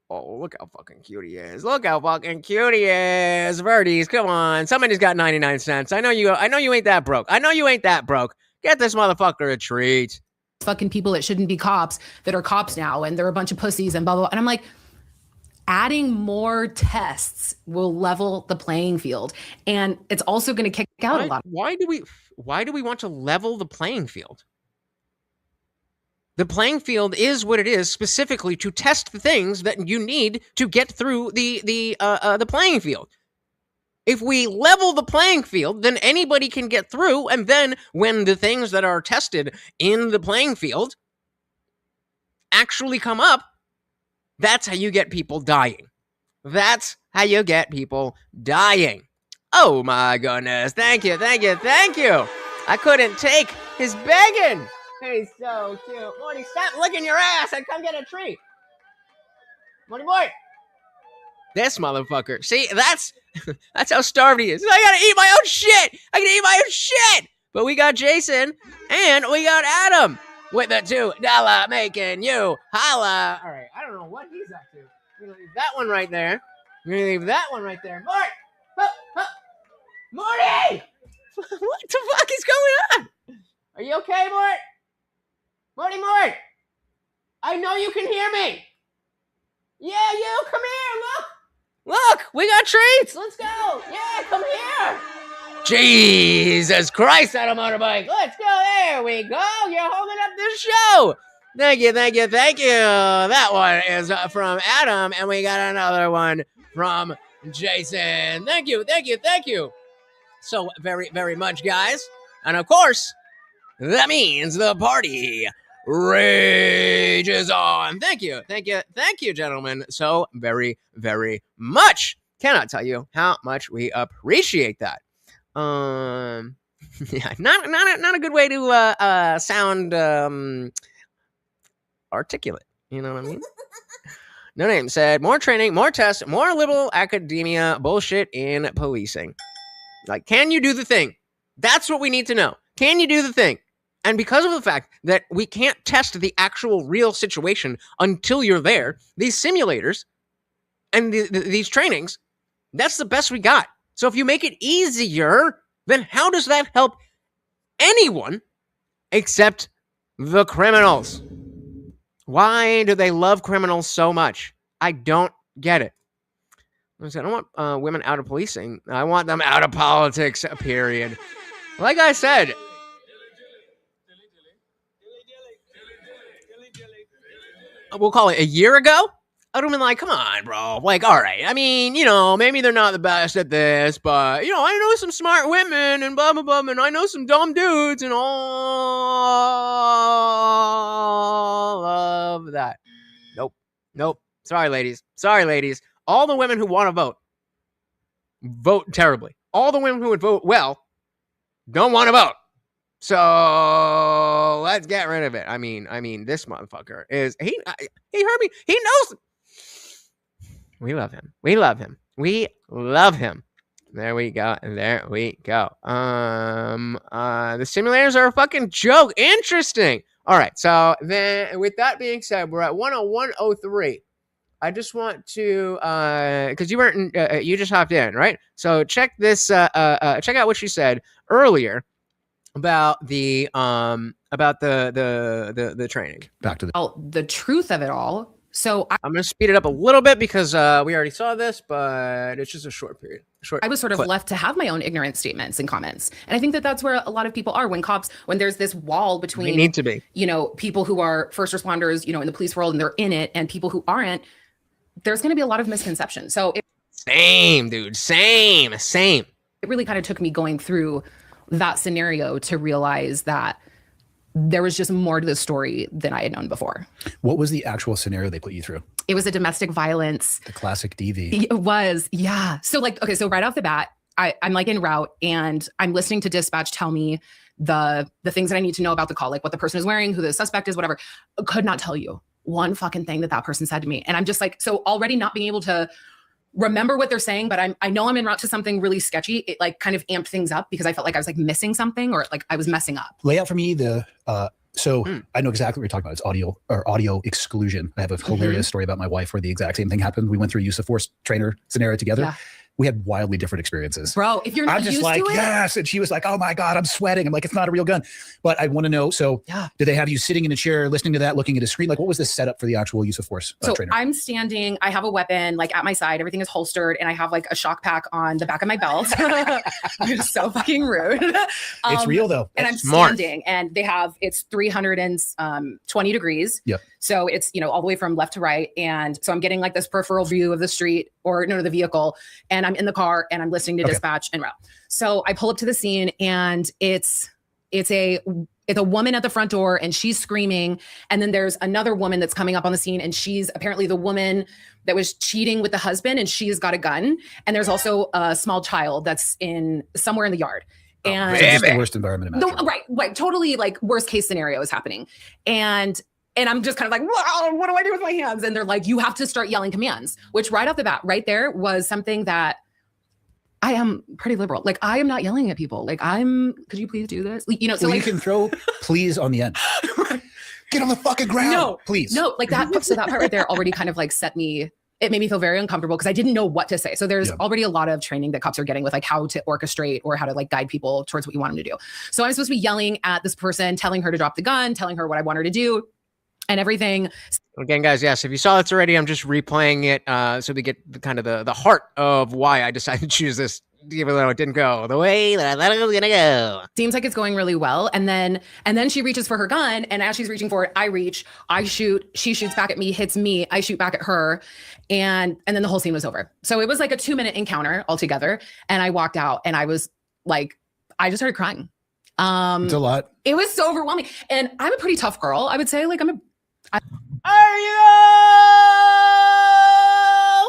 Oh, look how fucking cute he is. Look how fucking cute he is. Verdes, come on. Somebody's got 99 cents. I know you ain't that broke. I know you ain't that broke. Get this motherfucker a treat. Fucking people that shouldn't be cops that are cops now, and they're a bunch of pussies and blah blah. And I'm like, adding more tests will level the playing field, and it's also going to kick out a lot. Why do we want to level the playing field? The playing field is what it is specifically to test the things that you need to get through the playing field. If we level the playing field, then anybody can get through, and then when the things that are tested in the playing field actually come up, that's how you get people dying. That's how you get people dying. Oh my goodness. Thank you, thank you, thank you. I couldn't take his begging. He's so cute. Morty, stop licking your ass and come get a treat. Morty boy. This motherfucker. See, that's how starved he is. I gotta eat my own shit. I gotta eat my own shit. But we got Jason and we got Adam with the $2 making you holla. All right, I don't know what he's up to. We're gonna leave that one right there. We're gonna leave that one right there. Morty! What the fuck is going on? Are you okay, Mort? Mort! I know you can hear me. Yeah, you, come here, look. Look, we got treats. Let's go. Yeah, come here. Jesus Christ on a motorbike. Let's go. There we go. You're holding up this show. Thank you, thank you, thank you. That one is from Adam, and we got another one from Jason. Thank you, thank you, thank you. So very, very much, guys. And of course, that means the party rages on. Thank you, gentlemen, so very, very much. Cannot tell you how much we appreciate that. Yeah, not a good way to sound articulate. You know what I mean? No Name said, more training, more tests, more liberal academia bullshit in policing. Like, can you do the thing? That's what we need to know. Can you do the thing? And because of the fact that we can't test the actual real situation until you're there, these simulators and these trainings, that's the best we got. So if you make it easier, then how does that help anyone except the criminals? Why do they love criminals so much? I don't get it. I don't want women out of policing. I want them out of politics, period. Like I said, we'll call it a year ago, I would have been like, come on, bro. Like, all right. I mean, you know, maybe they're not the best at this, but, you know, I know some smart women and blah, blah, blah, and I know some dumb dudes and all of that. Nope. Sorry, ladies. All the women who want to vote terribly. All the women who would vote well don't want to vote. So let's get rid of it. I mean, this motherfucker is he heard me. He knows. We love him. There we go. The simulators are a fucking joke. Interesting. All right. So then, with that being said, we're at 101.03. I just want to, because you weren't, you just hopped in, right? So check this. Check out what she said earlier about the training. Back to the truth of it all. So I'm going to speed it up a little bit because we already saw this, but it's just a short period. I was sort of left to have my own ignorant statements and comments. And I think that that's where a lot of people are when there's this wall between, they need to be, people who are first responders, in the police world and they're in it, and people who aren't, there's going to be a lot of misconceptions. So same, dude. Same. It really kind of took me going through that scenario to realize that there was just more to the story than I had known before. What was the actual scenario they put you through? It was a domestic violence. The classic DV. It was, yeah. So so right off the bat, I'm like en route and I'm listening to dispatch tell me the things that I need to know about the call, like what the person is wearing, who the suspect is, whatever. I could not tell you one fucking thing that person said to me. And I'm just like, so already not being able to remember what they're saying, but I know I'm en route to something really sketchy. It like kind of amped things up because I felt like I was like missing something or like I was messing up. Lay out for me I know exactly what you're talking about. It's audio exclusion. I have a hilarious story about my wife where the exact same thing happened. We went through a use of force trainer scenario together. Yeah. We had wildly different experiences. Bro, if you're not used to it. Yes. And she was like, oh my God, I'm sweating. I'm like, it's not a real gun. But I want to know, did they have you sitting in a chair, listening to that, looking at a screen? Like, what was the setup for the actual use of force trainer? I'm standing, I have a weapon like at my side, everything is holstered, and I have like a shock pack on the back of my belt. You're just so fucking rude. It's real though. And I'm standing, and it's 320 degrees. Yep. So it's, all the way from left to right. And so I'm getting like this peripheral view of the street the vehicle. And I'm in the car and I'm listening to dispatch en route. So I pull up to the scene, and it's a woman at the front door, and she's screaming. And then there's another woman that's coming up on the scene, and she's apparently the woman that was cheating with the husband, and she's got a gun. And there's also a small child that's somewhere in the yard. And it's the worst environment imaginable. Right. Totally like worst case scenario is happening. And I'm just kind of like, wow, what do I do with my hands? And they're like, you have to start yelling commands, which right off the bat, right there was something that I am pretty liberal. Like, I am not yelling at people. Like, could you please do this? So you can throw please on the end. Right. Get on the fucking ground. No, please. No, like that. So that part right there already kind of like it made me feel very uncomfortable because I didn't know what to say. So there's already a lot of training that cops are getting with like how to orchestrate or how to like guide people towards what you want them to do. So I'm supposed to be yelling at this person, telling her to drop the gun, telling her what I want her to do. And everything. Again, guys, yes, if you saw this already, I'm just replaying it so we get the heart of why I decided to choose this, even though it didn't go the way that I thought it was gonna go. Seems like it's going really well, and then she reaches for her gun, and as she's reaching for it, I shoot, she shoots back at me, hits me, I shoot back at her, and then the whole scene was over. So it was like a 2-minute encounter altogether, and I walked out, and I was like, I just started crying. It's a lot. It was so overwhelming, and I'm a pretty tough girl, I would say. Like I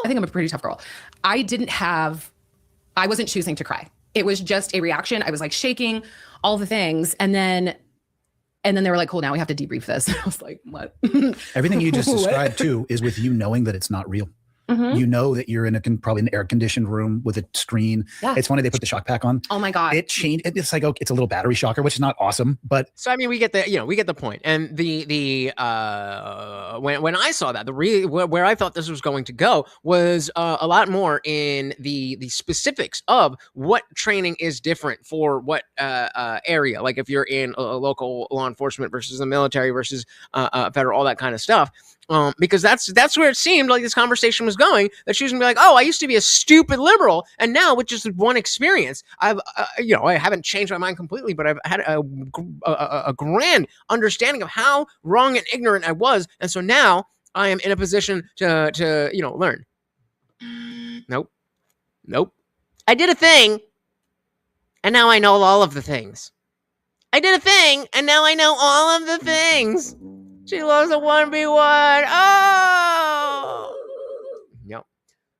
think I'm a pretty tough girl. I wasn't choosing to cry. It was just a reaction. I was like shaking, all the things. And then they were like, cool, now we have to debrief this. And I was like, what? Everything you just described too is with you knowing that it's not real. Mm-hmm. You know that you're in probably an air-conditioned room with a screen. Yeah. It's funny they put the shock pack on. Oh my God! It changed. It's like it's a little battery shocker, which is not awesome. But so I mean, we get the point. And when I saw that, where I thought this was going to go was a lot more in the specifics of what training is different for what area. Like if you're in a local law enforcement versus the military versus federal, all that kind of stuff. Because that's where it seemed like this conversation was going, that she was gonna be like, oh, I used to be a stupid liberal, and now with just one experience, I haven't changed my mind completely, but I've had a grand understanding of how wrong and ignorant I was, and so now I am in a position to learn. Nope. I did a thing, and now I know all of the things. I did a thing, and now I know all of the things. She loves a 1v1. Oh! Yep.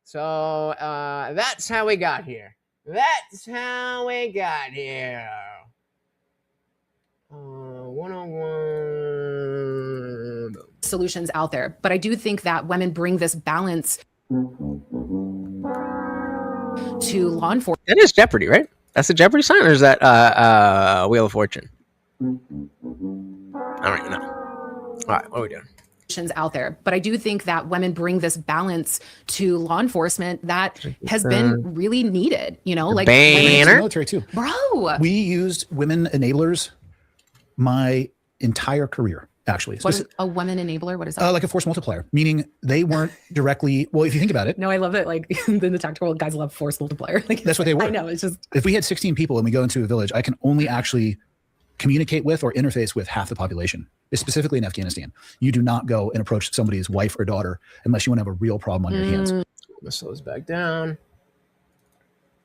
So, that's how we got here. One-on-one. Solutions out there. But I do think that women bring this balance to law enforcement. That is Jeopardy, right? That's the Jeopardy sign, or is that Wheel of Fortune? I don't even know. All right, what are we doing? Out there, but I do think that women bring this balance to law enforcement that has been really needed. Like military too, bro. We used women enablers my entire career actually. What is a woman enabler? What is that? Like a force multiplier, meaning they weren't directly, well, if you think about it. No, I love it. Like in the tactical world, guys love force multiplier. Like that's what they were. I know. It's just, if we had 16 people and we go into a village, I can only actually communicate with or interface with half the population, specifically in Afghanistan. You do not go and approach somebody's wife or daughter unless you want to have a real problem on your hands. Slows back down.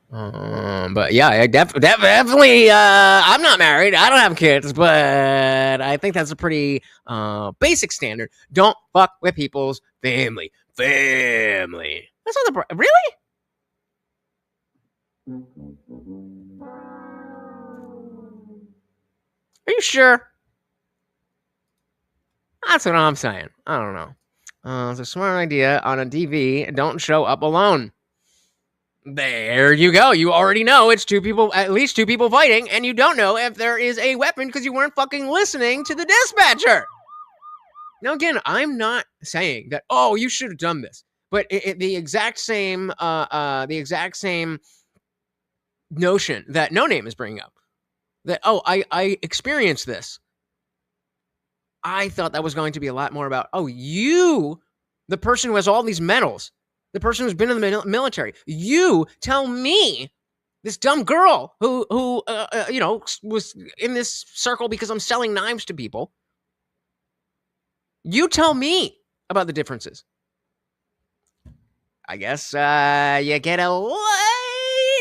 But yeah, I definitely. I'm not married. I don't have kids, but I think that's a pretty basic standard. Don't fuck with people's family. Family. That's not the really. Are you sure? That's what I'm saying. I don't know. It's a smart idea on a DV. Don't show up alone. There you go. You already know it's two people, at least two people fighting, and you don't know if there is a weapon because you weren't fucking listening to the dispatcher. Now, again, I'm not saying that, oh, you should have done this, but the exact same notion that No Name is bringing up, that, oh, I experienced this. I thought that was going to be a lot more about, oh, you, the person who has all these medals, the person who's been in the military, you tell me, this dumb girl who was in this circle because I'm selling knives to people. You tell me about the differences. I guess you get a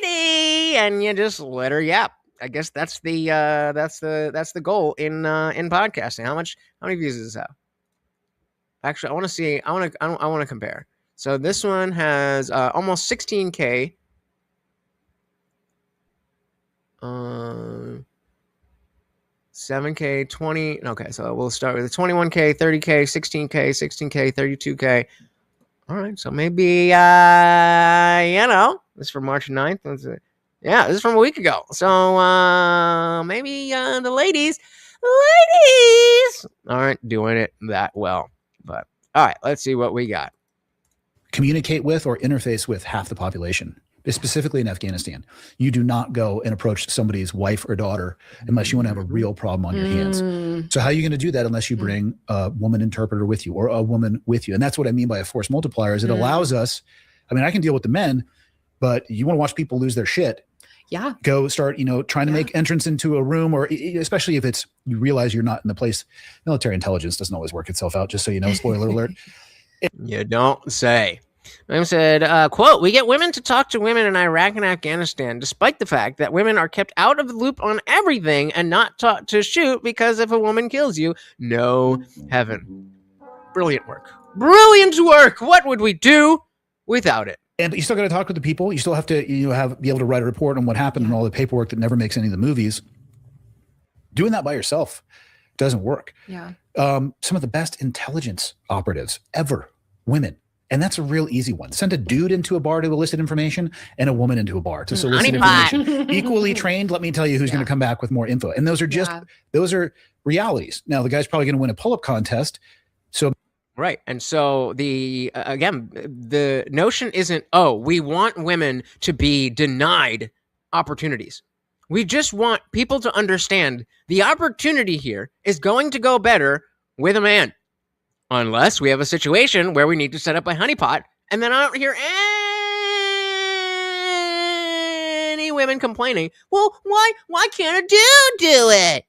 lady and you just let her yap. I guess that's the goal in podcasting. How many views does this have? Actually, I want to see. I want to compare. So this one has almost 16K. 7K, 20. Okay, so we'll start with the 21K, 30K, 16K, 16K, 32K. All right, so maybe this is from March 9th. Yeah, this is from a week ago. So maybe the ladies aren't doing it that well. But all right, let's see what we got. Communicate with or interface with half the population, specifically in Afghanistan. You do not go and approach somebody's wife or daughter unless you want to have a real problem on your hands. So how are you going to do that unless you bring a woman interpreter with you or a woman with you? And that's what I mean by a force multiplier is it allows us, I mean, I can deal with the men, but you want to watch people lose their shit. Yeah. Go start, trying to make entrance into a room, or especially if you realize you're not in the place. Military intelligence doesn't always work itself out, just so you know, spoiler alert. You don't say. Ma'am said, quote, we get women to talk to women in Iraq and Afghanistan, despite the fact that women are kept out of the loop on everything and not taught to shoot because if a woman kills you, no heaven. Brilliant work. Brilliant work. What would we do without it? And you still got to talk with the people. You still have to be able to write a report on what happened and all the paperwork that never makes any of the movies. Doing that by yourself doesn't work. Yeah. Some of the best intelligence operatives ever, women. And that's a real easy one. Send a dude into a bar to elicit information and a woman into a bar to solicit information. Equally trained, let me tell you who's going to come back with more info. And those are those are realities. Now, the guy's probably going to win a pull-up contest. So right. And so the notion isn't, oh, we want women to be denied opportunities. We just want people to understand the opportunity here is going to go better with a man. Unless we have a situation where we need to set up a honeypot, and then I don't hear any women complaining. Well, why can't a dude do it?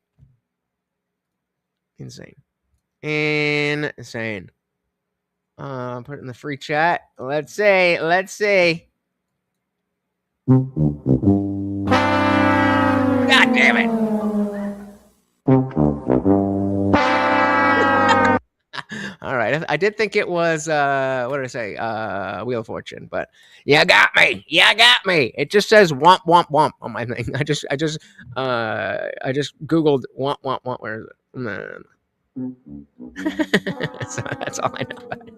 Insane. Put it in the free chat. Let's see. God damn it. All right. I did think it was, what did I say? Wheel of Fortune, but you got me. It just says womp, womp, womp on my thing. I just Googled womp, womp, womp. Where is it? So that's all I know about it.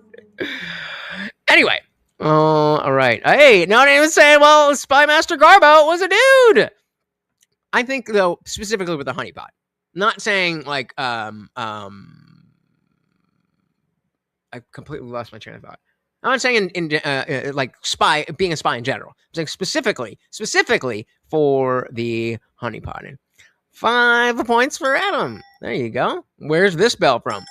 Anyway. All right. Hey, no one even saying, well, Spy Master Garbo was a dude. I think, though, specifically with the honeypot. Not saying, like, I completely lost my train of thought. I'm not saying in like being a spy in general. I'm saying specifically for the honeypotting. 5 points for Adam. There you go. Where's this bell from?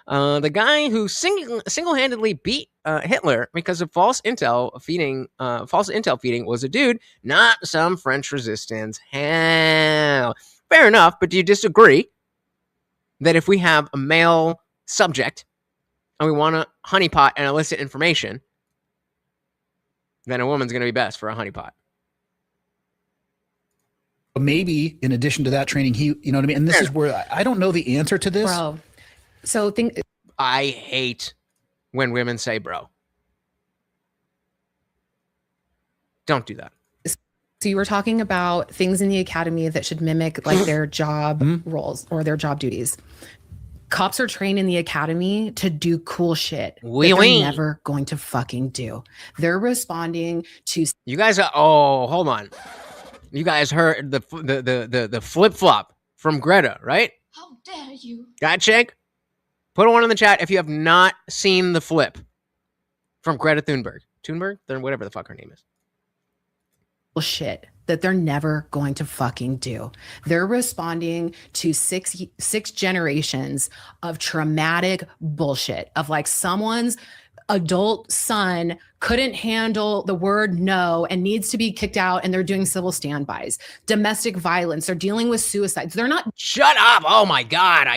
The guy who single-handedly beat Hitler because of false intel feeding was a dude, not some French resistance. Hell, fair enough. But do you disagree that if we have a male subject and we want to honeypot and elicit information, then a woman's going to be best for a honeypot? Maybe in addition to that training, you know what I mean? And this is where I don't know the answer to this. Bro. So I hate when women say bro. Don't do that. So you were talking about things in the academy that should mimic like their job roles or their job duties. Cops are trained in the academy to do cool shit that they're never going to fucking do. They're responding to. You guys are. Oh, hold on. You guys heard the flip flop from Greta, right? How dare you? Gotcha. Put one in the chat if you have not seen the flip from Greta Thunberg. Thunberg? Whatever the fuck her name is. Shit that they're never going to fucking do. They're responding to six generations of traumatic bullshit of like someone's adult son couldn't handle the word no and needs to be kicked out, and they're doing civil standbys. Domestic violence, they're dealing with suicides. They're not. Shut up. Oh my God.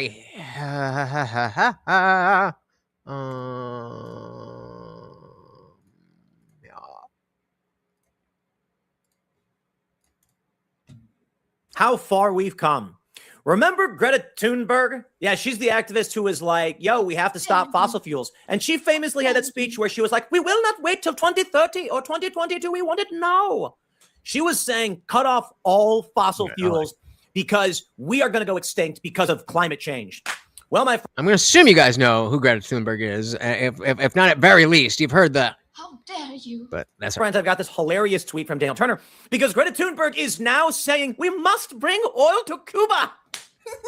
How far we've come. Remember Greta Thunberg? Yeah, she's the activist who was like, yo, we have to stop fossil fuels. And she famously had that speech where she was like, we will not wait till 2030 or 2022. We want it now. She was saying, cut off all fossil fuels because we are going to go extinct because of climate change. Well, I'm going to assume you guys know who Greta Thunberg is. If not, at very least, you've heard the. How dare you? But that's friends. I've got this hilarious tweet from Daniel Turner because Greta Thunberg is now saying we must bring oil to Cuba.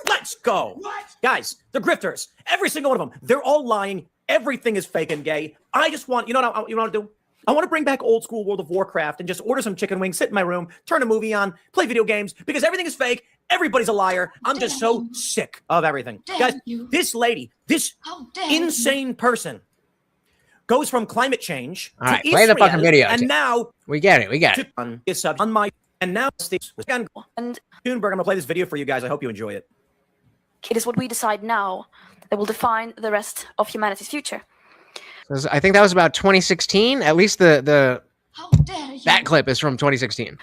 Let's go. What? Guys, the grifters, every single one of them, they're all lying. Everything is fake and gay. I just want, you know what to do? I want to bring back old school World of Warcraft and just order some chicken wings, sit in my room, turn a movie on, play video games because everything is fake. Everybody's a liar. I'm just so sick of everything. Guys, this lady, this insane person goes from climate change to Israel, play the fucking video. And now we get it. On my and now and Thunberg, I'm gonna play this video for you guys. I hope you enjoy it. It is what we decide now that will define the rest of humanity's future. I think that was about 2016. At least the How dare you? That clip is from 2016.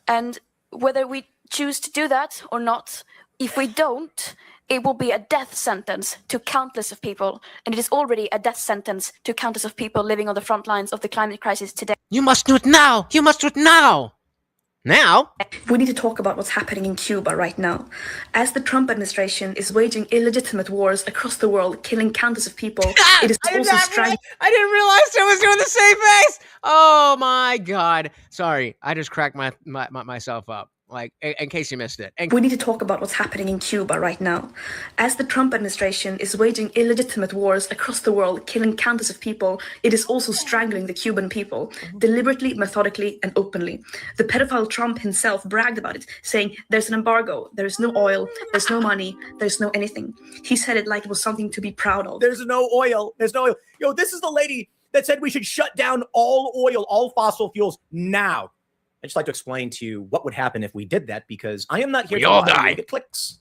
And whether we choose to do that or not, if we don't, it will be a death sentence to countless of people, and it is already a death sentence to countless of people living on the front lines of the climate crisis today. You must do it now! You must do it now! Now? We need to talk about what's happening in Cuba right now. As the Trump administration is waging illegitimate wars across the world, killing countless of people, it is also striking. I didn't realize I was doing the same face! Oh my God. Sorry, I just cracked myself up. Like, in case you missed it. We need to talk about what's happening in Cuba right now. As the Trump administration is waging illegitimate wars across the world, killing countless of people, it is also strangling the Cuban people, deliberately, methodically, and openly. The pedophile Trump himself bragged about it, saying, there's an embargo, there's no oil, there's no money, there's no anything. He said it like it was something to be proud of. There's no oil, there's no oil. Yo, this is the lady that said we should shut down all oil, all fossil fuels now. I'd just like to explain to you what would happen if we did that, because I am not here to lie. Get clicks.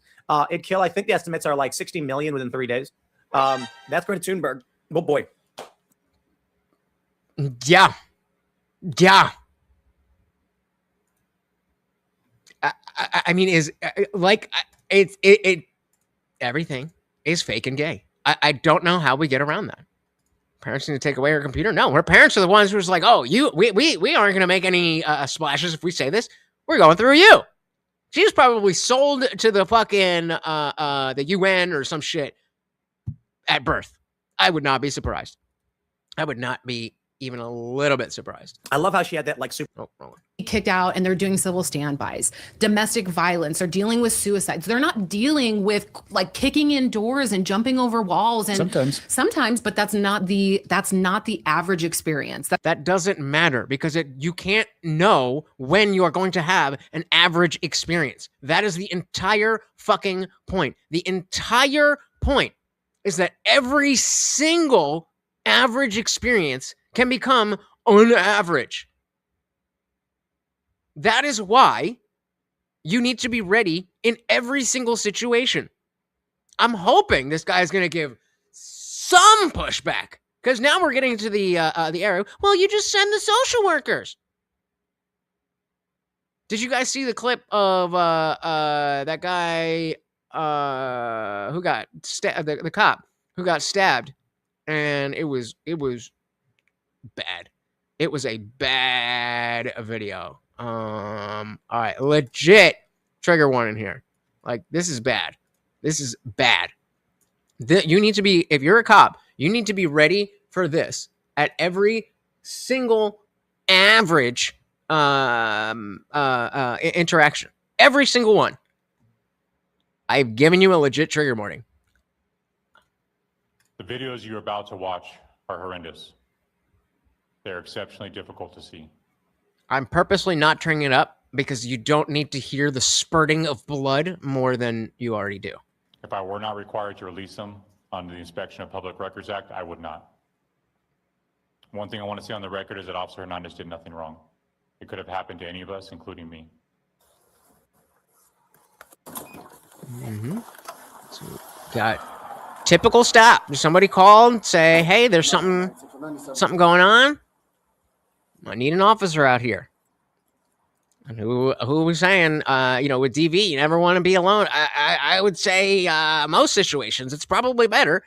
It'd kill. I think the estimates are like 60 million within 3 days. That's Greta Thunberg. Oh boy. Yeah. I mean, everything is fake and gay. I don't know how we get around that. Parents need to take away her computer? No, her parents are the ones who's like, oh, we aren't going to make any splashes if we say this. We're going through you. She was probably sold to the fucking the UN or some shit at birth. I would not be surprised. I would not be even a little bit surprised. I love how she had that like super. Be kicked out and they're doing civil standbys. Domestic violence, they're dealing with suicides. They're not dealing with like kicking in doors and jumping over walls. And sometimes, but that's not the average experience. That doesn't matter because you can't know when you are going to have an average experience. That is the entire fucking point. The entire point is that every single average experience can become unaverage. That is why you need to be ready in every single situation. I'm hoping this guy is going to give some pushback because now we're getting to the era. Well, you just send the social workers. Did you guys see the clip of that guy who got stabbed? The cop who got stabbed, and it was bad. It was a bad video. All right, legit trigger warning here. Like, this is bad. This is bad. You need to be, if you're a cop, you need to be ready for this at every single average interaction. Every single one. I've given you a legit trigger warning. The videos you're about to watch are horrendous. They're exceptionally difficult to see. I'm purposely not turning it up because you don't need to hear the spurting of blood more than you already do. If I were not required to release them under the Inspection of Public Records Act, I would not. One thing I want to say on the record is that Officer Hernandez did nothing wrong. It could have happened to any of us, including me. So, got typical stop. Somebody call and say, hey, there's something going on. I need an officer out here. And who was saying, with DV, you never want to be alone. I would say most situations, it's probably better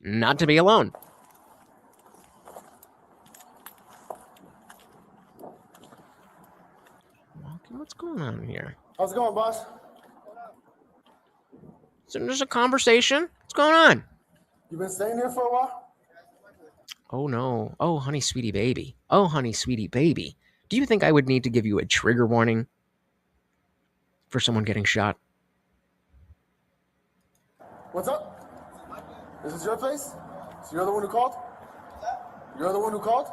not to be alone. What's going on here? How's it going, boss? So there's a conversation. What's going on? You been staying here for a while? Oh, no. Oh, honey, sweetie baby. Oh, honey, sweetie baby. Do you think I would need to give you a trigger warning for someone getting shot? What's up? Is this your place? So you're the one who called? You're the one who called?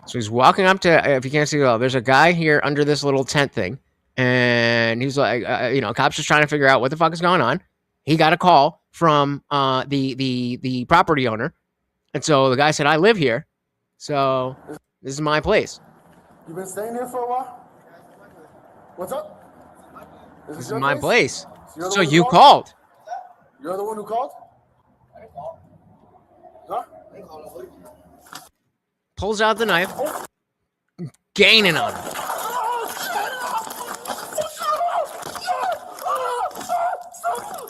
So he's walking up to, if you can't see, there's a guy here under this little tent thing. And he's like, cops just trying to figure out what the fuck is going on. He got a call from the property owner. And so the guy said, I live here. So this is my place. You been staying here for a while? What's up? This is my place. So you called. You're the one who called? Huh? Pulls out the knife. Gaining on him.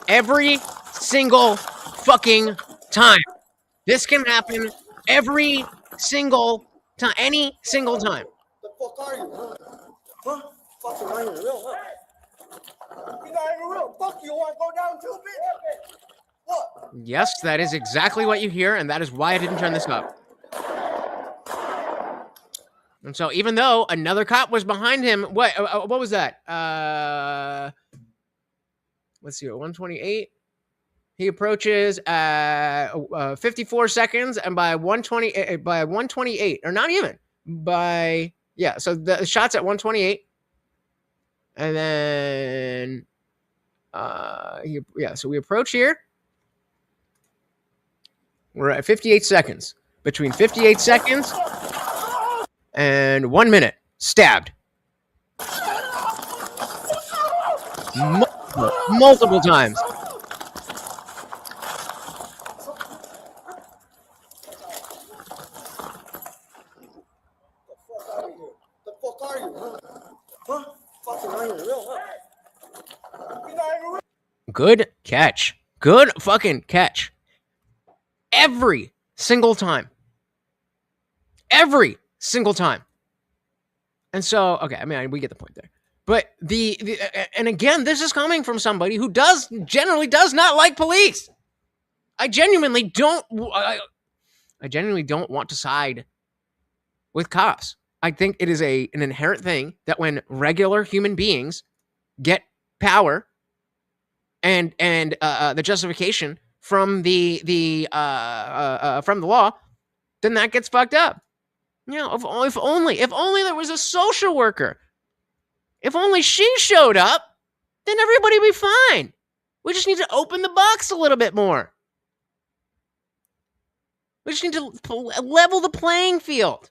Every single fucking time. This can happen every single time. Any single time. The fuck are you? Huh? Fucking not even real, huh? You're not even real. Fuck you. Want to go down too, bitch? What? Yes, that is exactly what you hear, and that is why I didn't turn this up. And so even though another cop was behind him, what was that? Let's see, 128. He approaches 54 seconds, and by 128, or not even, so the shot's at 128. And then, so we approach here. We're at 58 seconds. Between 58 seconds and 1 minute. Stabbed. Multiple times. The fuck are you? Huh? Fucking not even real, huh? You're not even real. Good catch. Good fucking catch. Every single time. Every single time. And so, okay, I mean, we get the point there. But and again, this is coming from somebody who generally does not like police. I genuinely don't want to side with cops. I think it is an inherent thing that when regular human beings get power and the justification from the law, then that gets fucked up. If only there was a social worker. If only she showed up, then everybody would be fine. We just need to open the box a little bit more. We just need to level the playing field.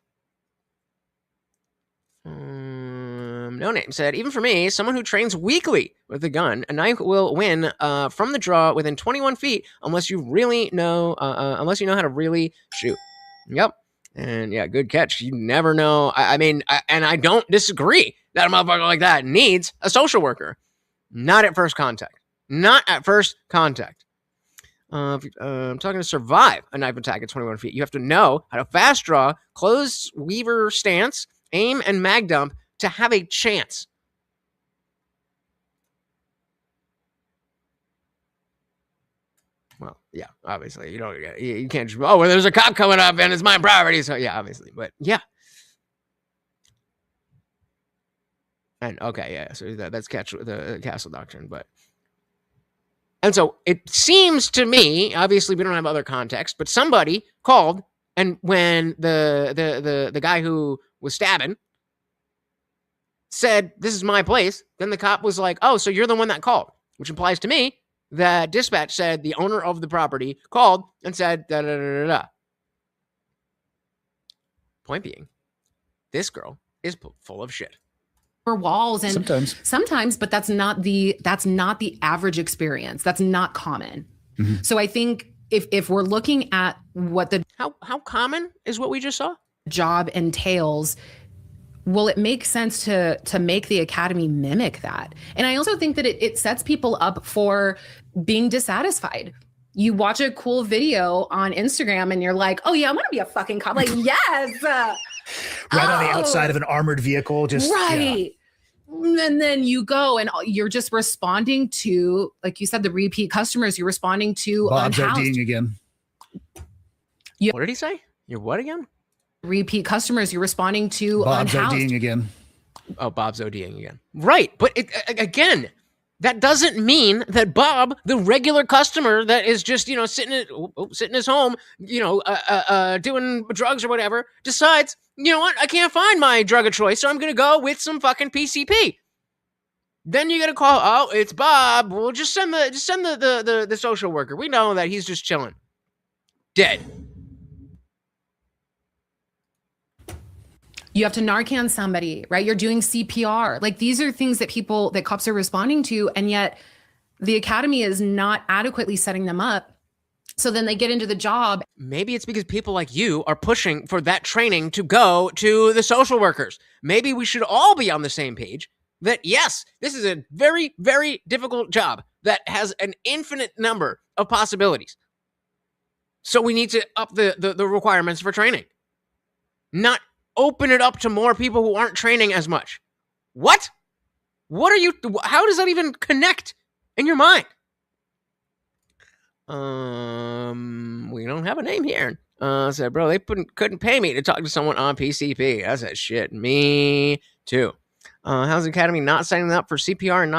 No Name said, even for me, someone who trains weekly with a gun, a knife will win from the draw within 21 feet unless you know how to really shoot. Yep. And yeah, good catch. You never know. I don't disagree that a motherfucker like that needs a social worker. Not at first contact. Not at first contact. I'm talking to survive a knife attack at 21 feet. You have to know how to fast draw, close weaver stance, aim, and mag dump to have a chance. Well, yeah, obviously. You can't just, well, there's a cop coming up and it's my property. So, yeah, obviously. But, yeah. And, okay, yeah, so that's the Castle Doctrine. But, and so it seems to me, obviously we don't have other context, but somebody called, and when the guy who was stabbing said, this is my place, then the cop was like, oh, so you're the one that called, which implies to me that dispatch said the owner of the property called and said, da-da-da-da-da. Point being, this girl is full of shit. Walls and sometimes, but that's not the average experience. That's not common. Mm-hmm. So I think if we're looking at what the how common is what we just saw job entails, will it make sense to make the academy mimic that? And I also think that it sets people up for being dissatisfied. You watch a cool video on Instagram and you're like, oh yeah, I want to be a fucking cop. Like, yes. On the outside of an armored vehicle, just right. Yeah. And then you go and you're just responding to, like you said, the repeat customers. You're responding to Bob's ODing again. What did he say? You're what again? Repeat customers. You're responding to Bob's ODing again. Oh, Bob's ODing again. Right, but again, that doesn't mean that Bob, the regular customer that is just sitting in his home, doing drugs or whatever, decides, you know what, I can't find my drug of choice, so I'm gonna go with some fucking PCP. Then you get a call. Oh, it's Bob. Well, just send the social worker. We know that he's just chilling, dead. You have to Narcan somebody, right? You're doing CPR. Like, these are things that cops are responding to, and yet the academy is not adequately setting them up. So then they get into the job. Maybe it's because people like you are pushing for that training to go to the social workers. Maybe we should all be on the same page that, yes, this is a very, very difficult job that has an infinite number of possibilities. So we need to up the requirements for training. Not open it up to more people who aren't training as much. What? How does that even connect in your mind? We don't have a name here. Said, bro, they couldn't pay me to talk to someone on PCP. I said, shit, me too. How's the academy not signing up for CPR and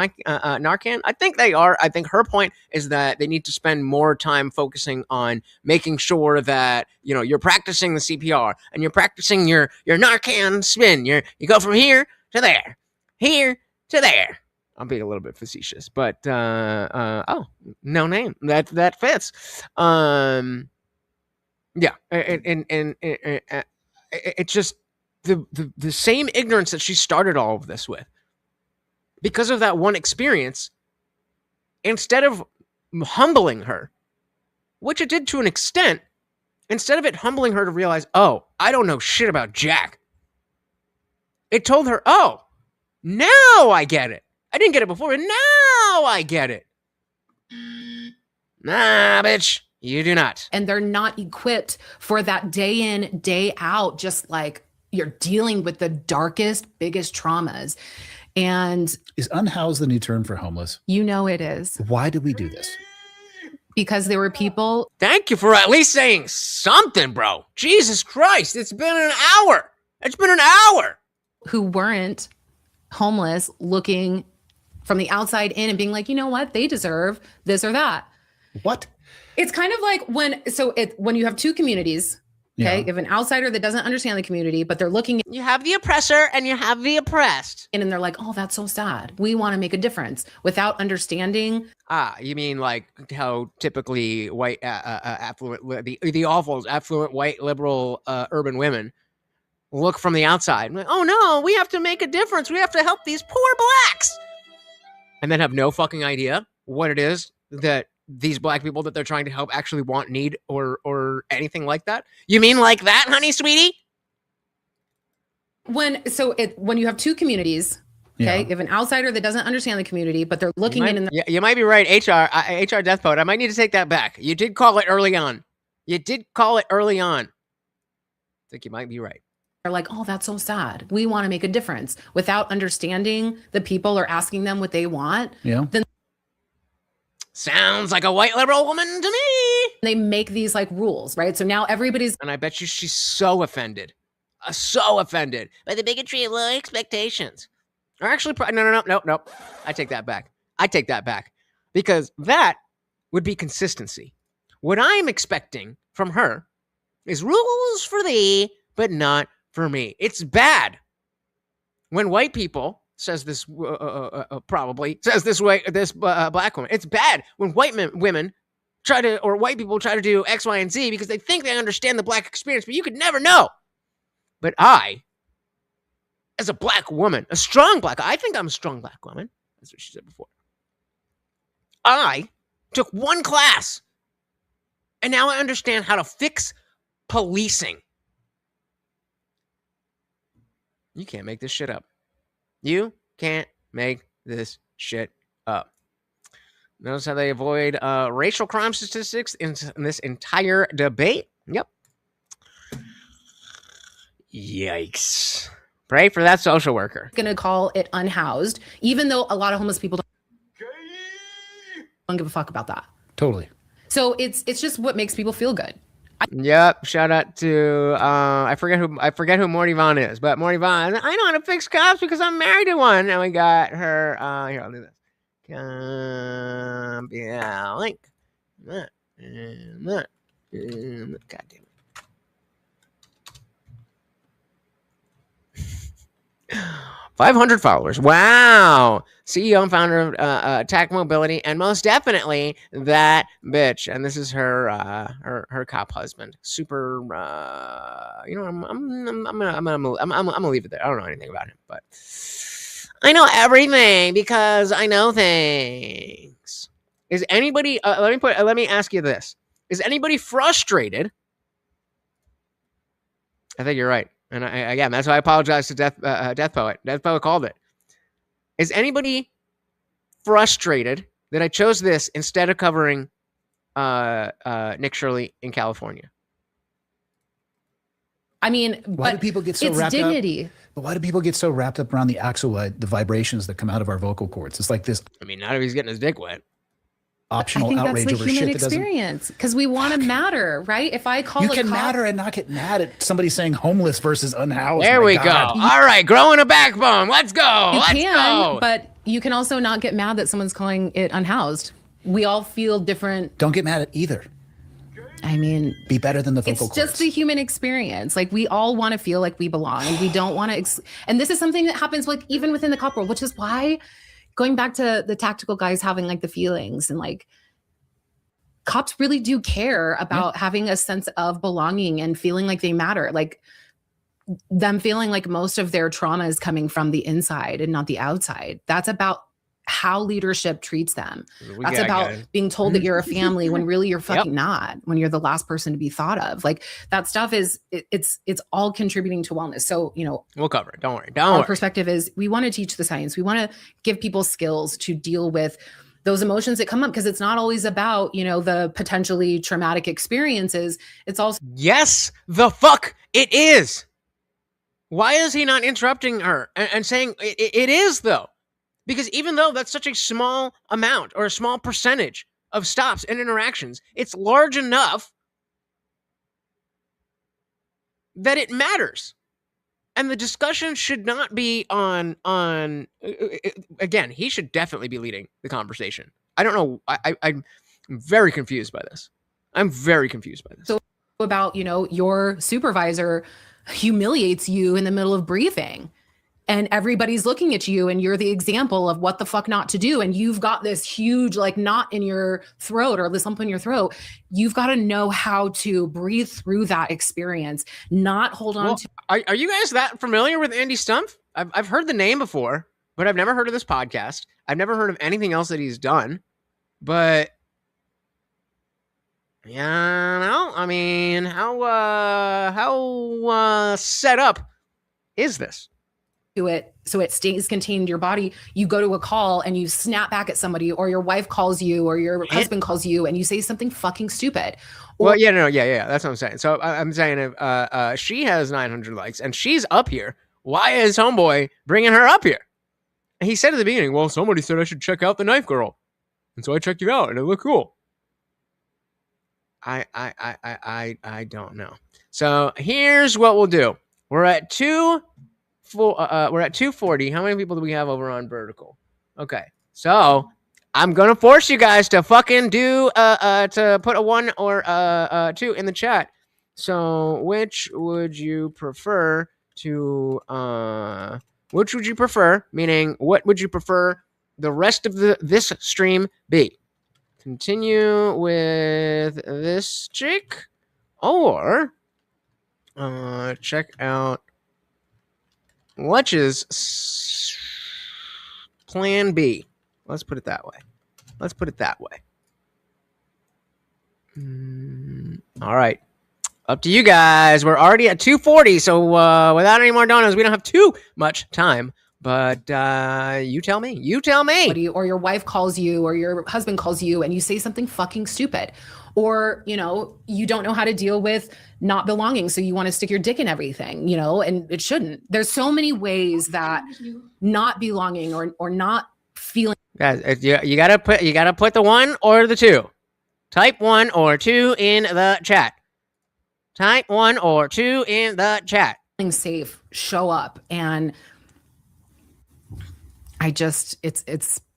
Narcan? I think they are. I think her point is that they need to spend more time focusing on making sure that, you're practicing the CPR and you're practicing your Narcan spin. You go from here to there, here to there. I'm being a little bit facetious, but no name that fits. Yeah, and it's just the same ignorance that she started all of this with. Because of that one experience, instead of humbling her, which it did to an extent, instead of it humbling her to realize, oh, I don't know shit about Jack, it told her, oh, now I get it. I didn't get it before, and now I get it. Nah, bitch, you do not. And they're not equipped for that day in, day out, just like you're dealing with the darkest, biggest traumas. And is unhoused the new term for homeless? You know it is. Why did we do this? Because there were people. Thank you for at least saying something, bro. Jesus Christ, it's been an hour. It's been an hour. Who weren't homeless looking from the outside in and being like, you know what, they deserve this or that. What? It's kind of like when you have two communities, okay, you have an outsider that doesn't understand the community, but they're looking. You have the oppressor and you have the oppressed. And they're like, oh, that's so sad. We want to make a difference without understanding. You mean like how typically white, affluent, the awful, affluent, white, liberal, urban women look from the outside. Like, oh no, we have to make a difference. We have to help these poor blacks. And then have no fucking idea what it is that these black people that they're trying to help actually want, need, or anything like that. You mean like that, honey, sweetie? When you have two communities, okay, you have an outsider that doesn't understand the community, but they're looking you might be right. HR Death Poet. I might need to take that back. You did call it early on. I think you might be right. They're like, oh, that's so sad. We want to make a difference without understanding the people or asking them what they want. Yeah. Then sounds like a white liberal woman to me. They make these like rules, right? So now everybody's. And I bet you she's so offended by the bigotry of low expectations. Or actually, no. I take that back. Because that would be consistency. What I'm expecting from her is rules for thee, but not for me. It's bad when white people says this probably says this way. This black woman. It's bad when white women white people try to do X, Y, and Z because they think they understand the black experience, but you could never know. But I, as a black woman, I think I'm a strong black woman. That's what she said before. I took one class, and now I understand how to fix policing. You can't make this shit up. You can't make this shit up. Notice how they avoid racial crime statistics in this entire debate. Yep. Yikes. Pray for that social worker. Going to call it unhoused, even though a lot of homeless people don't give a fuck about that. Totally. So it's just what makes people feel good. Yep. Shout out to I forget who Morty Vaughn is, but Morty Vaughn. I know how to fix cops because I'm married to one, and we got her. Here, I'll do this. Link. God damn it. 500 followers. Wow. CEO and founder of Attack Mobility, and most definitely that bitch. And this is her her cop husband. Super. I'm gonna leave it there. I don't know anything about him, but I know everything because I know things. Is anybody? Let me ask you this: is anybody frustrated? I think you're right. And again, that's why I apologize to Death Poet. Death Poet called it. Is anybody frustrated that I chose this instead of covering Nick Shirley in California? I mean, why do people get so wrapped up? But why do people get so wrapped up around the vibrations that come out of our vocal cords? It's like this. I mean, not if he's getting his dick wet. Optional outrage over shit that doesn't. I think that's the human experience because we want to matter, right? If I call you can matter and not get mad at somebody saying homeless versus unhoused. There we go. All right, growing a backbone. Let's go. Let's go. But you can also not get mad that someone's calling it unhoused. We all feel different. Don't get mad at either. I mean, be better than the vocal cords. It's just the human experience. Like we all want to feel like we belong, and we don't want to. And this is something that happens like even within the cop world, which is why. Going back to the tactical guys having like the feelings and like cops really do care about having a sense of belonging and feeling like they matter. Like them feeling like most of their trauma is coming from the inside and not the outside. That's about how leadership treats them. That's about being told that you're a family when really you're fucking not, when you're the last person to be thought of. Like that stuff is, it's all contributing to wellness. So, we'll cover it. Don't worry. Our perspective is we want to teach the science. We want to give people skills to deal with those emotions that come up because it's not always about, the potentially traumatic experiences. It's also. Yes, the fuck it is. Why is he not interrupting her and saying it is though? Because even though that's such a small amount or a small percentage of stops and interactions, it's large enough that it matters. And the discussion should not be on again, he should definitely be leading the conversation. I don't know. I'm very confused by this. I'm very confused by this. So about, your supervisor humiliates you in the middle of briefing and everybody's looking at you and you're the example of what the fuck not to do. And you've got this huge, like, knot in your throat or this lump in your throat. You've got to know how to breathe through that experience, not hold on to. Are you guys that familiar with Andy Stumpf? I've heard the name before, but I've never heard of this podcast. I've never heard of anything else that he's done, but yeah, no, I mean, how set up is this? It so it stays contained in your body. You go to a call and you snap back at somebody, or your wife calls you, or your husband calls you, and you say something fucking stupid. Well, yeah, that's what I'm saying. So I'm saying if she has 900 likes and she's up here, why is homeboy bringing her up here? And he said at the beginning, well, somebody said I should check out the Knife Girl, and so I checked you out, and it looked cool. I don't know. So here's what we'll do. We're at 240. How many people do we have over on Vertical? Okay, so I'm gonna force you guys to fucking do to put a 1 or 2 in the chat. So which would you prefer to which would you prefer? Meaning, what would you prefer the rest of this stream be? Continue with this chick, or check out Lutch's plan B. Let's put it that way. All right. Up to you guys. We're already at 240, so without any more donuts, we don't have too much time. But you tell me. Or your wife calls you, or your husband calls you, and you say something fucking stupid. Or, you don't know how to deal with not belonging, so you want to stick your dick in everything, and it shouldn't. There's so many ways that not belonging or not feeling. Guys, you gotta put the 1 or the 2. Type 1 or 2 in the chat. Type 1 or 2 in the chat. Safe, show up, and it's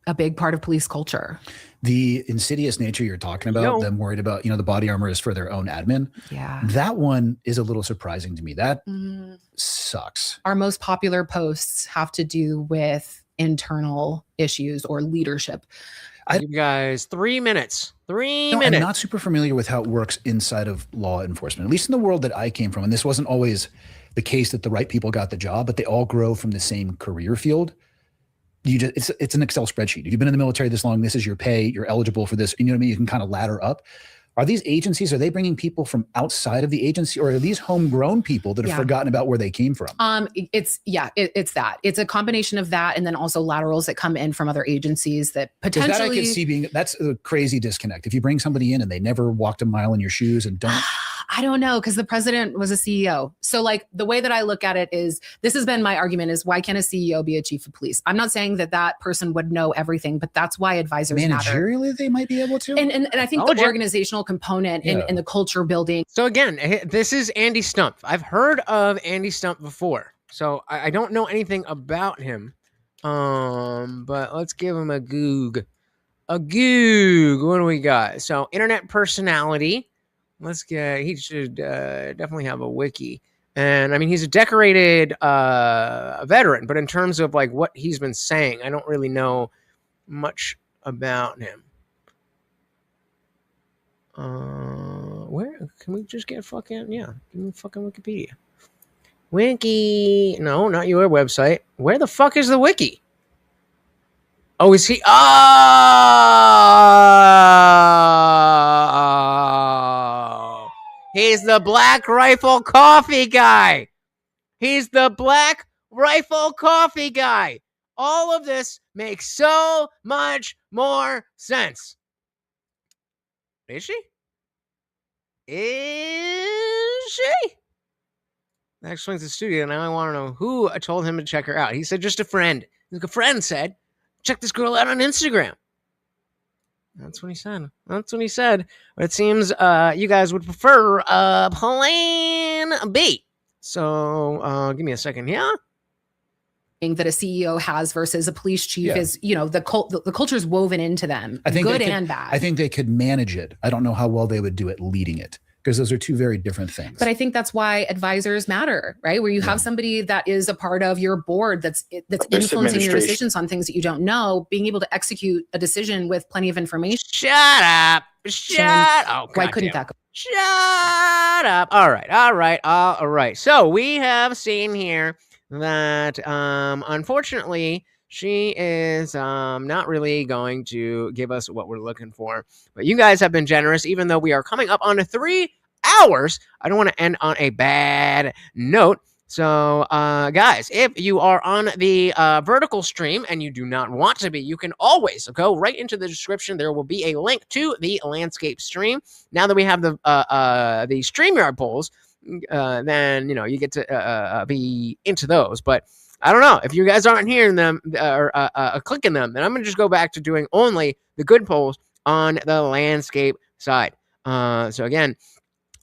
a big part of police culture. The insidious nature you're talking about, them worried about, the body armor is for their own admin. Yeah. That one is a little surprising to me. That sucks. Our most popular posts have to do with internal issues or leadership. You guys, 3 minutes. I'm not super familiar with how it works inside of law enforcement, at least in the world that I came from. And this wasn't always the case that the right people got the job, but they all grow from the same career field. It's an Excel spreadsheet. If you've been in the military this long, this is your pay, you're eligible for this. You know what I mean? You can kind of ladder up. Are these agencies, are they bringing people from outside of the agency, or are these homegrown people that have forgotten about where they came from? It's that. It's a combination of that, and then also laterals that come in from other agencies that potentially. That I could see that's a crazy disconnect. If you bring somebody in and they never walked a mile in your shoes and don't. I don't know, because the president was a CEO. So like the way that I look at it is, this has been my argument, is why can't a CEO be a chief of police? I'm not saying that person would know everything, but that's why advisors matter. Managerially, they might be able to. And I think the organizational component and the culture building. So again, this is Andy Stumpf. I've heard of Andy Stumpf before, so I don't know anything about him. But let's give him a goog. What do we got? So internet personality. He should definitely have a wiki. And I mean, he's a decorated veteran, but in terms of like what he's been saying, I don't really know much about him. Where can we just get give me fucking Wikipedia. Wiki. No, not your website. Where the fuck is the wiki? Oh, is he? Oh, he's the Black Rifle Coffee guy. All of this makes so much more sense. Is she? That explains the studio. Now I want to know who told him to check her out. He said just a friend. A friend said, check this girl out on Instagram. That's what he said. But it seems you guys would prefer plan B. So give me a second here. That a CEO has versus a police chief is, the culture is woven into them, good and bad. I think they could manage it. I don't know how well they would do it leading it, because those are two very different things. But I think that's why advisors matter, right? Where you have somebody that is a part of your board that's influencing your decisions on things that you don't know, being able to execute a decision with plenty of information. Shut up. Why couldn't that go? Shut up. All right. So we have seen here that unfortunately she is not really going to give us what we're looking for. But you guys have been generous, even though we are coming up on 3 hours. I don't want to end on a bad note. So, guys, if you are on the vertical stream and you do not want to be, you can always go right into the description. There will be a link to the landscape stream. Now that we have the StreamYard polls, then you get to be into those. But I don't know if you guys aren't hearing them or clicking them, then I'm gonna just go back to doing only the good polls on the landscape side. So again,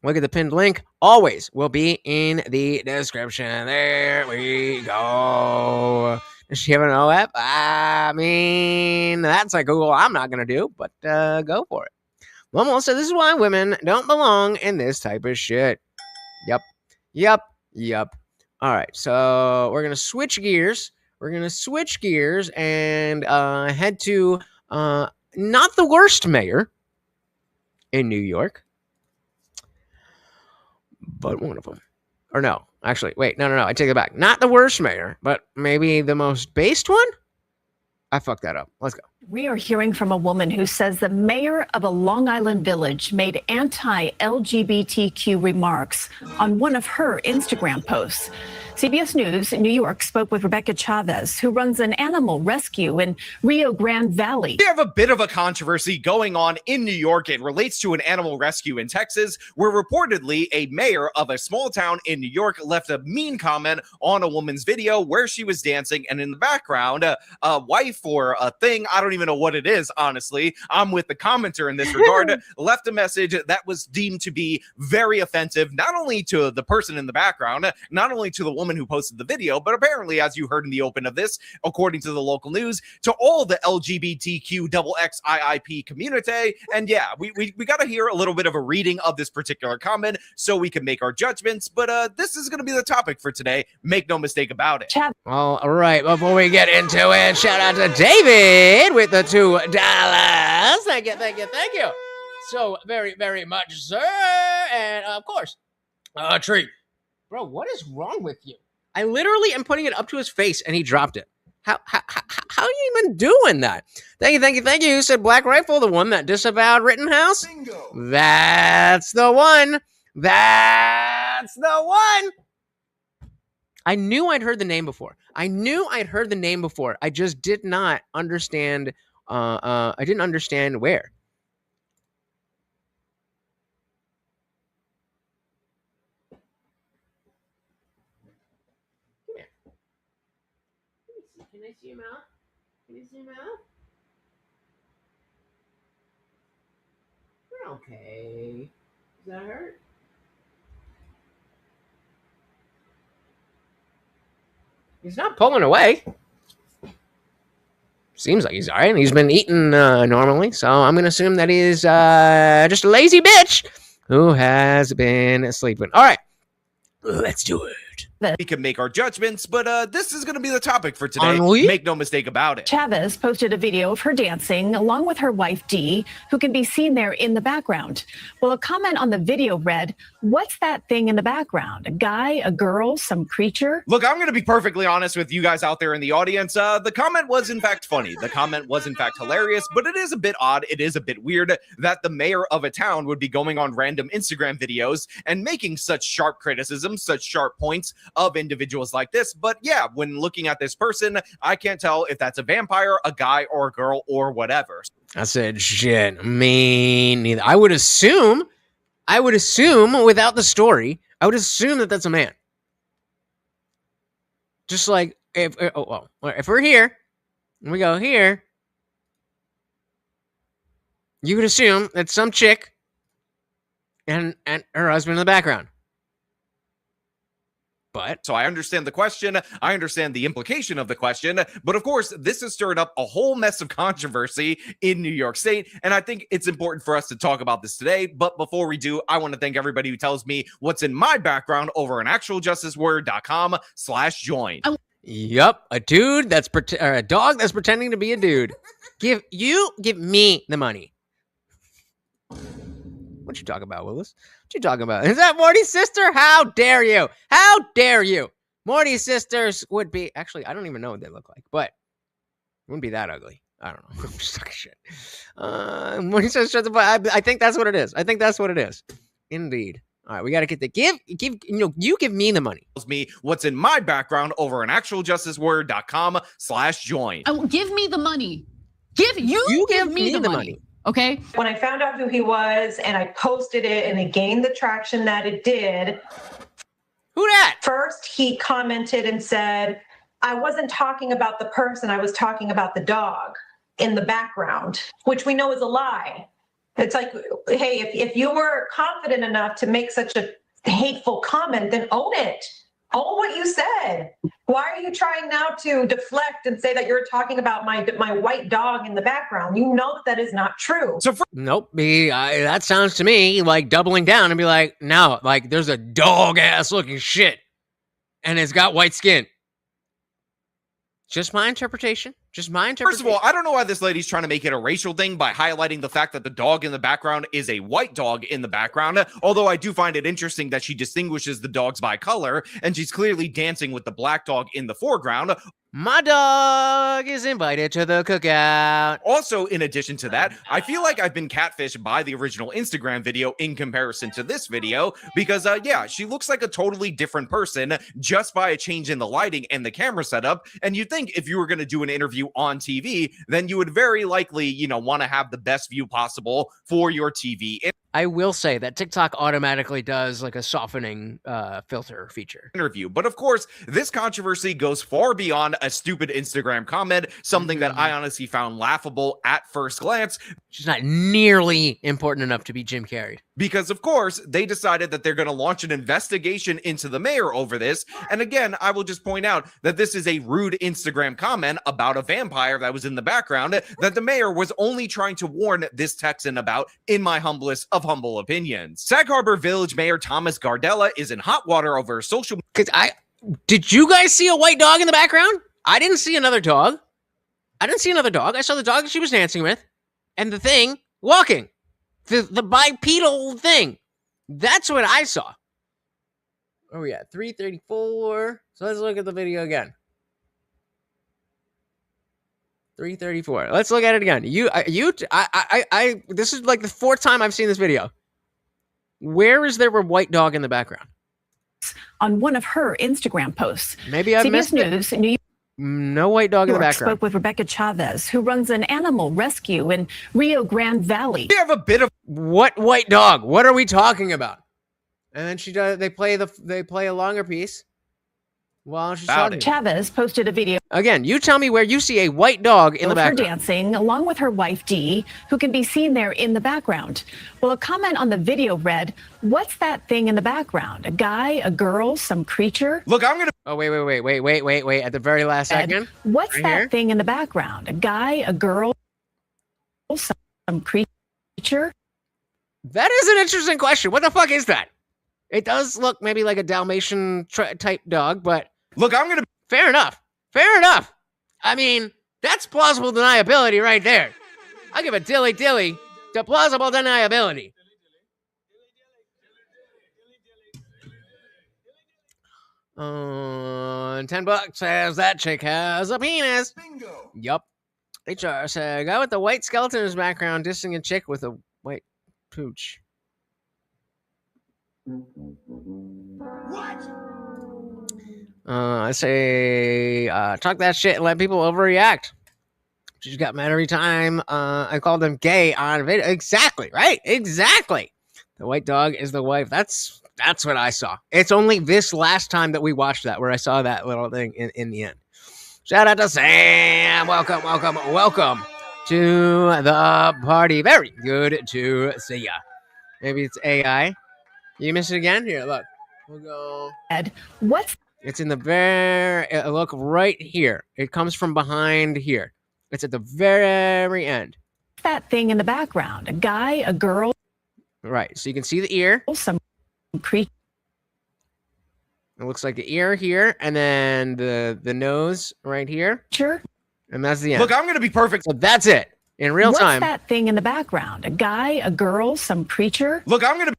look at the pinned link. Always will be in the description. There we go. Does she have an OF? I mean, that's a Google I'm not gonna do, but go for it. Momo said this is why women don't belong in this type of shit. Yep. All right, so we're going to switch gears. And head to not the worst mayor in New York, but one of them. Or no, actually, wait, no, I take it back. Not the worst mayor, but maybe the most based one? I fucked that up. Let's go. We are hearing from a woman who says the mayor of a Long Island village made anti-LGBTQ remarks on one of her Instagram posts. CBS News in New York spoke with Rebecca Chavez, who runs an animal rescue in Rio Grande Valley. We have a bit of a controversy going on in New York. It relates to an animal rescue in Texas, where reportedly a mayor of a small town in New York left a mean comment on a woman's video where she was dancing, and in the background, a wife or a thing, I don't even know what it is, honestly. I'm with the commenter in this regard, left a message that was deemed to be very offensive, not only to the person in the background, not only to the woman who posted the video, but apparently, as you heard in the open of this, according to the local news, to all the LGBTQ XXIIP community. And yeah, we got to hear a little bit of a reading of this particular comment so we can make our judgments. But this is going to be the topic for today. Make no mistake about it. All right, before we get into it, shout out to David with the $2. Thank you. So very, very much, sir. And of course, a treat. Bro, what is wrong with you? I literally am putting it up to his face and he dropped it. How are you even doing that? Thank you. You said Black Rifle, the one that disavowed Rittenhouse? Bingo. That's the one. I knew I'd heard the name before. I just did not understand. I didn't understand where. Can I see him out? You're okay. Does that hurt? He's not pulling away. Seems like he's all right. He's been eating normally, so I'm going to assume that he's just a lazy bitch who has been sleeping. All right, let's do it. We can make our judgments, but this is going to be the topic for today. Make no mistake about it. Chavez posted a video of her dancing along with her wife, Dee, who can be seen there in the background. Well, a comment on the video read, "What's that thing in the background? A guy, a girl, some creature?" Look, I'm going to be perfectly honest with you guys out there in the audience. The comment was in fact funny. The comment was in fact hilarious, but it is a bit odd. It is a bit weird that the mayor of a town would be going on random Instagram videos and making such sharp criticisms, such sharp points of individuals like this. But yeah, when looking at this person, I can't tell if that's a vampire, a guy, or a girl, or whatever. I said shit. Me neither. I would assume without the story, I would assume that that's a man. Just like if we're here, and we go here, you would assume that some chick and her husband in the background. But so I understand the question. I understand the implication of the question. But of course, this has stirred up a whole mess of controversy in New York State. And I think it's important for us to talk about this today. But before we do, I want to thank everybody who tells me what's in my background over on actualjusticeword.com/join. Yup, a dude that's or a dog that's pretending to be a dude. Give me the money. What you talking about, Willis? What you talking about? Is that Morty's sister? How dare you? How dare you? Morty's sisters would be... Actually, I don't even know what they look like, but it wouldn't be that ugly. I don't know. I'm just talking shit. Morty's sister, I think that's what it is. I think that's what it is. Indeed. All right, we got to get the... you give me the money. Tells me what's in my background over on actualjusticeword.com/join. Oh, give me the money. Give me the money. Okay. When I found out who he was and I posted it and it gained the traction that it did. Who that? First, he commented and said, I wasn't talking about the person, I was talking about the dog in the background, which we know is a lie. It's like, hey, if you were confident enough to make such a hateful comment, then own it. Own what you said. Why are you trying now to deflect and say that you're talking about my white dog in the background? You know that is not true. Nope. That sounds to me like doubling down and be like, no, like there's a dog ass looking shit and it's got white skin. Just my interpretation. First of all, I don't know why this lady's trying to make it a racial thing by highlighting the fact that the dog in the background is a white dog in the background. Although I do find it interesting that she distinguishes the dogs by color, and she's clearly dancing with the black dog in the foreground. My dog is invited to the cookout. Also, in addition to that, I feel like I've been catfished by the original Instagram video in comparison to this video because, yeah, she looks like a totally different person just by a change in the lighting and the camera setup. And you'd think if you were going to do an interview on TV, then you would very likely, want to have the best view possible for your TV. I will say that TikTok automatically does like a softening filter feature. Interview. But of course, this controversy goes far beyond a stupid Instagram comment, something that I honestly found laughable at first glance. She's not nearly important enough to be Jim Carrey. Because, of course, they decided that they're going to launch an investigation into the mayor over this. And again, I will just point out that this is a rude Instagram comment about a vampire that was in the background that the mayor was only trying to warn this Texan about, in my humblest of humble opinions. Sag Harbor Village Mayor Thomas Gardella is in hot water over social... Did you guys see a white dog in the background? I didn't see another dog. I saw the dog that she was dancing with and the thing walking. The bipedal thing. That's what I saw. Oh, yeah. 334. So let's look at the video again. 334. Let's look at it again. This is like the fourth time I've seen this video. Where is there a white dog in the background? On one of her Instagram posts. Maybe I missed News, it. No white dog in the background. Spoke with Rebecca Chavez, who runs an animal rescue in Rio Grande Valley. We have a bit of what white dog? What are we talking about? And then she does. They play a longer piece while she's talking. Chavez posted a video. Again, you tell me where you see a white dog in the background. Her dancing along with her wife Dee, who can be seen there in the background. Well, a comment on the video read, "What's that thing in the background? A guy, a girl, some creature?" Look, I'm gonna. Oh wait! At the very last second. What's right that here? Thing in the background? A guy, a girl, some creature? That is an interesting question. What the fuck is that? It does look maybe like a Dalmatian type dog, but look, I'm gonna. Fair enough. I mean, that's plausible deniability right there. I'll give a dilly to plausible deniability. $10 says that chick has a penis. Bingo. Yup. HR said, guy with the white skeleton in his background dissing a chick with a white pooch. What? I say, talk that shit and let people overreact. She just got mad every time I called them gay on video. Exactly, right? Exactly. The white dog is the wife. That's what I saw. It's only this last time that we watched that where I saw that little thing in the end. Shout out to Sam. Welcome to the party. Very good to see ya. Maybe it's AI. You missed it again? Here, look. We'll go. Ed, what's It's in the very look right here. It comes from behind here. It's at the very end. that thing in the background? A guy, a girl? Right. So you can see the ear. Some creature. It looks like the ear here, and then the nose right here. Sure. And that's the end. Look, I'm going to be perfect. So that's it in real What's time. that thing in the background? A guy, a girl, some creature? Look, I'm going to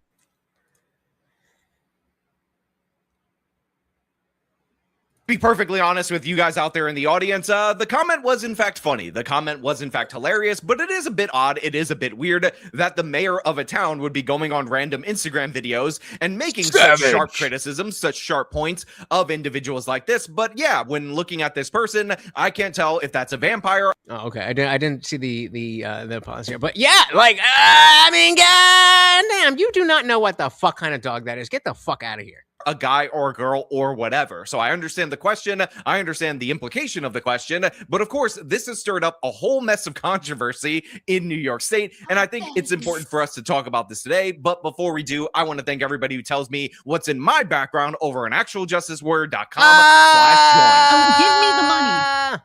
be perfectly honest with you guys out there in the audience. The comment was in fact funny. The comment was in fact hilarious, but it is a bit odd. It is a bit weird that the mayor of a town would be going on random Instagram videos and making such sharp criticisms, such sharp points of individuals like this. But yeah, when looking at this person, I can't tell if that's a vampire. Oh, okay. I didn't see the pause here, but yeah, like I mean, goddamn, you do not know what the fuck kind of dog that is. Get the fuck out of here. A guy or a girl or whatever. So I understand the question. I understand the implication of the question. But of course, this has stirred up a whole mess of controversy in New York State. And I think it's important for us to talk about this today. But before we do, I want to thank everybody who tells me what's in my background over on actualjusticeword.com/join. Give me the money.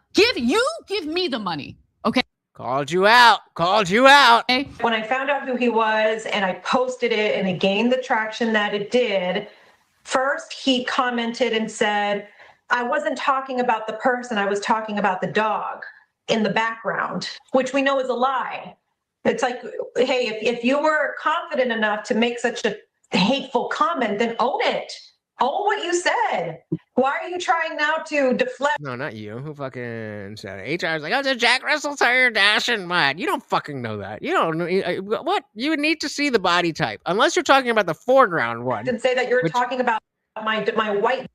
Give me the money. Okay. Called you out. Called you out. When I found out who he was and I posted it and it gained the traction that it did, first, he commented and said, I wasn't talking about the person, I was talking about the dog in the background, which we know is a lie. It's like, hey, if you were confident enough to make such a hateful comment, then own it. Own what you said. Why are you trying now to deflect? No, not you. Who fucking said it? HR's like, oh, it's a Jack Russell Terrier Dachshund Mud. You don't fucking know that. You don't know what? You would need to see the body type, unless you're talking about the foreground one. And say that you're talking about my white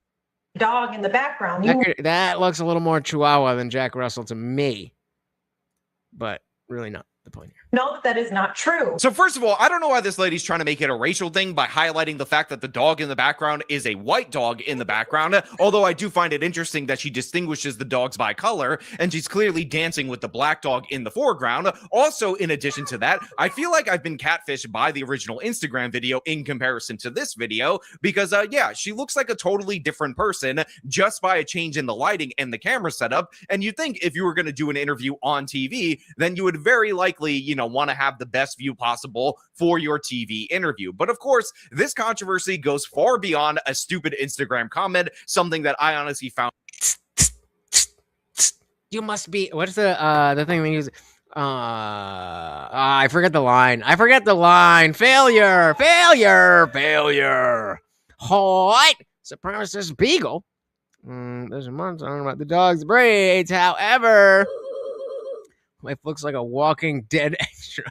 dog in the background. That looks a little more Chihuahua than Jack Russell to me, but really not the point here. No, that is not true. So first of all, I don't know why this lady's trying to make it a racial thing by highlighting the fact that the dog in the background is a white dog in the background, although I do find it interesting that she distinguishes the dogs by color, and she's clearly dancing with the black dog in the foreground. Also, in addition to that, I feel like I've been catfished by the original Instagram video in comparison to this video, because yeah, she looks like a totally different person just by a change in the lighting and the camera setup, and you'd think if you were going to do an interview on TV, then you would very likely, want to have the best view possible for your TV interview. But of course, this controversy goes far beyond a stupid Instagram comment, something that I honestly found. You must be, what's the thing they use? I forget the line. Failure. What? Supremacist beagle. There's a month talking about the dog's braids. However, life looks like a Walking Dead extra.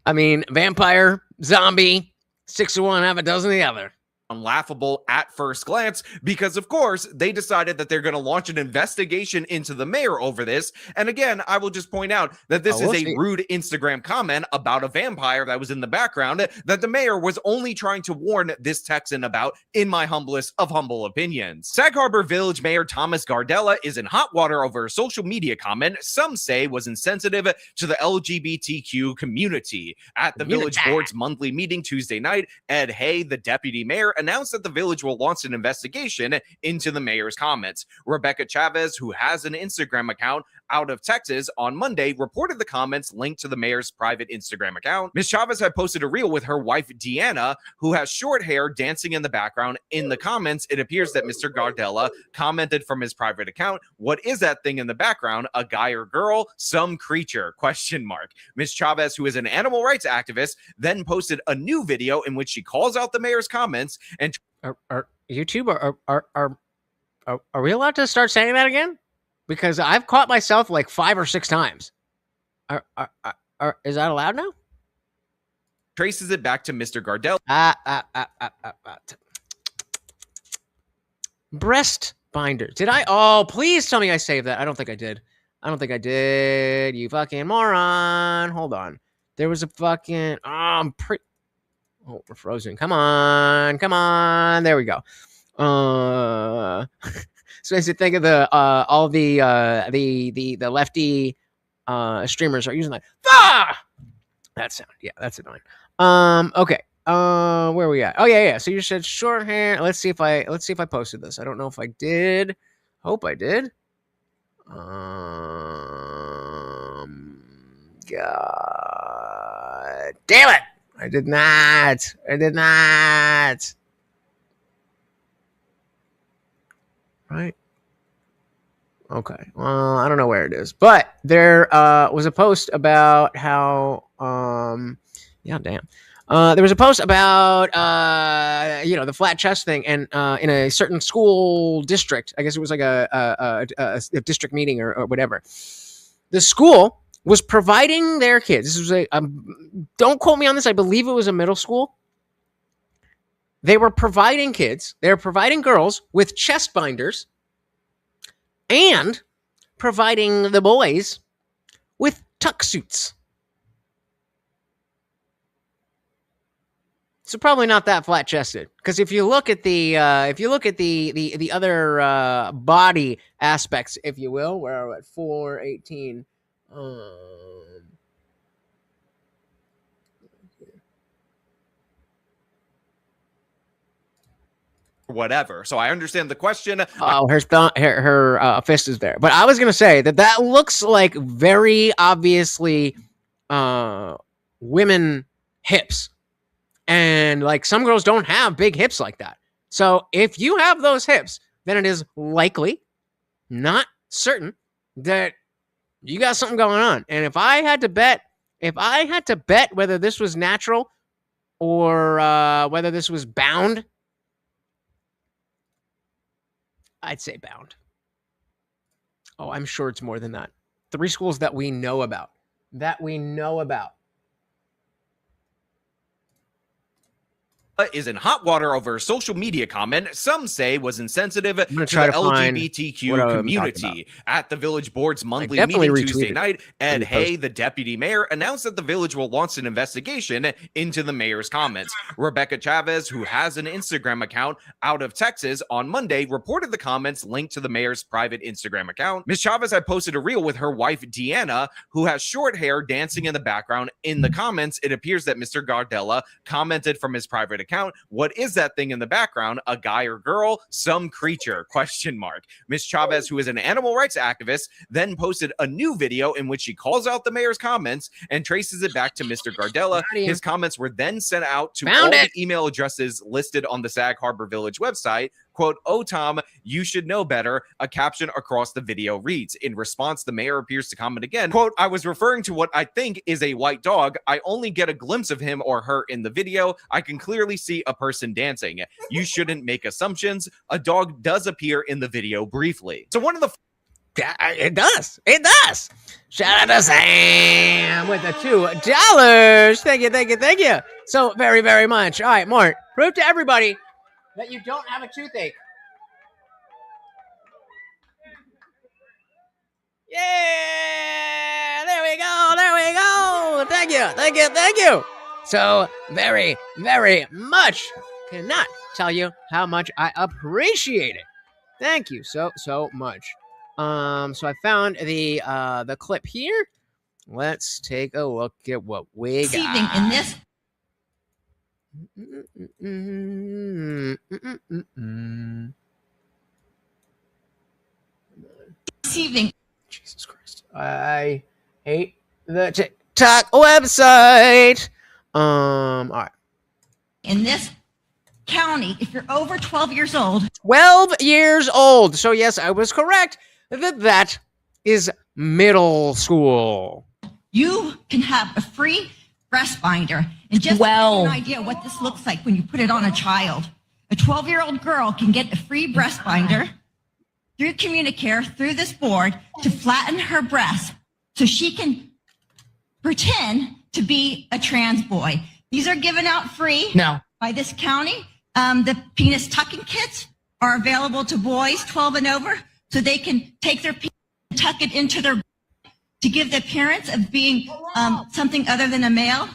I mean, vampire, zombie, 6 of one, half a dozen of the other. Laughable at first glance, because of course they decided that they're going to launch an investigation into the mayor over this. And again, I will just point out that this is a rude Instagram comment about a vampire that was in the background that the mayor was only trying to warn this Texan about, in my humblest of humble opinions. Sag Harbor Village Mayor Thomas Gardella is in hot water over a social media comment some say was insensitive to the LGBTQ community. At the village board's monthly meeting Tuesday night, Ed Hay, the deputy mayor, announced that the village will launch an investigation into the mayor's comments. Rebecca Chavez, who has an Instagram account out of Texas, on Monday reported the comments linked to the mayor's private Instagram account. Ms. Chavez had posted a reel with her wife, Deanna, who has short hair, dancing in the background. In the comments, it appears that Mr. Gardella commented from his private account, "What is that thing in the background? A guy or girl? Some creature?" ? Ms. Chavez, who is an animal rights activist, then posted a new video in which she calls out the mayor's comments. And are YouTube are we allowed to start saying that again? Because I've caught myself like 5 or 6 times. Is that allowed now? Traces it back to Mr. Gardella. Breast binder. Did I? Oh, please tell me I saved that. I don't think I did. You fucking moron. Hold on. There was a fucking. Oh, we're frozen. Come on. There we go. So as you think of the all the lefty streamers are using that sound. Yeah, that's annoying. Okay. Where are we at? Oh yeah. So you said short hair. Let's see if I posted this. I don't know if I did. Hope I did. God damn it! I did not. Right. Okay. Well, I don't know where it is, but there was a post about how yeah, damn. There was a post about the flat chest thing, and in a certain school district, I guess it was like a district meeting or whatever. The school was providing their kids. This was don't quote me on this. I believe it was a middle school. They were providing kids. They were providing girls with chest binders, and providing the boys with tuck suits. So probably not that flat chested, because if you look at the other body aspects, if you will, where are we at 418? Whatever. So I understand the question. Oh, her fist is there. But I was gonna say that looks like very obviously women hips. And like some girls don't have big hips like that. So if you have those hips, then it is likely, not certain, that you got something going on. And if I had to bet whether this was natural or whether this was bound, I'd say bound. Oh, I'm sure it's more than that. 3 schools that we know about. Is in hot water over a social media comment some say was insensitive to the LGBTQ community. At the village board's monthly meeting Tuesday night, Ed Hay, the deputy mayor, announced that the village will launch an investigation into the mayor's comments. Rebecca Chavez, who has an Instagram account out of Texas, on Monday reported the comments linked to the mayor's private Instagram account. Ms. Chavez had posted a reel with her wife, Deanna, who has short hair, dancing in the background. In the comments, it appears that Mr. Gardella commented from his private account, "What is that thing in the background? A guy or girl? Some creature?" ? Ms. Chavez, who is an animal rights activist, then posted a new video in which she calls out the mayor's comments and traces it back to Mr. Gardella. His comments were then sent out to all the email addresses listed on the Sag Harbor Village website. Quote, "Oh, Tom, you should know better." A caption across the video reads. In response, the mayor appears to comment again. Quote, "I was referring to what I think is a white dog. I only get a glimpse of him or her in the video. I can clearly see a person dancing. You shouldn't make assumptions. A dog does appear in the video briefly." So one of the... It does. Shout out to Sam with the $2. Thank you. So very, very much. All right, Mort, prove to everybody that you don't have a toothache. Yeah, there we go. Thank you. So very, very much cannot tell you how much I appreciate it. Thank you so much. So I found the clip here. Let's take a look at what we got. This evening in this This evening. Jesus Christ. I hate the TikTok website. All right. In this county, if you're over 12 years old. 12 years old. So yes, I was correct. That is middle school. You can have a free breast binder. And just to give you an idea what this looks like when you put it on a child. A 12-year-old girl can get a free breast binder through Communicare, through this board, to flatten her breast so she can pretend to be a trans boy. These are given out free by this county. The penis tucking kits are available to boys 12 and over so they can take their penis and tuck it into their to give the appearance of being something other than a male.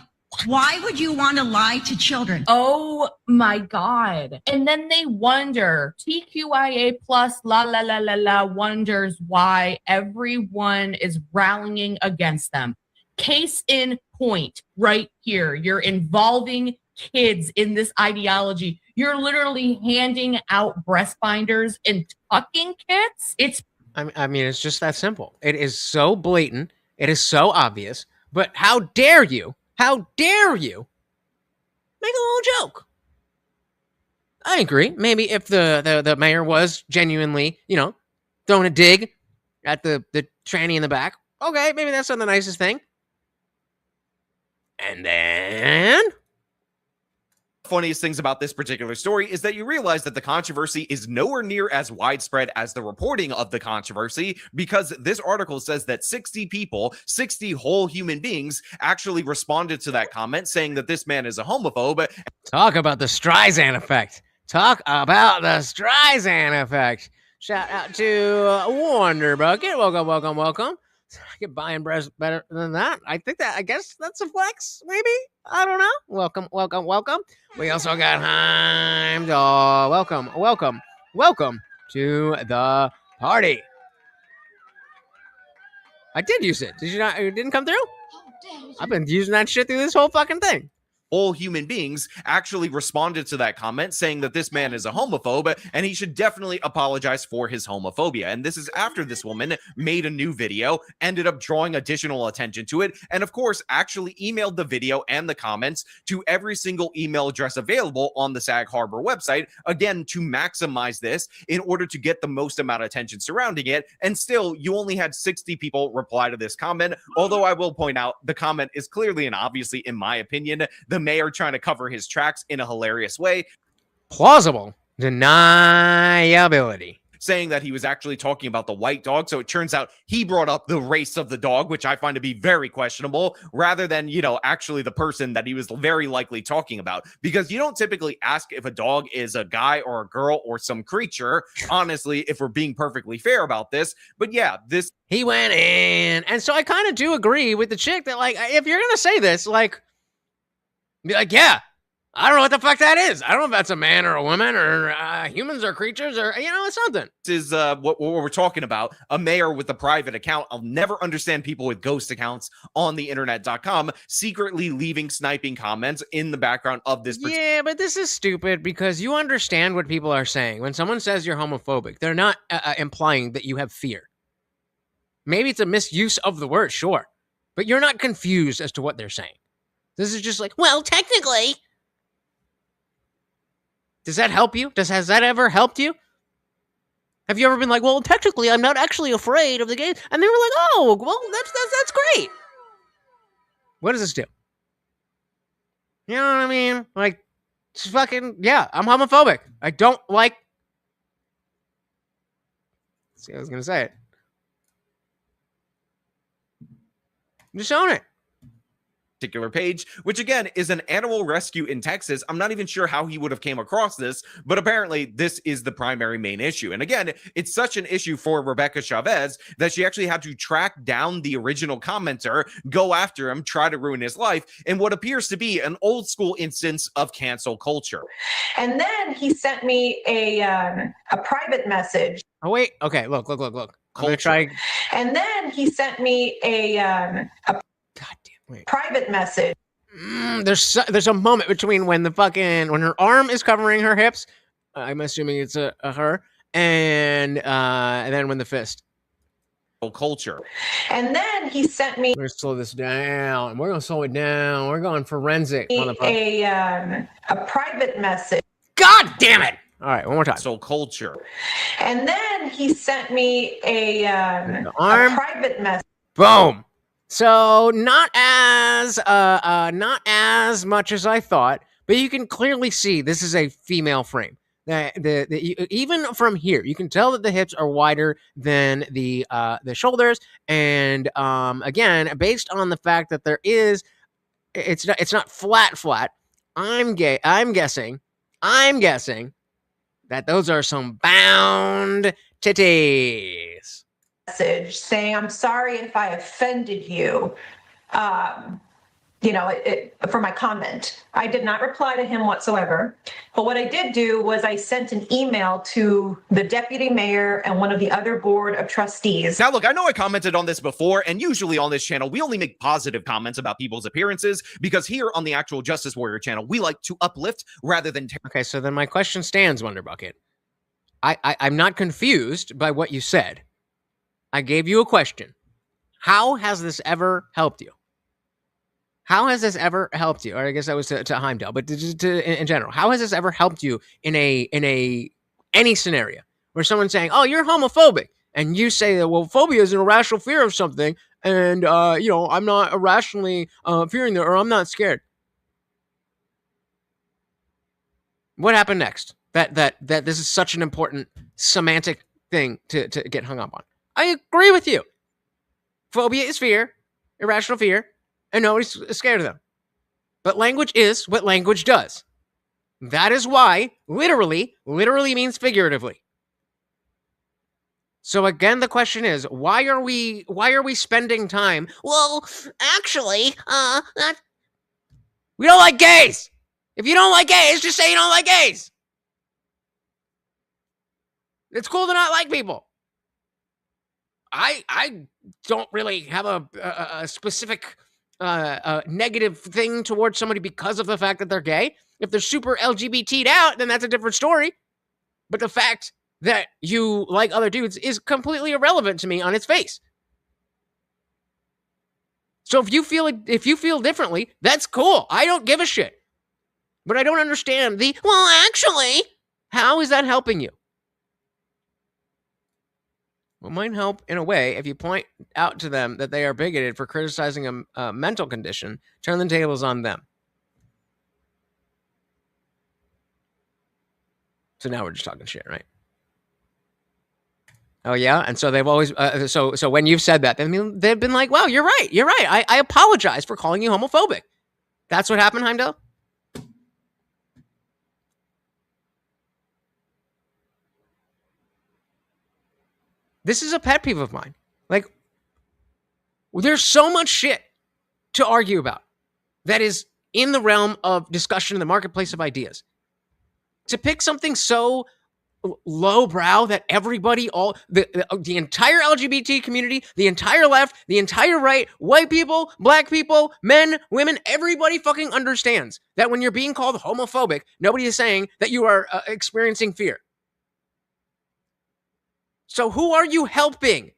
Why would you want to lie to children? Oh my God. And then they wonder, TQIA plus wonders why everyone is rallying against them. Case in point, right here. You're involving kids in this ideology. You're literally handing out breast binders and tucking kits. I mean, it's just that simple. It is so blatant. It is so obvious. But how dare you? How dare you make a little joke? I agree. Maybe if the mayor was genuinely, throwing a dig at the tranny in the back, okay, maybe that's not the nicest thing. And then funniest things about this particular story is that you realize that the controversy is nowhere near as widespread as the reporting of the controversy, because this article says that 60 people, 60 whole human beings, actually responded to that comment saying that this man is a homophobe. Talk about the Streisand effect. Talk about the Streisand effect. Shout out to Wonder Bucket. Welcome, welcome, welcome. I could buy and breast better than that. I guess that's a flex, maybe? I don't know. Welcome, welcome, welcome. We also got Heimdall. Welcome, welcome, welcome to the party. I did use it. Did you not? It didn't come through? I've been using that shit through this whole fucking thing. All human beings actually responded to that comment saying that this man is a homophobe and he should definitely apologize for his homophobia. And this is after this woman made a new video, ended up drawing additional attention to it, and of course actually emailed the video and the comments to every single email address available on the Sag Harbor website, again to maximize this in order to get the most amount of attention surrounding it. And still, you only had 60 people reply to this comment, although I will point out the comment is clearly and obviously, in my opinion, the mayor trying to cover his tracks in a hilarious way. Plausible deniability. Saying that he was actually talking about the white dog. So it turns out he brought up the race of the dog, which I find to be very questionable, rather than, actually the person that he was very likely talking about. Because you don't typically ask if a dog is a guy or a girl or some creature, honestly, if we're being perfectly fair about this. But yeah, he went in. And so I kind of do agree with the chick that, like, if you're going to say this, like, be like, yeah, I don't know what the fuck that is. I don't know if that's a man or a woman or humans or creatures or, it's something. This is what we're talking about. A mayor with a private account. I'll never understand people with ghost accounts on the internet.com secretly leaving sniping comments in the background of this. Yeah, but this is stupid because you understand what people are saying. When someone says you're homophobic, they're not implying that you have fear. Maybe it's a misuse of the word, sure. But you're not confused as to what they're saying. This is just like, well, technically. Does that help you? Has that ever helped you? Have you ever been like, well, technically, I'm not actually afraid of the gays? And they were like, oh, well, that's great. What does this do? You know what I mean? Like, it's fucking, yeah, I'm homophobic. I don't like. See, I was going to say it. Just own it. Particular page, which again is an animal rescue in Texas. I'm not even sure how he would have came across this, but apparently this is the primary main issue. And again, it's such an issue for Rebecca Chavez that she actually had to track down the original commenter, go after him, try to ruin his life in what appears to be an old school instance of cancel culture. And then he sent me a private message. Oh wait, okay, look. I'm gonna try. And then he sent me a private message. There's a moment between when her arm is covering her hips, I'm assuming it's a her, and then when the fist. Culture. And then he sent me. We're gonna slow this down. We're gonna slow it down. We're going forensic. A private message. God damn it! All right, one more time. So culture. And then he sent me a private message. Boom. So not as much as I thought, but you can clearly see this is a female frame. Even from here, you can tell that the hips are wider than the shoulders, and again, based on the fact that it's not flat. I'm guessing that those are some bound titties. Message saying, I'm sorry if I offended you. for my comment. I did not reply to him whatsoever. But what I did do was I sent an email to the deputy mayor and one of the other board of trustees. Now, look, I know I commented on this before, and usually on this channel, we only make positive comments about people's appearances because here on the actual Justice Warrior channel, we like to uplift rather than... Okay, so then my question stands, Wonderbucket. I'm not confused by what you said. I gave you a question. How has this ever helped you? How has this ever helped you? Or I guess that was to Heimdall, but in general, how has this ever helped you in any scenario where someone's saying, "Oh, you're homophobic," and you say that, "Well, phobia is an irrational fear of something, and I'm not irrationally fearing that, or I'm not scared." What happened next? That this is such an important semantic thing to get hung up on. I agree with you. Phobia is fear, irrational fear. And nobody's scared of them. But language is what language does. That is why literally means figuratively. So again, the question is, why are we spending time? Well, actually, we don't like gays. If you don't like gays, just say you don't like gays. It's cool to not like people. I don't really have a specific negative thing towards somebody because of the fact that they're gay. If they're super LGBT'd out, then that's a different story. But the fact that you like other dudes is completely irrelevant to me on its face. So if you feel differently, that's cool. I don't give a shit. But I don't understand well, actually, how is that helping you? Well, it might help in a way if you point out to them that they are bigoted for criticizing a mental condition, turn the tables on them. So now we're just talking shit, right? Oh, yeah? And so they've always... So when you've said that, they've been like, wow, you're right. I apologize for calling you homophobic. That's what happened, Heimdall? This is a pet peeve of mine. Like, there's so much shit to argue about that is in the realm of discussion in the marketplace of ideas. To pick something so lowbrow that everybody, the entire LGBT community, the entire left, the entire right, white people, black people, men, women, everybody fucking understands that when you're being called homophobic, nobody is saying that you are experiencing fear. So who are you helping?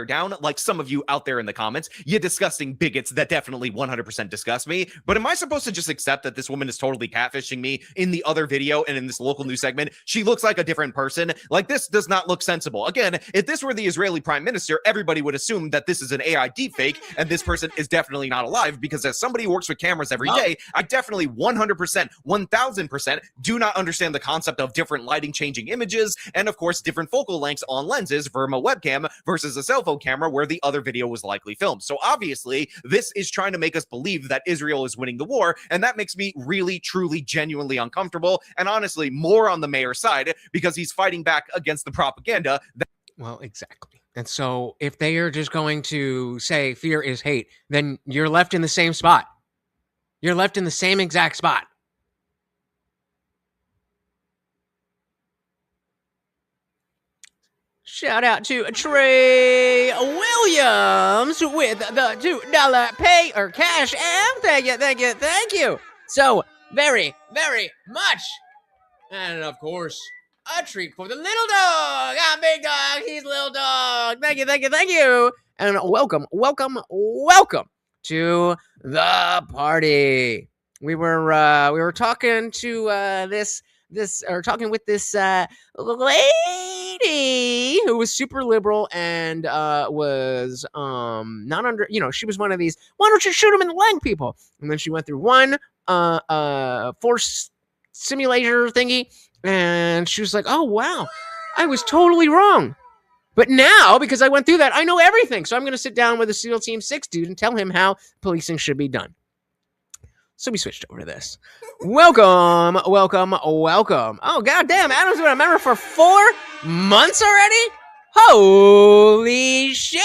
Down, like some of you out there in the comments, you disgusting bigots that definitely 100% disgust me. But am I supposed to just accept that this woman is totally catfishing me in the other video and in this local news segment? She looks like a different person. Like, this does not look sensible. Again, if this were the Israeli prime minister, everybody would assume that this is an AI deepfake and this person is definitely not alive, because as somebody who works with cameras every day, I definitely 100%, 1000% do not understand the concept of different lighting changing images and, of course, different focal lengths on lenses from a webcam versus a cell phone camera where the other video was likely filmed. So obviously, this is trying to make us believe that Israel is winning the war, and that makes me really, truly, genuinely uncomfortable, and honestly, more on the mayor's side, because he's fighting back against the propaganda. Well, exactly. And so if they are just going to say fear is hate, then you're left in the same spot. You're left in the same exact spot. Shout out to Trey Williams with the $2 pay or cash app. Thank you so very, very much. And of course, a treat for the little dog. I'm big dog, he's little dog. Thank you. And welcome to the party. We were talking to talking with this lady who was super liberal and was not under, she was one of these, why don't you shoot him in the leg people? And then she went through one force simulator thingy, and she was like, oh wow, I was totally wrong. But now, because I went through that, I know everything. So I'm going to sit down with a SEAL Team 6 dude and tell him how policing should be done. So we switched over to this. Welcome. Oh, goddamn. Adam's been a member for 4 months already? Holy shit.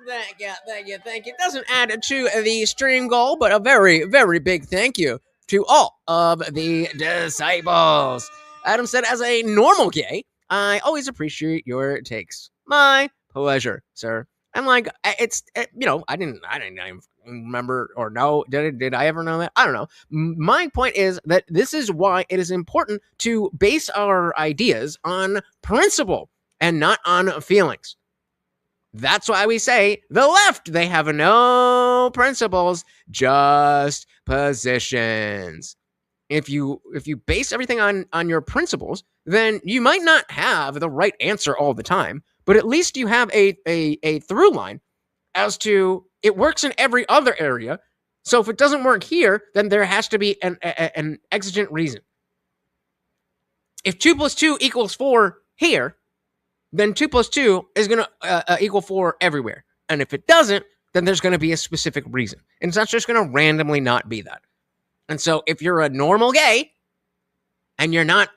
Thank you. Doesn't add to the stream goal, but a very, very big thank you to all of the disciples. Adam said, as a normal gay, I always appreciate your takes. My pleasure, sir. And like, it's, I didn't even remember or know. Did I ever know that? I don't know. My point is that this is why it is important to base our ideas on principle and not on feelings. That's why we say the left, they have no principles, just positions. If you base everything on your principles, then you might not have the right answer all the time, but at least you have a through line as to it works in every other area. So if it doesn't work here, then there has to be an exigent reason. If 2 + 2 = 4 here, then 2 + 2 is going to equal 4 everywhere. And if it doesn't, then there's going to be a specific reason. And it's not just going to randomly not be that. And so if you're a normal gay and you're not,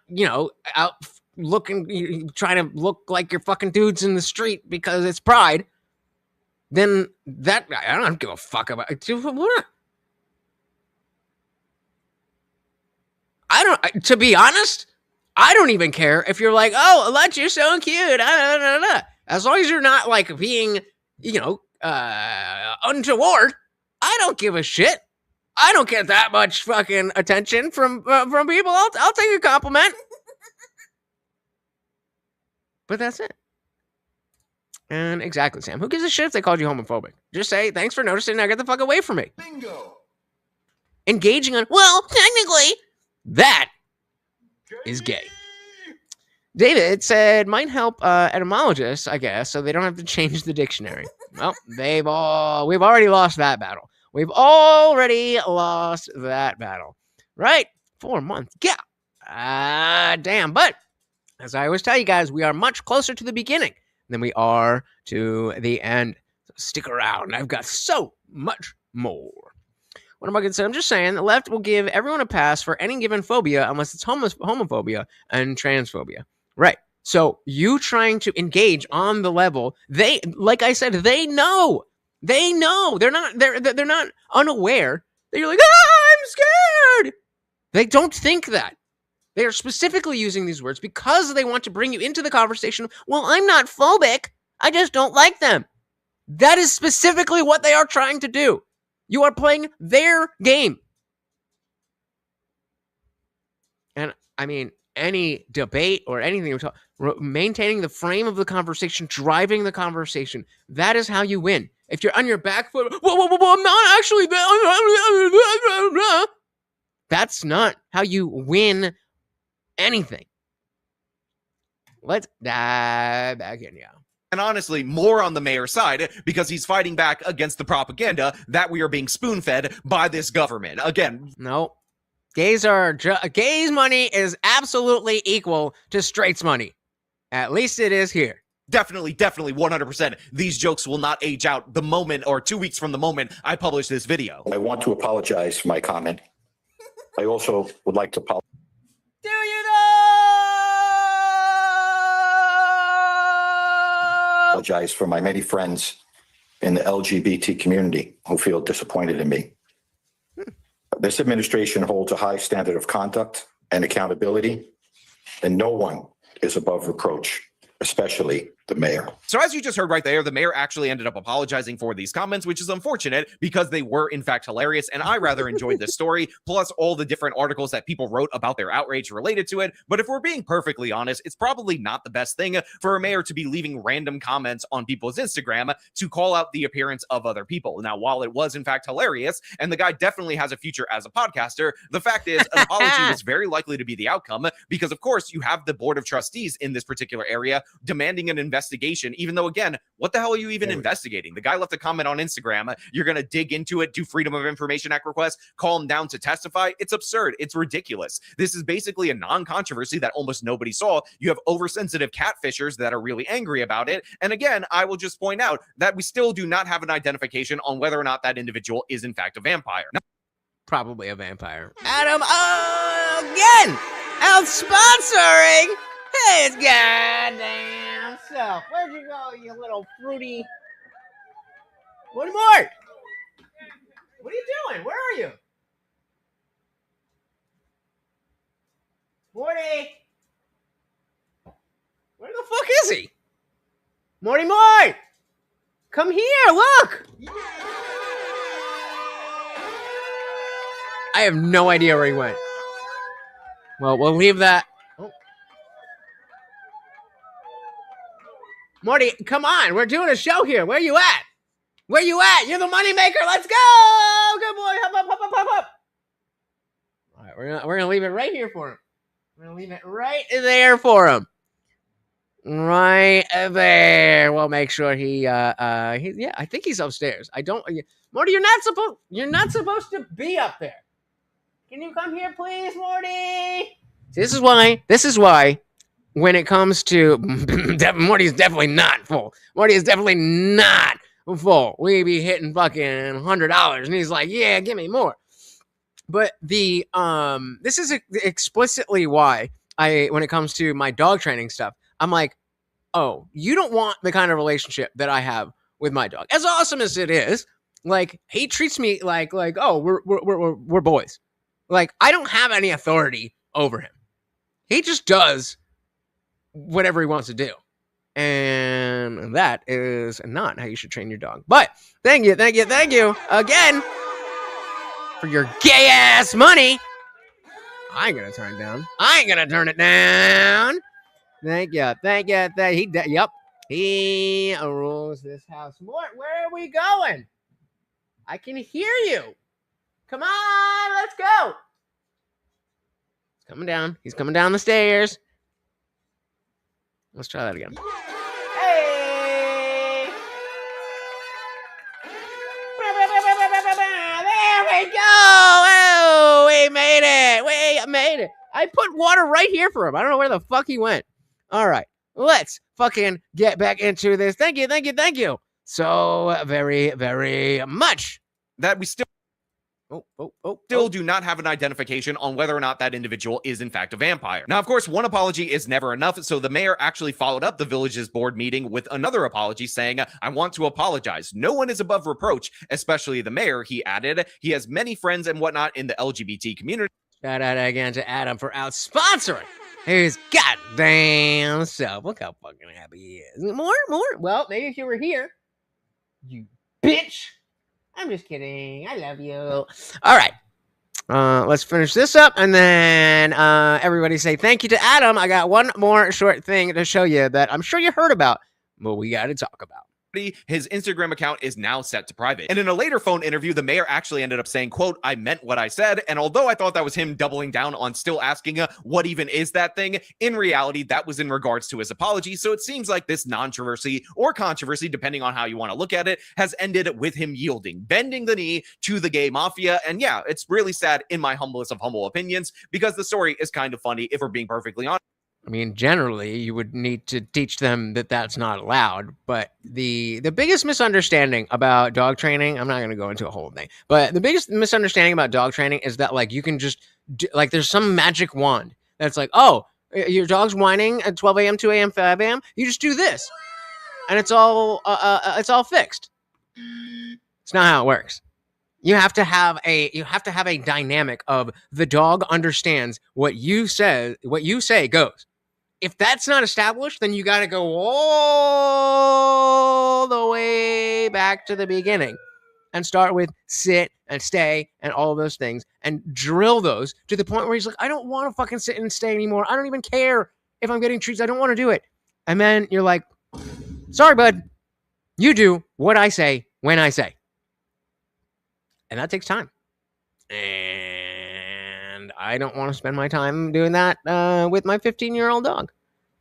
out looking, trying to look like you're fucking dudes in the street because it's pride, then that, I don't give a fuck about it. To be honest, I don't even care if you're like, oh, Alex, you're so cute. As long as you're not like being, untoward, I don't give a shit. I don't get that much fucking attention from people. I'll take a compliment. But that's it. And exactly, Sam. Who gives a shit if they called you homophobic? Just say, thanks for noticing. Now get the fuck away from me. Bingo. Engaging on, well, technically, that is gay. David said, might help etymologists, I guess, so they don't have to change the dictionary. Well, we've already lost that battle. We've already lost that battle. Right? 4 months. Yeah. Damn. But as I always tell you guys, we are much closer to the beginning than we are to the end. So stick around. I've got so much more. What am I going to say? I'm just saying the left will give everyone a pass for any given phobia unless it's homophobia and transphobia. Right. So you trying to engage on the level, they, like I said, they know. They know. They're not unaware that you're like, I'm scared. They don't think that. They are specifically using these words because they want to bring you into the conversation. Well, I'm not phobic. I just don't like them. That is specifically what they are trying to do. You are playing their game. And I mean, any debate or anything, maintaining the frame of the conversation, driving the conversation, that is how you win. If you're on your back foot, whoa, I'm not actually. That's not how you win anything. Let's dive back in, yeah. And honestly, more on the mayor's side because he's fighting back against the propaganda that we are being spoon-fed by this government. Again, no. Gays money is absolutely equal to straights money. At least it is here. Definitely, 100%. These jokes will not age out the moment or 2 weeks from the moment I publish this video. I want to apologize for my comment. I also would like to apologize. Do you know? Apologize for my many friends in the LGBT community who feel disappointed in me. This administration holds a high standard of conduct and accountability, and no one is above reproach, especially the mayor. So as you just heard right there, the mayor actually ended up apologizing for these comments, which is unfortunate because they were in fact hilarious. And I rather enjoyed this story, plus all the different articles that people wrote about their outrage related to it. But if we're being perfectly honest, it's probably not the best thing for a mayor to be leaving random comments on people's Instagram to call out the appearance of other people. Now, while it was in fact hilarious, and the guy definitely has a future as a podcaster, the fact is an apology was very likely to be the outcome because, of course, you have the board of trustees in this particular area demanding an investigation, even though, again, what the hell are you even investigating? The guy left a comment on Instagram. You're going to dig into it, do Freedom of Information Act requests, call him down to testify. It's absurd. It's ridiculous. This is basically a non-controversy that almost nobody saw. You have oversensitive catfishers that are really angry about it. And again, I will just point out that we still do not have an identification on whether or not that individual is in fact a vampire. Probably a vampire. Adam, again, out sponsoring his goddamn self. Where'd you go, you little fruity Morty Mort! What are you doing? Where are you? Morty! Where the fuck is he? Morty Mort! Come here, look! I have no idea where he went. Well, we'll leave that. Oh. Morty, come on. We're doing a show here. Where you at? Where you at? You're the money maker. Let's go. Good boy. Hop up, hop up, hop up. All right, we're gonna leave it right here for him. We're gonna leave it right there for him. Right there. We'll make sure he I think he's upstairs. Morty, you're not supposed to be up there. Can you come here, please, Morty? This is why when it comes to Morty is definitely not full. Morty is definitely not full. We be hitting fucking $100 and he's like, yeah, give me more. But this is explicitly why when it comes to my dog training stuff, I'm like, oh, you don't want the kind of relationship that I have with my dog. As awesome as it is, like he treats me like oh, we're boys. Like I don't have any authority over him. He just does whatever he wants to do. And that is not how you should train your dog. But thank you again for your gay ass money. I ain't gonna turn it down. I ain't gonna turn it down. Thank you. He rules this house. Mort, where are we going? I can hear you. Come on, let's go. He's coming down. He's coming down the stairs. Let's try that again. Hey! There we go. Oh, we made it. We made it. I put water right here for him. I don't know where the fuck he went. All right, let's fucking get back into this. Thank you so very, very much. That we still do not have an identification on whether or not that individual is in fact a vampire. Now, of course, one apology is never enough, so the mayor actually followed up the village's board meeting with another apology saying, I want to apologize. No one is above reproach, especially the mayor, he added. He has many friends and whatnot in the LGBT community. Shout out again to Adam for out-sponsoring his goddamn self. Look how fucking happy he is. More? Well, maybe if you were here, you bitch. I'm just kidding. I love you. All right. Let's finish this up, and then everybody say thank you to Adam. I got one more short thing to show you that I'm sure you heard about, but we got to talk about. His Instagram account is now set to private. And in a later phone interview, the mayor actually ended up saying, quote, I meant what I said. And although I thought that was him doubling down on still asking what even is that thing, in reality, that was in regards to his apology. So it seems like this non-controversy or controversy, depending on how you want to look at it, has ended with him yielding, bending the knee to the gay mafia. And yeah, it's really sad in my humblest of humble opinions, because the story is kind of funny if we're being perfectly honest. I mean, generally, you would need to teach them that that's not allowed. But the biggest misunderstanding about dog training, I'm not going to go into a whole thing, but the biggest misunderstanding about dog training is that, like, you can just, there's some magic wand that's like, oh, your dog's whining at 12 a.m., 2 a.m., 5 a.m., you just do this. And it's all fixed. It's not how it works. You have to have a dynamic of the dog understands what you say goes. If that's not established, then you got to go all the way back to the beginning and start with sit and stay and all of those things and drill those to the point where he's like, I don't want to fucking sit and stay anymore. I don't even care if I'm getting treats. I don't want to do it. And then you're like, sorry, bud. You do what I say when I say. And that takes time. And I don't want to spend my time doing that with my 15-year-old dog.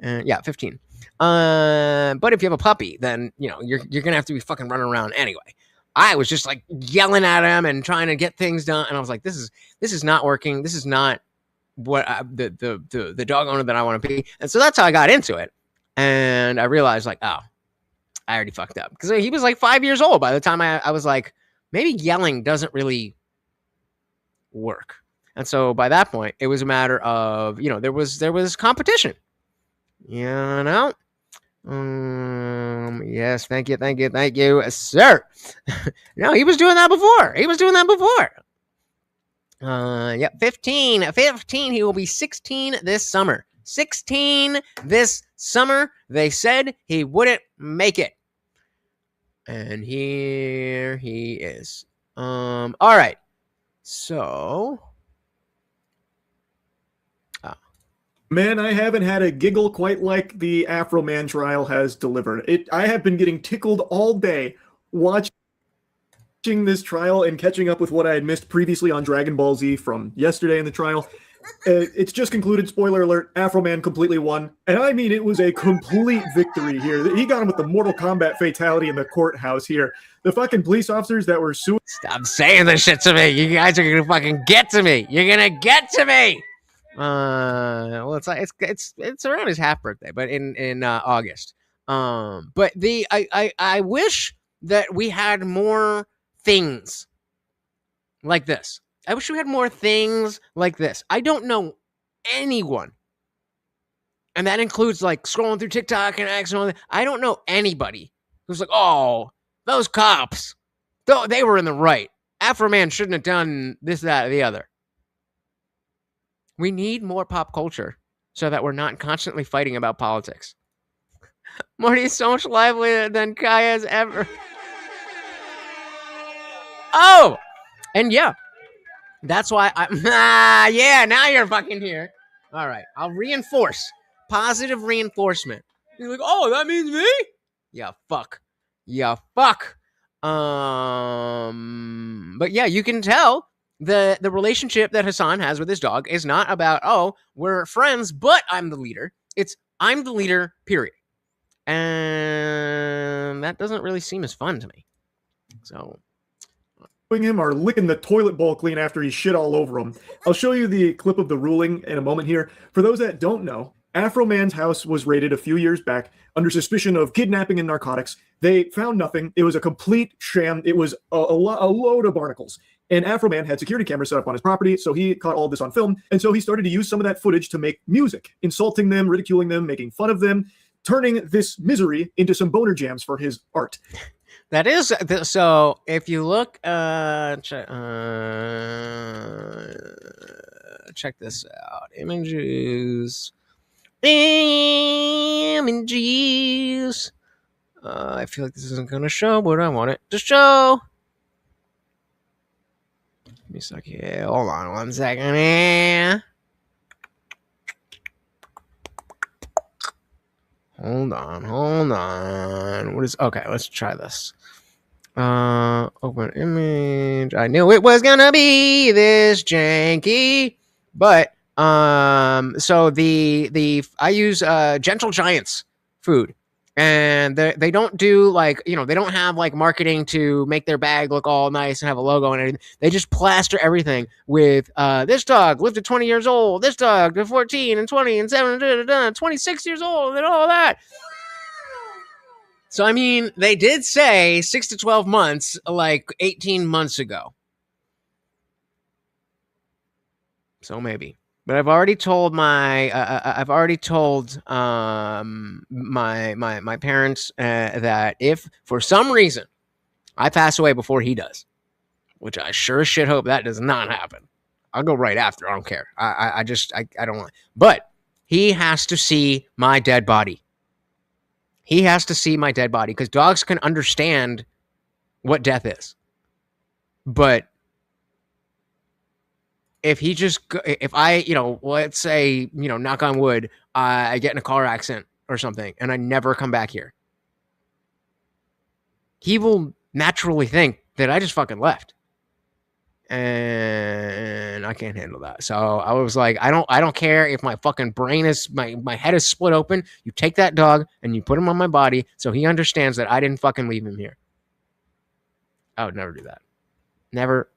15. But if you have a puppy, then you're gonna have to be fucking running around anyway. I was just like yelling at him and trying to get things done, and I was like, this is not working. This is not what the dog owner that I want to be. And so that's how I got into it. And I realized, like, oh, I already fucked up, because he was like 5 years old by the time I was like, maybe yelling doesn't really work. And so by that point, it was a matter of, there was competition, Yes, thank you, sir. No, he was doing that before. Yeah, 15. He will be 16 this summer. 16 this summer. They said he wouldn't make it. And here he is. All right. So. Man, I haven't had a giggle quite like the Afro-Man trial has delivered. I have been getting tickled all day watching this trial and catching up with what I had missed previously on Dragon Ball Z from yesterday in the trial. It's just concluded, spoiler alert, Afro-Man completely won. And I mean, it was a complete victory here. He got him with the Mortal Kombat fatality in the courthouse here. The fucking police officers that were suing... Stop saying this shit to me. You guys are gonna fucking get to me. You're gonna get to me. Well, it's around his half birthday, but in August. But I wish that we had more things like this. I wish we had more things like this. I don't know anyone, and that includes like scrolling through TikTok and X and all that. I don't know anybody who's like, oh, those cops, though they were in the right. Afro-Man shouldn't have done this, that, or the other. We need more pop culture so that we're not constantly fighting about politics. Morty is so much livelier than Kaya's ever. Oh! And yeah, that's why yeah, now you're fucking here. All right, I'll reinforce. Positive reinforcement. You're like, oh, that means me? Yeah, fuck. But yeah, you can tell the relationship that Hassan has with his dog is not about, oh, we're friends, but I'm the leader. It's I'm the leader, period. And that doesn't really seem as fun to me. So him are licking the toilet bowl clean after he shit all over him. I'll show you the clip of the ruling in a moment here. For those that don't know, Afro-Man's house was raided a few years back under suspicion of kidnapping and narcotics. They found nothing. It was a complete sham. It was a load of barnacles. And Afro-Man had security cameras set up on his property, so he caught all this on film. And so he started to use some of that footage to make music, insulting them, ridiculing them, making fun of them, turning this misery into some boner jams for his art. That is, so if you look, check this out, images. I feel like this isn't going to show what I want it to show. Give me a second here. Hold on 1 second here. Hold on. What is, okay, let's try this. Open image. I knew it was gonna be this janky, but so I use Gentle Giants food, and they don't do like, they don't have like marketing to make their bag look all nice and have a logo and everything. They just plaster everything with this dog lived to 20 years old, this dog to 14 and 20 and 7 26 years old and all that. So I mean, they did say 6 to 12 months like 18 months ago. So maybe. But I've already told my parents that if for some reason I pass away before he does, which I sure as shit hope that does not happen. I'll go right after. I don't care. I don't want. But he has to see my dead body. He has to see my dead body because dogs can understand what death is. But if I, let's say, knock on wood, I get in a car accident or something and I never come back here, he will naturally think that I just fucking left. And I can't handle that. So I was like, I don't care if my fucking brain is, my head is split open. You take that dog and you put him on my body so he understands that I didn't fucking leave him here. I would never do that. Never.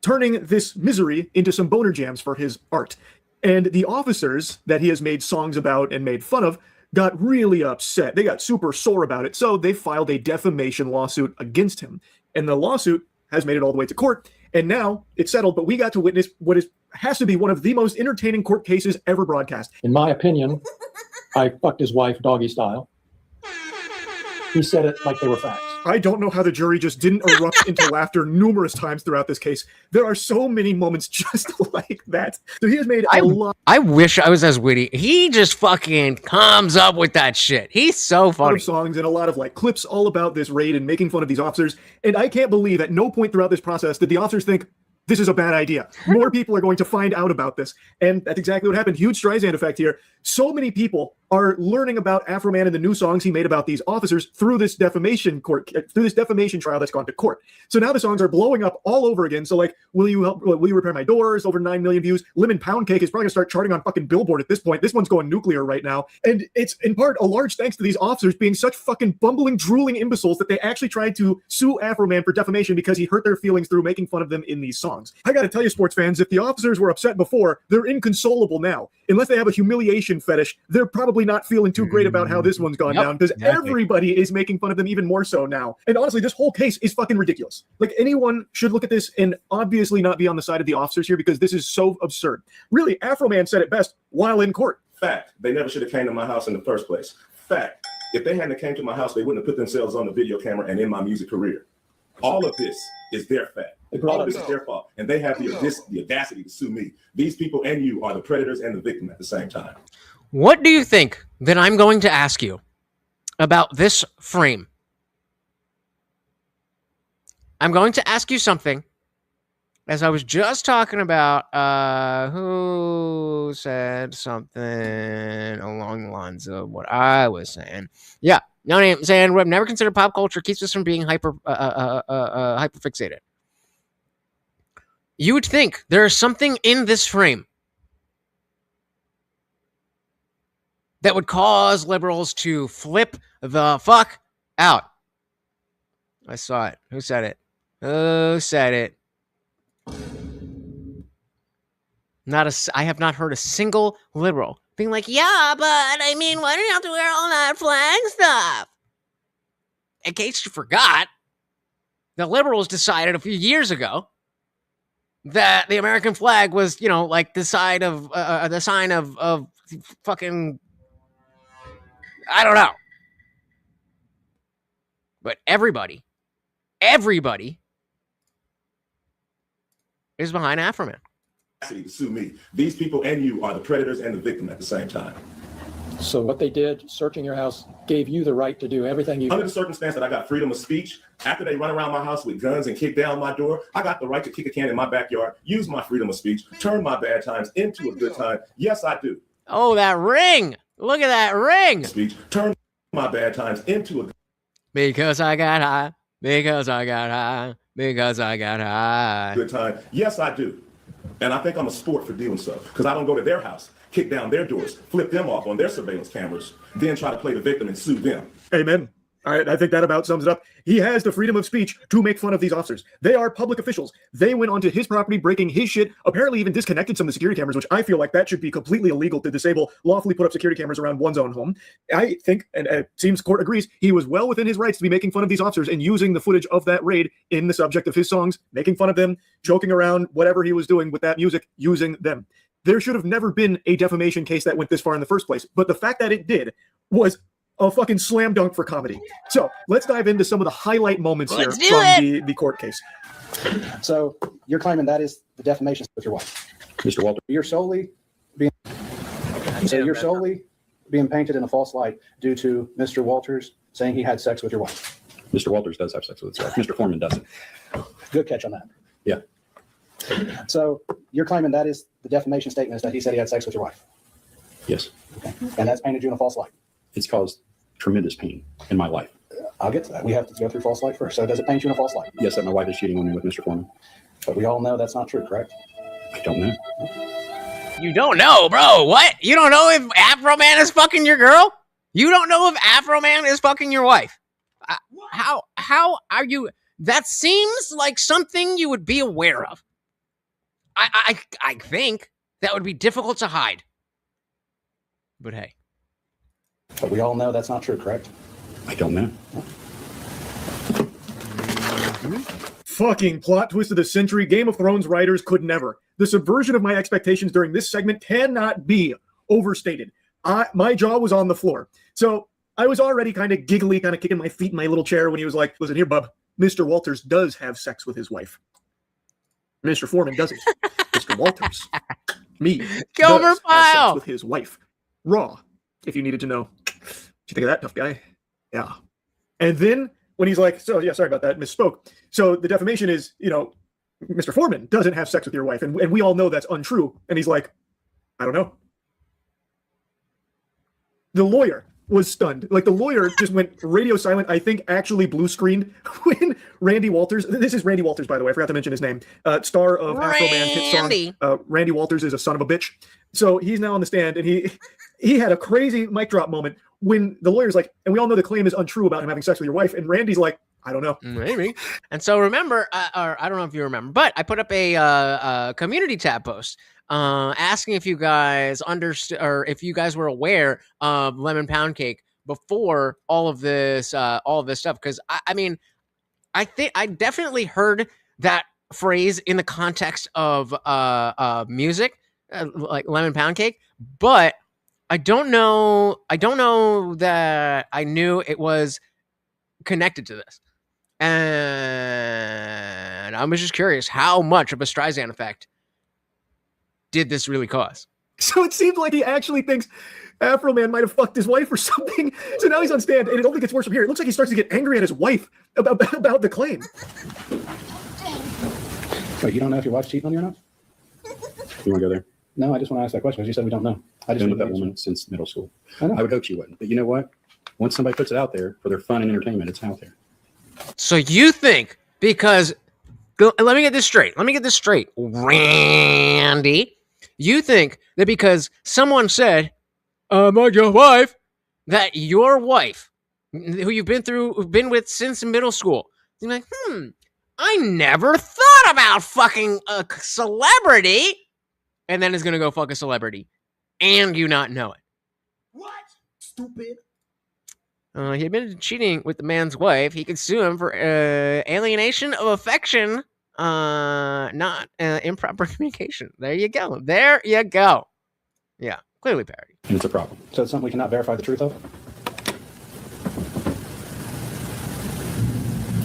Turning this misery into some boner jams for his art. And the officers that he has made songs about and made fun of got really upset. They got super sore about it. So they filed a defamation lawsuit against him. And the lawsuit has made it all the way to court. And now it's settled, but we got to witness what has to be one of the most entertaining court cases ever broadcast. In my opinion, I fucked his wife doggy style. He said it like they were facts. I don't know how the jury just didn't erupt into laughter numerous times throughout this case. There are so many moments just like that. So he has made a lot. I wish I was as witty. He just fucking comes up with that shit. He's so funny. Of songs and a lot of like clips all about this raid and making fun of these officers. And I can't believe at no point throughout this process did the officers think, this is a bad idea. More people are going to find out about this. And that's exactly what happened. Huge Streisand effect here. So many people are learning about Afro Man and the new songs he made about these officers through this defamation trial that's gone to court. So now the songs are blowing up all over again. So like, will you repair my doors? Over 9 million views. Lemon Pound Cake is probably gonna start charting on fucking Billboard at this point. This one's going nuclear right now. And it's in part a large thanks to these officers being such fucking bumbling, drooling imbeciles that they actually tried to sue Afro Man for defamation because he hurt their feelings through making fun of them in these songs. I gotta tell you, sports fans, if the officers were upset before, they're inconsolable now. Unless they have a humiliation fetish, they're probably not feeling too great about how this one's gone down, because everybody is making fun of them even more so now. And honestly, this whole case is fucking ridiculous. Like, anyone should look at this and obviously not be on the side of the officers here, because this is so absurd. Really, Afro Man said it best while in court. Fact, they never should have came to my house in the first place. Fact, if they hadn't came to my house, they wouldn't have put themselves on the video camera and in my music career. All of this is their fact. All of this is their fault. And they have the audacity to sue me. These people and you are the predators and the victim at the same time. What do you think that I'm going to ask you about this frame? I'm going to ask you something, as I was just talking about, who said something along the lines of what I was saying. Yeah, no name saying we've never considered pop culture keeps us from being hyper fixated. You would think there is something in this frame that would cause liberals to flip the fuck out. I saw it. Who said it? Who said it? I have not heard a single liberal being like, yeah, but I mean, why do you have to wear all that flag stuff? In case you forgot, the liberals decided a few years ago that the American flag was, you know, like the sign of fucking, I don't know. But everybody is behind Afro Man. To sue me. These people and you are the predators and the victim at the same time. So what they did, searching your house, gave you the right to do everything you... Under the circumstance that I got freedom of speech, after they run around my house with guns and kick down my door, I got the right to kick a can in my backyard, use my freedom of speech, turn my bad times into a good time. Yes, I do. Oh, that ring. Look at that ring. Speech, turn my bad times into a... Because I got high. Because I got high. Because I got high. Good time. Yes, I do. And I think I'm a sport for doing so, because I don't go to their house, kick down their doors, flip them off on their surveillance cameras, then try to play the victim and sue them. Amen. All right, I think that about sums it up. He has the freedom of speech to make fun of these officers. They are public officials. They went onto his property, breaking his shit, apparently even disconnected some of the security cameras, which I feel like that should be completely illegal to disable, lawfully put up security cameras around one's own home. I think, and it seems court agrees, he was well within his rights to be making fun of these officers and using the footage of that raid in the subject of his songs, making fun of them, joking around, whatever he was doing with that music, using them. There should have never been a defamation case that went this far in the first place, but the fact that it did was a fucking slam dunk for comedy. So let's dive into some of the highlight moments here from the court case. So you're claiming that is the defamation with your wife, Mr. Walter. You're solely being painted in a false light due to Mr. Walters saying he had sex with your wife. Mr. Walters does have sex with his wife. Mr. Foreman doesn't. Good catch on that. Yeah. So you're claiming that is the defamation statement is that he said he had sex with your wife. Yes. Okay. And that's painted you in a false light. It's caused tremendous pain in my life. I'll get to that. We have to go through false light first. So does it paint you in a false light? Yes, that my wife is cheating on me with Mr. Foreman. But we all know that's not true, correct? I don't know. You don't know, bro. What? You don't know if Afro Man is fucking your girl? You don't know if Afro Man is fucking your wife? How are you? That seems like something you would be aware of. I think that would be difficult to hide. But hey. But we all know that's not true, correct? I don't know. Fucking plot twist of the century. Game of Thrones writers could never. The subversion of my expectations during this segment cannot be overstated. my jaw was on the floor. So I was already kind of giggly, kind of kicking my feet in my little chair when he was like, listen here, bub, Mr. Walters does have sex with his wife. Mr. Foreman doesn't. Mr. Walters, me, Gomer does have Pyle sex with his wife. Raw, if you needed to know. What you think of that, tough guy? Yeah. And then when he's like, so yeah, sorry about that, misspoke. So the defamation is, Mr. Foreman doesn't have sex with your wife. And we all know that's untrue. And he's like, I don't know. The lawyer was stunned. Like, the lawyer just went radio silent. I think actually blue screened when Randy Walters, this is Randy Walters, by the way, I forgot to mention his name, star of Afro Man's hit song, Randy Walters is a son of a bitch. So he's now on the stand, and he had a crazy mic drop moment when the lawyer's like, and we all know the claim is untrue about him having sex with your wife, and Randy's like, I don't know. Maybe. And so remember, or I don't know if you remember, but I put up a community tab post asking if you guys understood, or if you guys were aware of Lemon Pound Cake before all of this stuff. Because I mean, I think I definitely heard that phrase in the context of music, like Lemon Pound Cake, but I don't know that I knew it was connected to this. And I was just curious how much of a Streisand effect did this really cause? So it seemed like he actually thinks Afro Man might have fucked his wife or something. So now he's on stand, and it only gets worse from here. It looks like he starts to get angry at his wife about the claim. Wait, you don't know if your wife's cheating on you or not? You want to go there? No, I just want to ask that question because you said we don't know. I just been with that woman since middle school. I would hope she wouldn't. But you know what? Once somebody puts it out there for their fun and entertainment, it's out there. So you think because let me get this straight, Randy, you think that because someone said, "My wife," that your wife, who you've been with since middle school, you're like, I never thought about fucking a celebrity, and then is gonna go fuck a celebrity, and you not know it. What? Stupid. He admitted to cheating with the man's wife. He could sue him for alienation of affection, not improper communication. There you go. Yeah, clearly parody. And it's a problem. So it's something we cannot verify the truth of?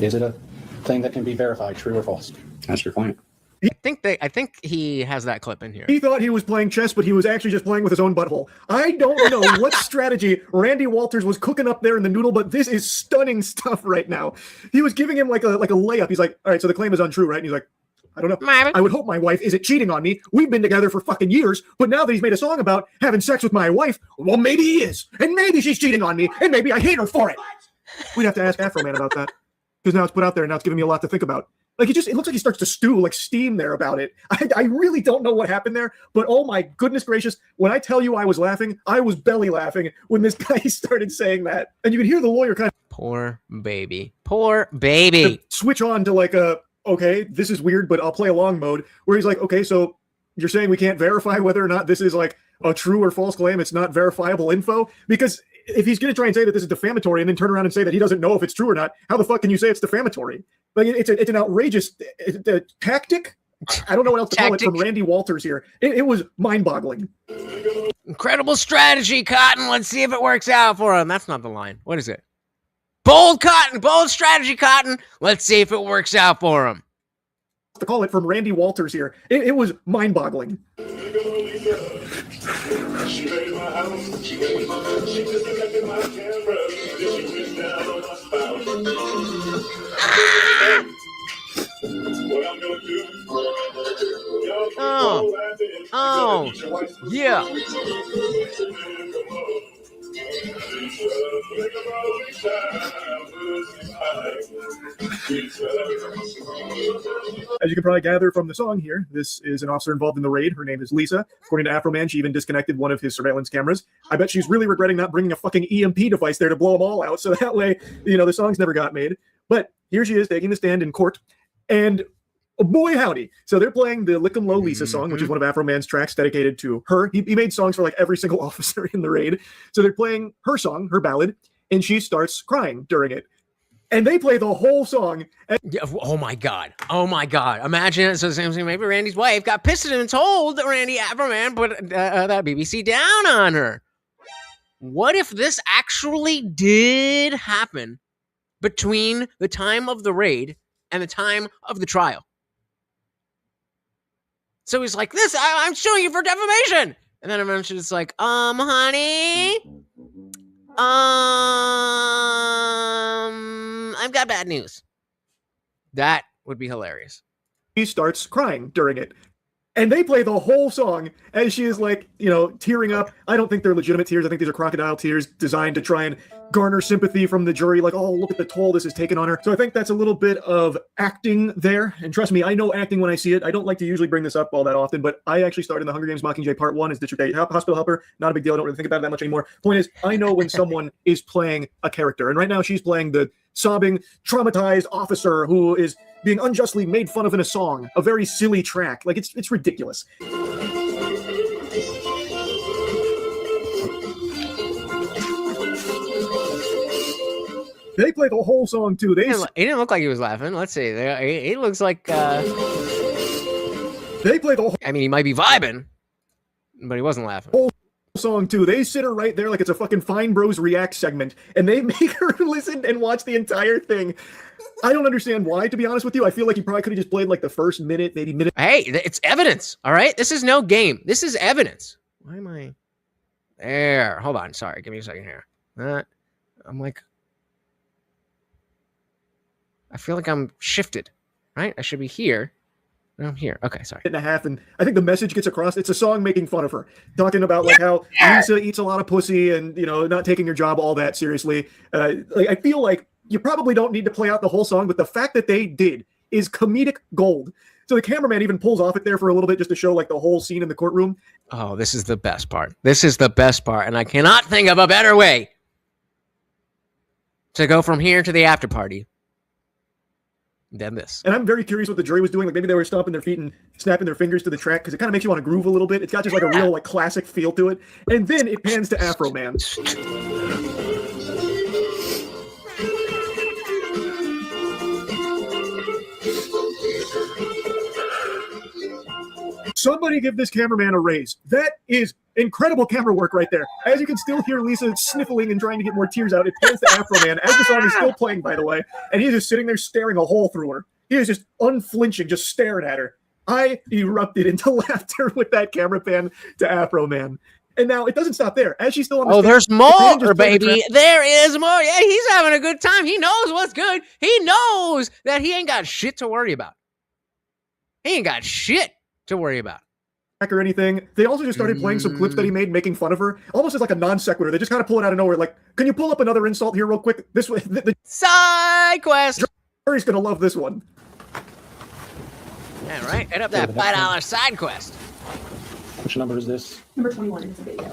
Is it a thing that can be verified, true or false? Ask your client. I think he has that clip in here. He thought he was playing chess, but he was actually just playing with his own butthole. I don't know what strategy Randy Walters was cooking up there in the noodle, but this is stunning stuff right now. He was giving him like a layup. He's like, all right, so the claim is untrue, right? And he's like, I don't know. I would hope my wife isn't cheating on me. We've been together for fucking years, but now that he's made a song about having sex with my wife, well, maybe he is. And maybe she's cheating on me, and maybe I hate her for it. We'd have to ask Afro Man about that. Because now it's put out there, and now it's giving me a lot to think about. Like, it looks like he starts to stew, like steam there about it. I really don't know what happened there, but oh my goodness gracious, when I tell you I was laughing, I was belly laughing when this guy started saying that. And you could hear the lawyer kind of... Poor baby. Switch on to like okay, this is weird, but I'll play along mode, where he's like, okay, so you're saying we can't verify whether or not this is like a true or false claim? It's not verifiable info? Because if he's going to try and say that this is defamatory and then turn around and say that he doesn't know if it's true or not, how the fuck can you say it's defamatory? Like, it's an outrageous tactic. I don't know what else to call it from Randy Walters here. It was mind-boggling. Incredible strategy, Cotton. Let's see if it works out for him. That's not the line. What is it? Bold strategy, Cotton. Let's see if it works out for him. To call it from Randy Walters here. It was mind-boggling. She raided my house. She just collected my camera. She went down on my spouse. What I'm gonna do? Yeah. As you can probably gather from the song here, this is an officer involved in the raid. Her name is Lisa. According to Afro Man, she even disconnected one of his surveillance cameras. I bet she's really regretting not bringing a fucking EMP device there to blow them all out, so that way, the songs never got made. But here she is taking the stand in court, and boy howdy. So they're playing the Lick 'em Low Lisa song, which is one of Afro Man's tracks dedicated to her. He made songs for like every single officer in the raid. So they're playing her song, her ballad, and she starts crying during it. And they play the whole song. Oh my God. Imagine it. So maybe Randy's wife got pissed at him and told Randy Afro Man put that BBC down on her. what if this actually did happen between the time of the raid and the time of the trial? So he's like, I'm suing you for defamation. And then eventually it's like, honey, I've got bad news. That would be hilarious. He starts crying during it. And they play the whole song as she is like, tearing up. I don't think they're legitimate tears. I think these are crocodile tears designed to try and garner sympathy from the jury. Like, oh, look at the toll this has taken on her. So I think that's a little bit of acting there. And trust me, I know acting when I see it. I don't like to usually bring this up all that often, but I actually started in the Hunger Games Mockingjay Part 1 as District 8 hospital helper. Not a big deal. I don't really think about it that much anymore. Point is, I know when someone is playing a character. And right now she's playing the sobbing, traumatized officer who is being unjustly made fun of in a song, a very silly track. Like, it's ridiculous. They play the whole song too. He didn't look like he was laughing. Let's see. He looks like they play the whole. I mean, he might be vibing, but he wasn't laughing. Whole song too. They sit her right there like it's a fucking Fine Bros React segment, and they make her listen and watch the entire thing. I don't understand why, to be honest with you. I feel like you probably could have just played like the first minute, maybe minute. Hey, it's evidence, all right? This is no game. This is evidence. Why am I there? Hold on. Sorry. Give me a second here. I'm like, I feel like I'm shifted, right? I should be here. I'm here. Okay, sorry. And a half, and I think the message gets across. It's a song making fun of her, talking about like how Lisa eats a lot of pussy and, not taking her job all that seriously. I feel like you probably don't need to play out the whole song, but the fact that they did is comedic gold. So the cameraman even pulls off it there for a little bit just to show like the whole scene in the courtroom. Oh, this is the best part. This is the best part, and I cannot think of a better way to go from here to the after party than this. And I'm very curious what the jury was doing. Like maybe they were stomping their feet and snapping their fingers to the track because it kind of makes you want to groove a little bit. It's got just like a real like classic feel to it. And then it pans to Afro Man. Somebody give this cameraman a raise. That is incredible camera work right there. As you can still hear Lisa sniffling and trying to get more tears out, it pans to Afro Man as the song is still playing, by the way, and he's just sitting there staring a hole through her. He is just unflinching, just staring at her. I erupted into laughter with that camera pan to Afro Man. And now it doesn't stop there. As she's still on the stage, there's more, baby. There is more. Yeah, he's having a good time. He knows what's good. He knows that he ain't got shit to worry about. He ain't got shit to worry about. Or anything. They also just started playing some clips that he made making fun of her, almost as like a non sequitur. They just kind of pull it out of nowhere. Like, can you pull up another insult here real quick? This way, the side quest. Jury's gonna love this one. Yeah, right. Hit up that $5 side quest. Which number is this? Number 21 is the video.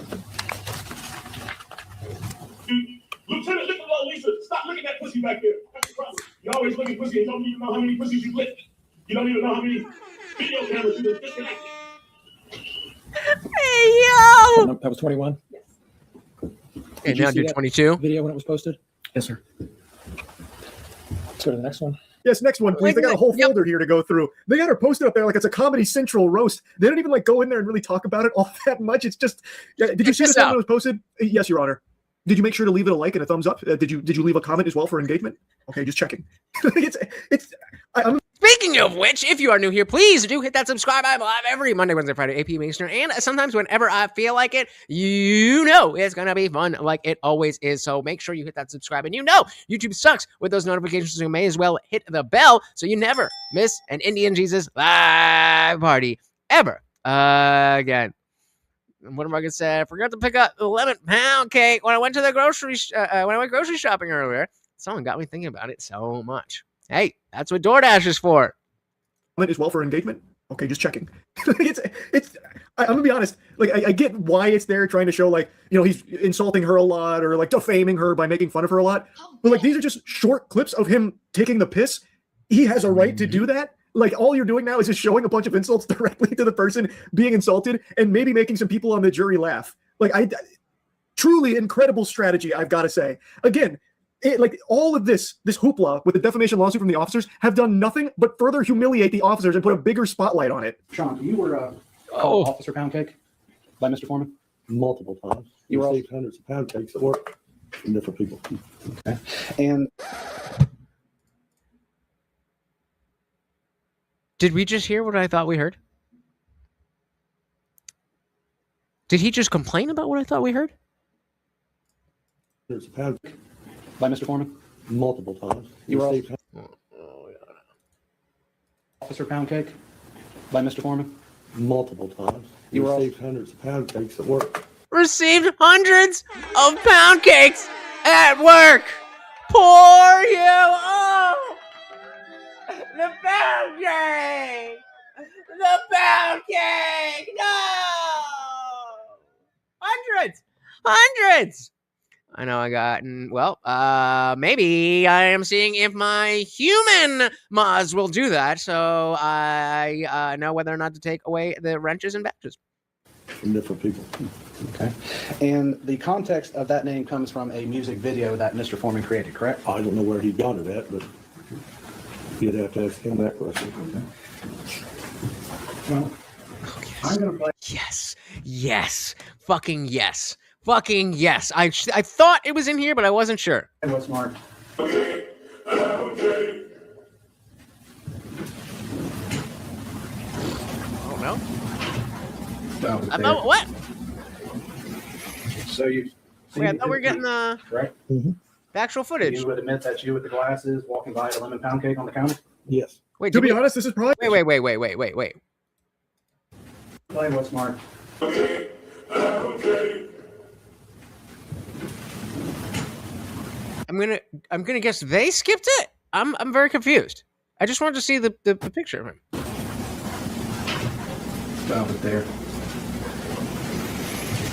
Lieutenant, look at Lisa. Stop looking at pussy back there. That's the problem. You always look at pussy and don't even know how many pussies you lifted. You don't even know how many video cameras you disconnected. Hey, yo! That was 21? Yes. And now do 22. Video when it was posted? Yes, sir. Let's go to the next one. Yes, next one, please. They got a whole folder here to go through. They got her posted up there like it's a Comedy Central roast. They don't even like go in there and really talk about it all that much. It's just, did you see this when it was posted? Yes, Your Honor. Did you make sure to leave it a like and a thumbs up? Did you leave a comment as well for engagement? Okay, just checking. I'm Speaking of which, if you are new here, please do hit that subscribe. I'm live every Monday, Wednesday, Friday, 8 p.m. Eastern, and sometimes whenever I feel like it, it's going to be fun like it always is. So make sure you hit that subscribe. And YouTube sucks with those notifications, so you may as well hit the bell so you never miss an Indian Jesus live party ever again. What am I going to say? I forgot to pick up 11-pound cake when I went to the grocery shopping earlier. Someone got me thinking about it so much. Hey, that's what DoorDash is for. As well for engagement. Okay, just checking. I'm gonna be honest. Like, I get why it's there, trying to show like, he's insulting her a lot or like defaming her by making fun of her a lot. But like, these are just short clips of him taking the piss. He has a right to do that. Like, all you're doing now is just showing a bunch of insults directly to the person being insulted and maybe making some people on the jury laugh. Like, truly incredible strategy, I've got to say. Again. All of this hoopla with the defamation lawsuit from the officers have done nothing but further humiliate the officers and put a bigger spotlight on it. Sean, you were Officer Pound Cake by Mr. Foreman? multiple times. You You were received hundreds of pound cakes at work from different people. Okay. And Did we just hear what I thought we heard? Did he just complain about what I thought we heard? Hundreds of pound by Mr. Foreman? multiple times. You You were received Officer Pound Cake by Mr. Foreman? multiple times. You You were received hundreds of pound cakes at work. Received hundreds of pound cakes at work. Poor you. Oh, the pound cake. The pound cake. No. Hundreds. I know I got, maybe I am seeing if my human mods will do that. So I know whether or not to take away the wrenches and badges. From different people. Okay. And the context of that name comes from a music video that Mr. Foreman created, correct? I don't know where he got it at, but you'd have to ask him that question. Well, I'm going to play. Yes. Fucking yes. I thought it was in here, but I wasn't sure. And what's Mark? Oh, no? About what? So you. Wait, I thought we were getting the Right? actual footage. You would admit that you with the glasses walking by a lemon pound cake on the counter? Yes. Wait, To be honest, this is probably. Wait. Play what's Mark? I'm gonna guess they skipped it. I'm very confused. I just wanted to see the picture of him. Over there.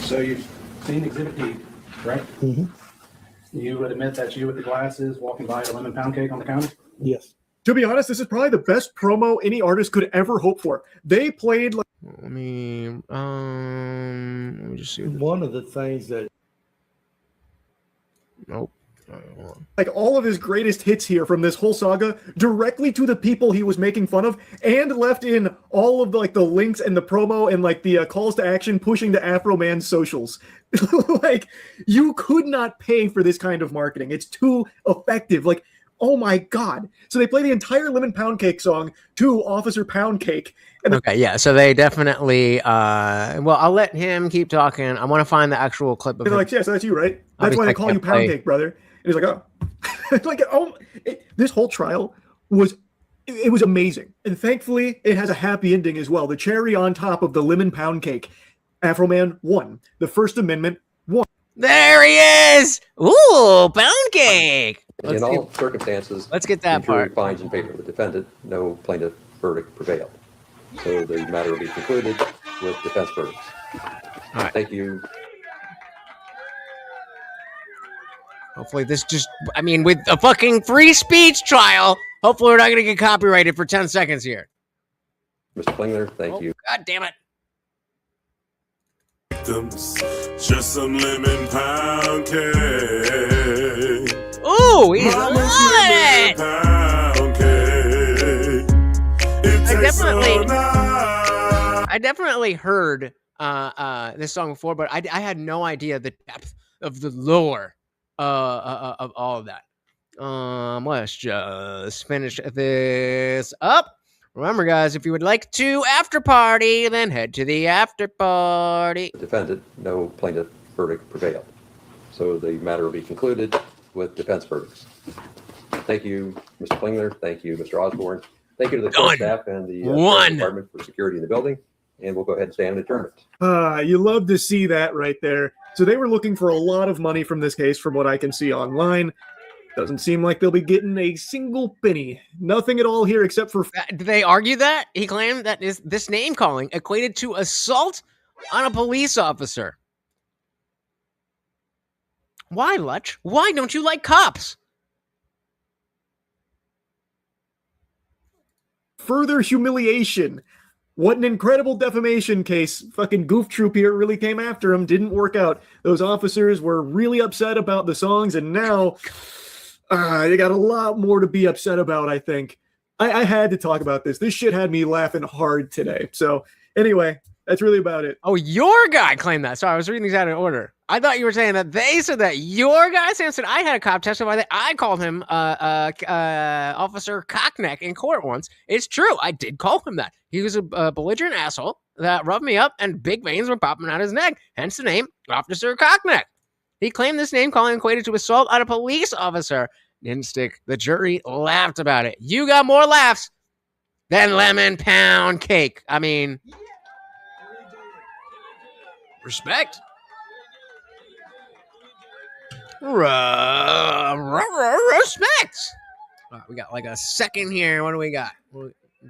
So you've seen Exhibit D, right? Mm-hmm. You would admit that you with the glasses walking by a lemon pound cake on the counter? Yes. To be honest, this is probably the best promo any artist could ever hope for. They played like. Let me just see. One of the things that. Nope. Like all of his greatest hits here from this whole saga directly to the people he was making fun of, and left in all of the links and the promo and the calls to action pushing to Afro Man's socials. Like, you could not pay for this kind of marketing. It's too effective. Like, oh my god. So they play the entire Lemon Pound Cake song to Officer Pound Cake. And Okay, yeah. So they definitely. I'll let him keep talking. I want to find the actual clip of they're him. like, yes, that's you, right? That's Obviously, why I they call you can't Pound play. Cake, brother. And he's like, oh, this whole trial was amazing. And thankfully, it has a happy ending as well. The cherry on top of the Lemon Pound Cake. Afro Man won. The First Amendment won. There he is. Ooh, Pound Cake. In all circumstances, let's get that the jury part. finds in favor of the defendant, no plaintiff verdict prevailed. So the matter will be concluded with defense verdicts. All right. Thank you. Hopefully this with a fucking free speech trial, hopefully we're not going to get copyrighted for 10 seconds here. Mr. Klingler, thank you. God damn it. Just some lemon pound cake. Ooh, he's loving it. Pound cake. I definitely heard this song before, but I had no idea the depth of the lore of all of that. Let's just finish this up. Remember, guys, if you would like to after party, then head to the after party. The defendant, no plaintiff verdict prevailed. So the matter will be concluded with defense verdicts. Thank you, Mr. Klingler. Thank you, Mr. Osborne. Thank you to the court staff and the department for security in the building. And we'll go ahead and stand adjournment. You love to see that right there. So they were looking for a lot of money from this case, from what I can see online. Doesn't seem like they'll be getting a single penny. Nothing at all here except for... Did they argue that? He claimed that this name calling equated to assault on a police officer. Why, Lutch? Why don't you like cops? Further humiliation. What an incredible defamation case. Fucking Goof Troop here really came after him. Didn't work out. Those officers were really upset about the songs, and now they got a lot more to be upset about, I think. I had to talk about this. This shit had me laughing hard today. So anyway, That's really about it. Oh, your guy claimed that. Sorry, I was reading these out of order. I thought you were saying that they said that your guy, Samson. I had a cop testify that I called him Officer Cockneck in court once. It's true. I did call him that. He was a belligerent asshole that rubbed me up and big veins were popping out his neck. Hence the name Officer Cockneck. He claimed this name calling equated to assault on a police officer. Didn't stick. The jury laughed about it. You got more laughs than lemon pound cake. I mean... Respect. Respect. All right, we got like a second here. What do we got?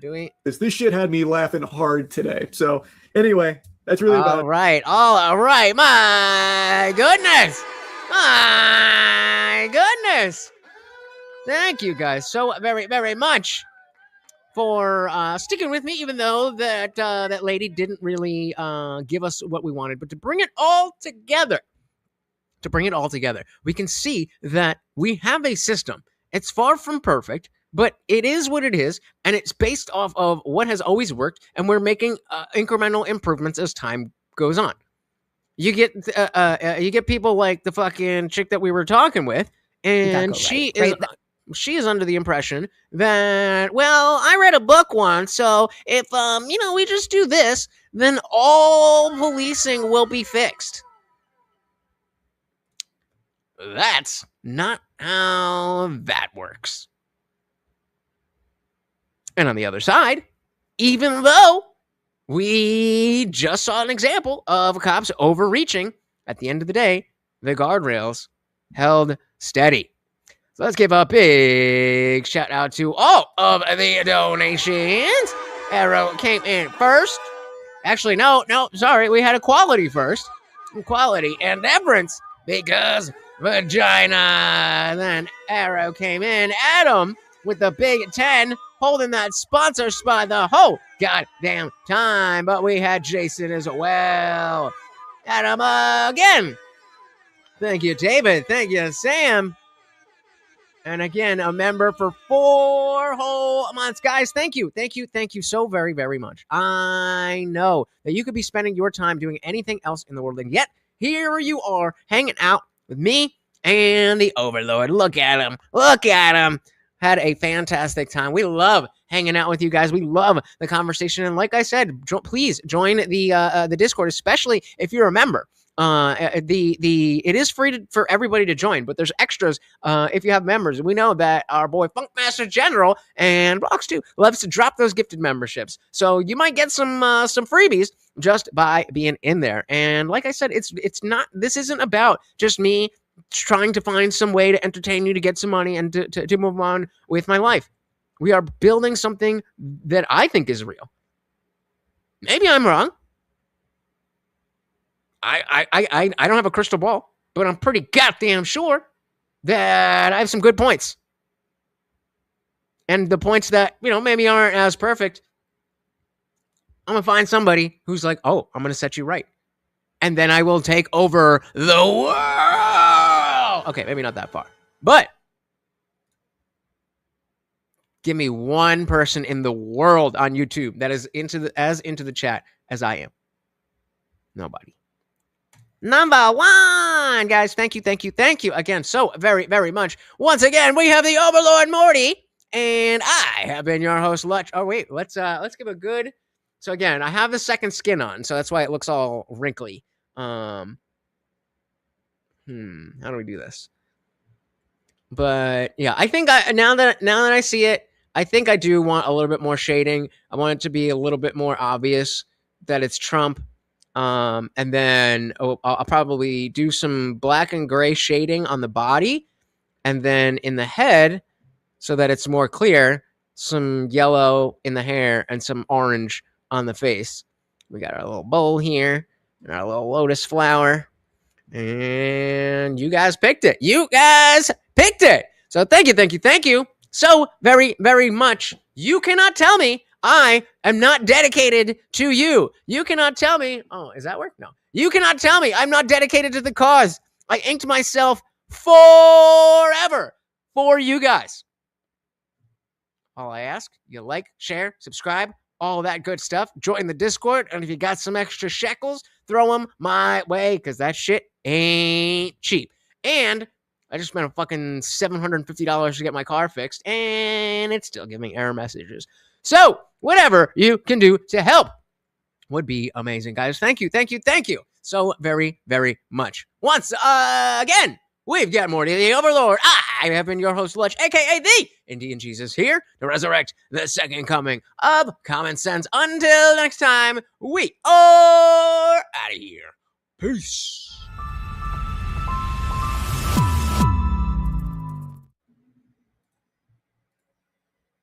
Do we? This shit had me laughing hard today. So anyway, that's really about it. All right. My goodness. Thank you guys so very, very much for sticking with me, even though that lady didn't really give us what we wanted. But to bring it all together, we can see that we have a system. It's far from perfect, but it is what it is, and it's based off of what has always worked, and we're making incremental improvements as time goes on. You get people like the fucking chick that we were talking with, and she is under the impression that, well, I read a book once, so if we just do this, then all policing will be fixed. That's not how that works. And on the other side, even though we just saw an example of cops overreaching, at the end of the day, the guardrails held steady. So let's give a big shout out to all of the donations. Arrow came in first. Actually, no, sorry. We had equality first. Equality and deference because vagina. Then Arrow came in. Adam with the big 10 holding that sponsor spot the whole goddamn time. But we had Jason as well. Adam again. Thank you, David. Thank you, Sam. And again, a member for 4 whole months. Guys, thank you so very, very much. I know that you could be spending your time doing anything else in the world, and yet here you are hanging out with me and the Overlord. Look at him. Had a fantastic time. We love hanging out with you guys. We love the conversation. And like I said, please join the Discord, especially if you're a member. It is free for everybody to join, but there's extras if you have members. And we know that our boy Funkmaster General and Brox too loves to drop those gifted memberships. So you might get some freebies just by being in there. And like I said, this isn't about just me trying to find some way to entertain you, to get some money, and to move on with my life. We are building something that I think is real. Maybe I'm wrong. I don't have a crystal ball, but I'm pretty goddamn sure that I have some good points. And the points that, maybe aren't as perfect, I'm going to find somebody who's like, oh, I'm going to set you right. And then I will take over the world. Okay, maybe not that far. But give me one person in the world on YouTube that is into the chat as I am. Nobody. Number 1, guys. Thank you again so very, very much. Once again, we have the Overlord Morty, and I have been your host, Lutch. Oh wait, let's give a good. So again, I have the second skin on, so that's why it looks all wrinkly. How do we do this? But yeah, I think now that I see it, I think I do want a little bit more shading. I want it to be a little bit more obvious that it's Trump. And then I'll probably do some black and gray shading on the body, and then in the head, so that it's more clear, some yellow in the hair and some orange on the face. We got our little bowl here and our little lotus flower, and you guys picked it. So thank you so very, very much. You cannot tell me I am not dedicated to you. You cannot tell me. Oh, is that work? No. You cannot tell me I'm not dedicated to the cause. I inked myself forever for you guys. All I ask, you like, share, subscribe, all that good stuff. Join the Discord, and if you got some extra shekels, throw them my way, because that shit ain't cheap. And I just spent a fucking $750 to get my car fixed, and it's still giving error messages. So, whatever you can do to help would be amazing, guys. Thank you so very, very much. Once again, we've got Morty the Overlord. I have been your host, Lutch, a.k.a. the Indian Jesus, here to resurrect the second coming of Common Sense. Until next time, we are out of here. Peace.